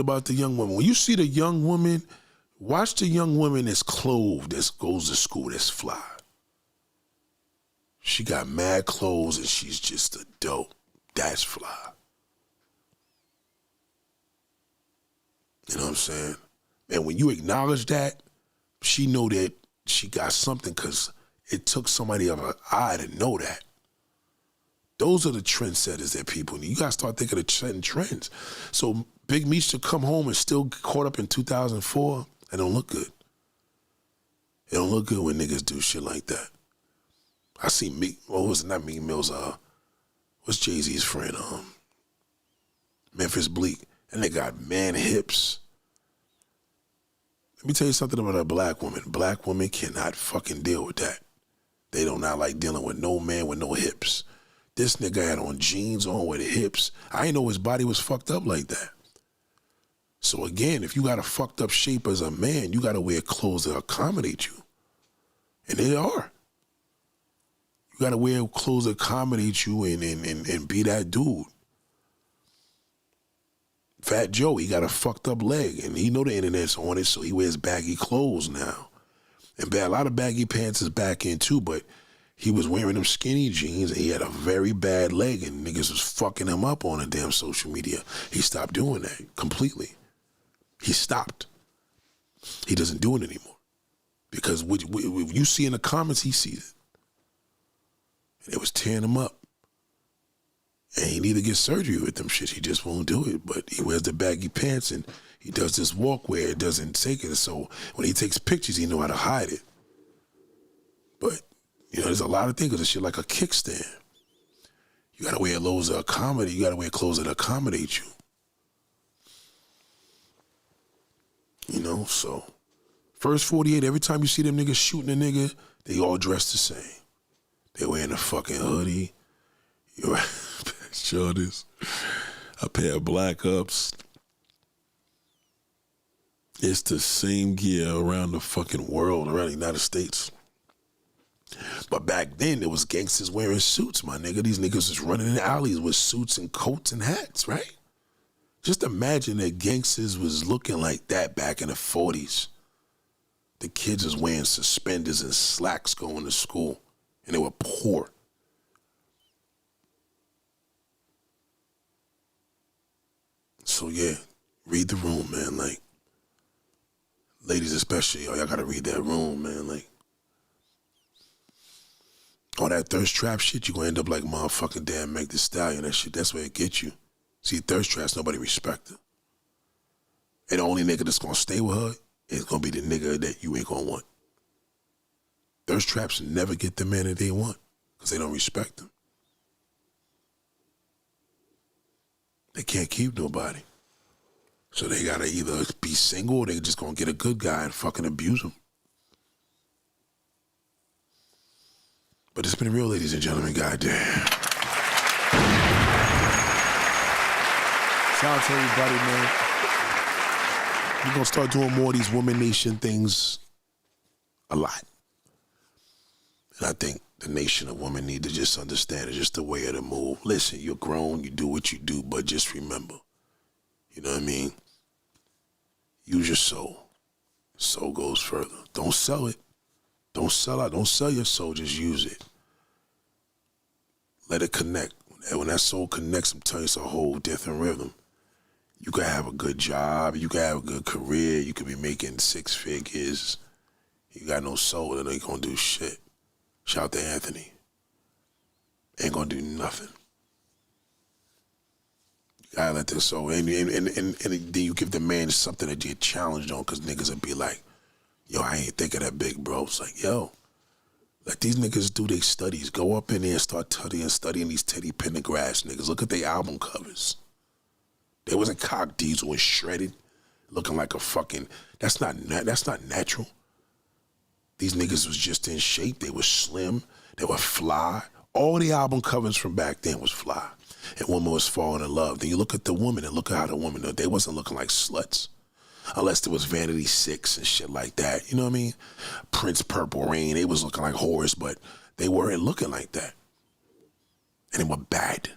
A: about the young woman? When you see the young woman, watch the young woman that's clothed, that goes to school, that's fly. She got mad clothes and she's just a dope. That's fly. You know what I'm saying? And when you acknowledge that, she know that she got something because it took somebody of her eye to know that. Those are the trendsetters that people need. You gotta start thinking of trends. So Big Meech to come home and still caught up in 2004, it don't look good. It don't look good when niggas do shit like that. I see not Meek Mill's, what's Jay-Z's friend? Memphis Bleak. And they got man hips. Let me tell you something about a black woman. Black women cannot fucking deal with that. They do not like dealing with no man with no hips. This nigga had on jeans on with hips. I didn't know his body was fucked up like that. So again, if you got a fucked up shape as a man, you got to wear clothes that accommodate you. And they are. You got to wear clothes that accommodate you and be that dude. Fat Joe, he got a fucked up leg, and he know the internet's on it, so he wears baggy clothes now. And a lot of baggy pants is back in too, but he was wearing them skinny jeans, and he had a very bad leg, and niggas was fucking him up on the damn social media. He stopped doing that completely. He stopped. He doesn't do it anymore. Because what you see in the comments, he sees it. And it was tearing him up. And he need to get surgery with them shit. He just won't do it. But he wears the baggy pants and he does this walk where it doesn't take it. So when he takes pictures, he know how to hide it. But, there's a lot of things of this shit like a kickstand. You gotta wear clothes that accommodate. You gotta wear clothes that accommodate you. So first 48, every time you see them niggas shooting a nigga, they all dressed the same. They wearing a fucking hoodie. You're shorties, a pair of black ups. It's the same gear around the fucking world, around the United States. But back then, there was gangsters wearing suits, my nigga. These niggas was running in the alleys with suits and coats and hats, right? Just imagine that gangsters was looking like that back in the 40s. The kids was wearing suspenders and slacks going to school, and they were poor. So yeah, read the room, man. Like, ladies especially, y'all gotta read that room, man. Like, all that thirst trap shit, you gonna end up like motherfucking damn Meg Thee Stallion. That shit, that's where it gets you. See, thirst traps, nobody respect her. And the only nigga that's gonna stay with her is gonna be the nigga that you ain't gonna want. Thirst traps never get the man that they want because they don't respect them. They can't keep nobody. So they gotta either be single or they just gonna get a good guy and fucking abuse him. But it's been real, ladies and gentlemen, goddamn. Shout out to everybody, man. We're gonna start doing more of these Woman Nation things a lot. And I think the nation of women need to just understand it's just the way of the move. Listen, you're grown, you do what you do, but just remember, you know what I mean? Use your soul. Soul goes further. Don't sell it. Don't sell out. Don't sell your soul, just use it. Let it connect. When that soul connects, I'm telling you, it's a whole different rhythm. You can have a good job, you can have a good career, you could be making 6 figures. You got no soul, then ain't gonna do shit. Shout out to Anthony. Ain't gonna do nothing. You gotta let this soul, and then you give the man something that you're challenged on, because niggas will be like, yo, I ain't thinking that big, bro. It's like, yo, let these niggas do their studies. Go up in there and start studying these Teddy Pendergrass niggas. Look at their album covers. They wasn't cock diesel and shredded, looking like a fucking, that's not natural. These niggas was just in shape. They were slim. They were fly. All the album covers from back then was fly. And woman was falling in love. Then you look at the woman and look at how the woman, they wasn't looking like sluts. Unless there was Vanity 6 and shit like that. You know what I mean? Prince Purple Rain, they was looking like whores, but they weren't looking like that. And they were bad.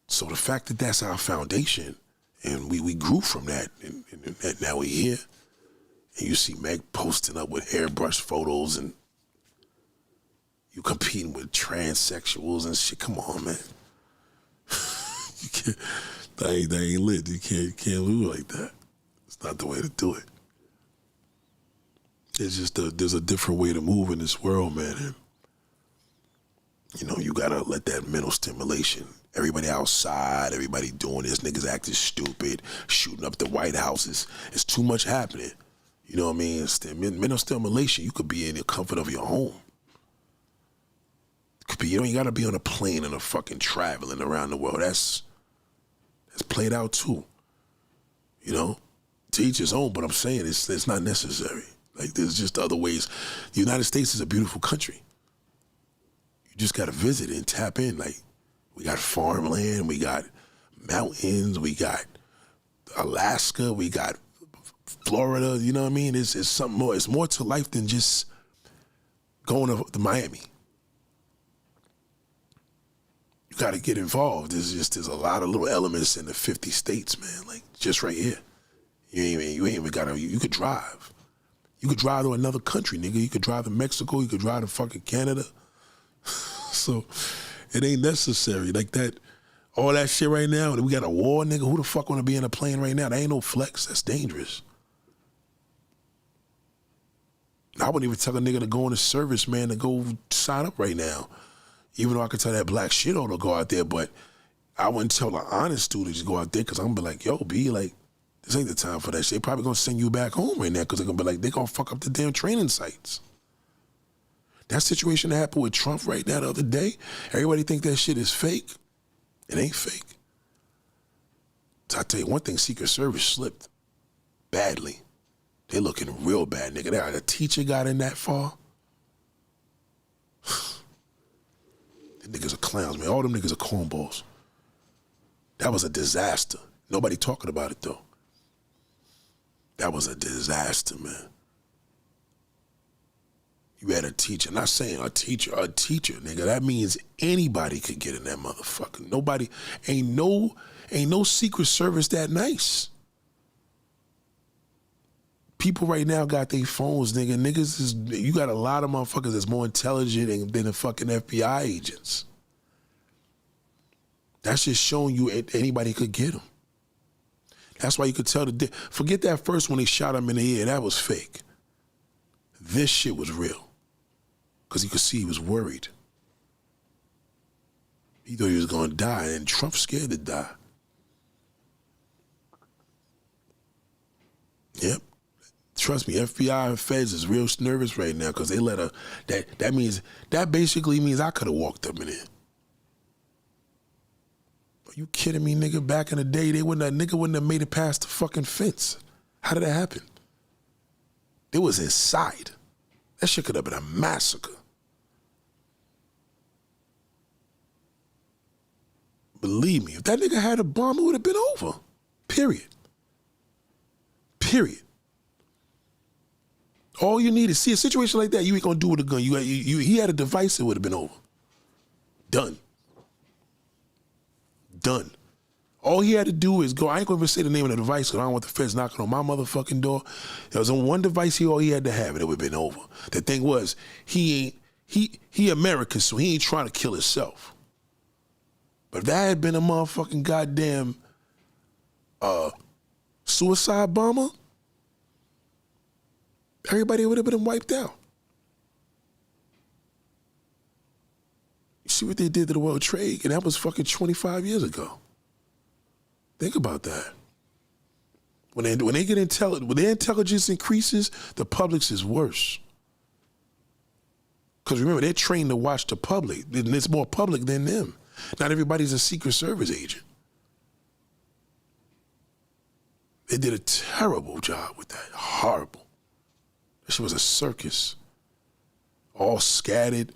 A: So the fact that that's our foundation, and we grew from that, and now we're here, and you see Meg posting up with airbrush photos, and you competing with transsexuals and shit. Come on, man. You can't, that ain't lit. You can't lose like that. It's not the way to do it. there's a different way to move in this world, man. And, you gotta let that mental stimulation. Everybody outside, everybody doing this, niggas acting stupid, shooting up the White Houses. It's too much happening. You know what I mean? It's mental stimulation. You could be in the comfort of your home. Could be, you don't gotta be on a plane and a fucking traveling around the world. That's played out too. To each his own, but I'm saying it's not necessary. Like, there's just other ways. The United States is a beautiful country. You just gotta visit and tap in. Like, we got farmland, we got mountains, we got Alaska, we got Florida, you know what I mean? It's something more. It's more to life than just going to Miami. You got to get involved. There's a lot of little elements in the 50 states, man. Like, just right here. You ain't even gotta. You could drive. You could drive to another country, nigga. You could drive to Mexico. You could drive to fucking Canada. So it ain't necessary like that. All that shit right now. We got a war, nigga. Who the fuck want to be in a plane right now? That ain't no flex. That's dangerous. I wouldn't even tell a nigga to go in the service, man, to go sign up right now. Even though I could tell that black shit on to go out there, but I wouldn't tell the honest dude to just go out there because I'm gonna be like, yo, B, like, this ain't the time for that shit. They probably gonna send you back home right now because they're gonna be like, they gonna fuck up the damn training sites. That situation that happened with Trump right now the other day, everybody think that shit is fake. It ain't fake. So I tell you one thing, Secret Service slipped badly. They looking real bad, nigga. A teacher got in that far. Them niggas are clowns, man. All them niggas are cornballs. That was a disaster. Nobody talking about it, though. That was a disaster, man. You had a teacher. Not saying a teacher, nigga. That means anybody could get in that motherfucker. Nobody, ain't no Secret Service that nice. People right now got their phones, nigga. You got a lot of motherfuckers that's more intelligent than the fucking FBI agents. That's just showing you anybody could get them. That's why you could tell forget that first when they shot him in the ear, that was fake. This shit was real. Because you could see he was worried. He thought he was gonna die, and Trump's scared to die. Yep. Trust me, FBI and feds is real nervous right now because they let her, that basically means I could have walked up in there. Are you kidding me, nigga? Back in the day, nigga wouldn't have made it past the fucking fence. How did that happen? It was inside. That shit could have been a massacre. Believe me, if that nigga had a bomb, it would have been over. Period. All you need is, see, a situation like that, you ain't gonna do with a gun. He had a device, it would have been over. Done. All he had to do is go. I ain't gonna even say the name of the device because I don't want the feds knocking on my motherfucking door. There was on one device all he had to have, and it would have been over. The thing was, he American, so he ain't trying to kill himself. But if that had been a motherfucking goddamn suicide bomber, everybody would have been wiped out. You see what they did to the World Trade, and that was fucking 25 years ago. Think about that. When they get intelligent, when their intelligence increases, the public's is worse. Because remember, they're trained to watch the public, and it's more public than them. Not everybody's a Secret Service agent. They did a terrible job with that. Horrible. That shit was a circus. All scattered.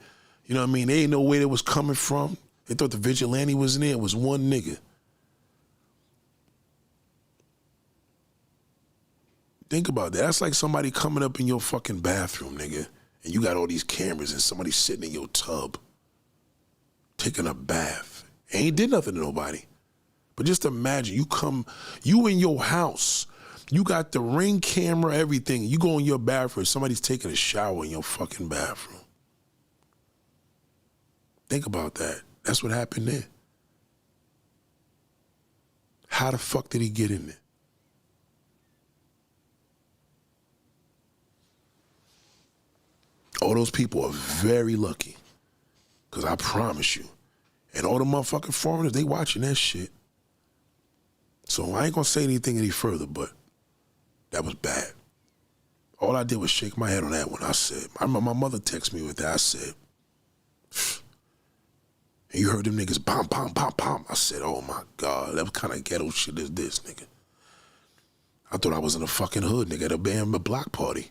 A: You know what I mean? They didn't know where they was coming from. They thought the vigilante was in there. It was one nigga. Think about that. That's like somebody coming up in your fucking bathroom, nigga, and you got all these cameras and somebody sitting in your tub taking a bath. Ain't did nothing to nobody. But just imagine, you in your house, you got the Ring camera, everything. You go in your bathroom, somebody's taking a shower in your fucking bathroom. Think about that. That's what happened there. How the fuck did he get in there? All those people are very lucky. Because I promise you. And all the motherfucking foreigners, they watching that shit. So I ain't going to say anything any further, but that was bad. All I did was shake my head on that one. I said, I remember my mother texted me with that. I said, and you heard them niggas, bam, bam, bam, bam. I said, oh my God, what kind of ghetto shit is this, nigga? I thought I was in a fucking hood, nigga, at a block party.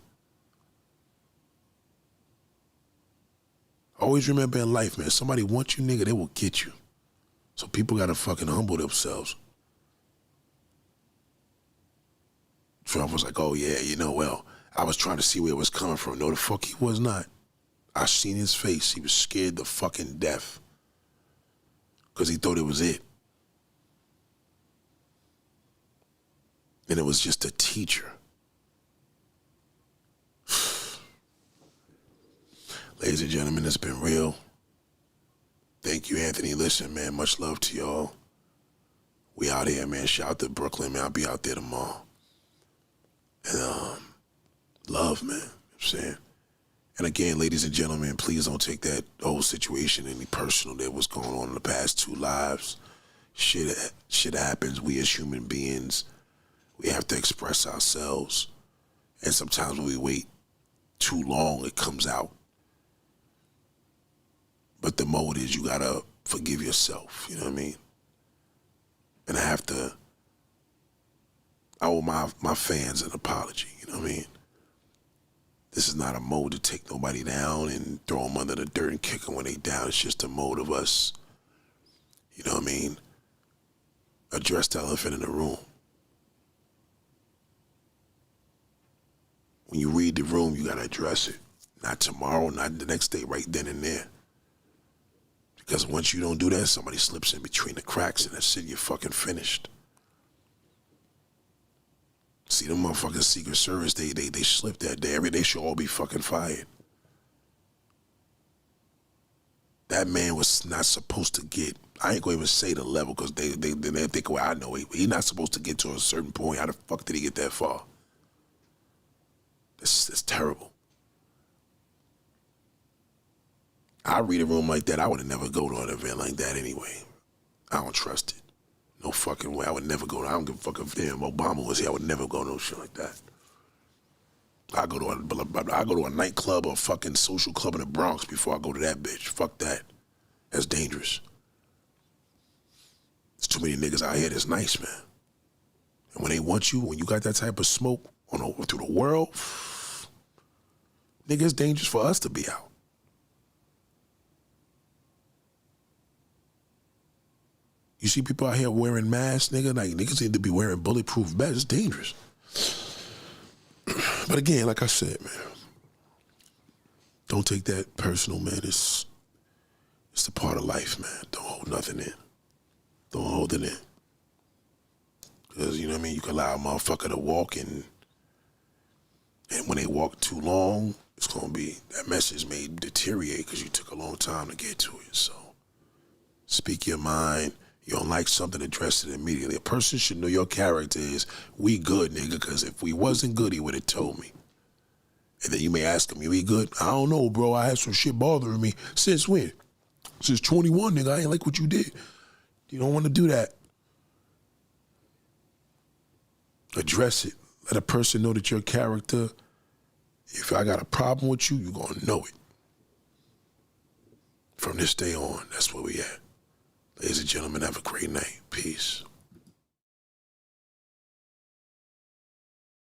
A: Always remember in life, man, somebody wants you, nigga, they will get you. So people gotta fucking humble themselves. Trump was like, oh yeah, you know, well, I was trying to see where it was coming from. No, the fuck he was not. I seen his face. He was scared to fucking death. Because he thought it was it. And it was just a teacher. Ladies and gentlemen, it's been real. Thank you, Anthony. Listen, man, much love to y'all. We out here, man. Shout out to Brooklyn, man. I'll be out there tomorrow. And love, man. You know what I'm saying? And again, ladies and gentlemen, please don't take that whole situation any personal that was going on in the past 2 lives. Shit happens. We as human beings, we have to express ourselves. And sometimes when we wait too long, it comes out. But the mode is you gotta forgive yourself, you know what I mean? And I owe my fans an apology, you know what I mean? This is not a mode to take nobody down and throw them under the dirt and kick them when they down. It's just a mode of us, you know what I mean? Address the elephant in the room. When you read the room, you gotta address it. Not tomorrow, not the next day, right then and there. Because once you don't do that, somebody slips in between the cracks and that's it, you're fucking finished. See, them motherfucking Secret Service, they slipped that day. They should all be fucking fired. That man was not supposed to get, I ain't gonna even say the level because they think, well, I know he not supposed to get to a certain point. How the fuck did he get that far? That's terrible. I read a room like that, I would never go to an event like that anyway. I don't trust it. No fucking way. I would never go to, I don't give a fuck if damn Obama was here. I would never go to no shit like that. I go to a nightclub or a fucking social club in the Bronx before I go to that bitch. Fuck that. That's dangerous. There's too many niggas out here that's nice, man. And when they want you, when you got that type of smoke through the world, nigga, it's dangerous for us to be out. You see people out here wearing masks, nigga, like niggas need to be wearing bulletproof vests. It's dangerous. But again, like I said, man, don't take that personal, man. It's the part of life, man. Don't hold nothing in. Don't hold it in. Because, you know what I mean, you can allow a motherfucker to walk and when they walk too long, it's going to be, that message may deteriorate because you took a long time to get to it. So speak your mind. You don't like something, address it immediately. A person should know your character is, we good, nigga, because if we wasn't good, he would have told me. And then you may ask him, we good? I don't know, bro. I had some shit bothering me. Since when? Since 21, nigga. I ain't like what you did. You don't want to do that. Address it. Let a person know that your character, if I got a problem with you, you're going to know it. From this day on, that's where we at. Ladies and gentlemen, have a great night. Peace.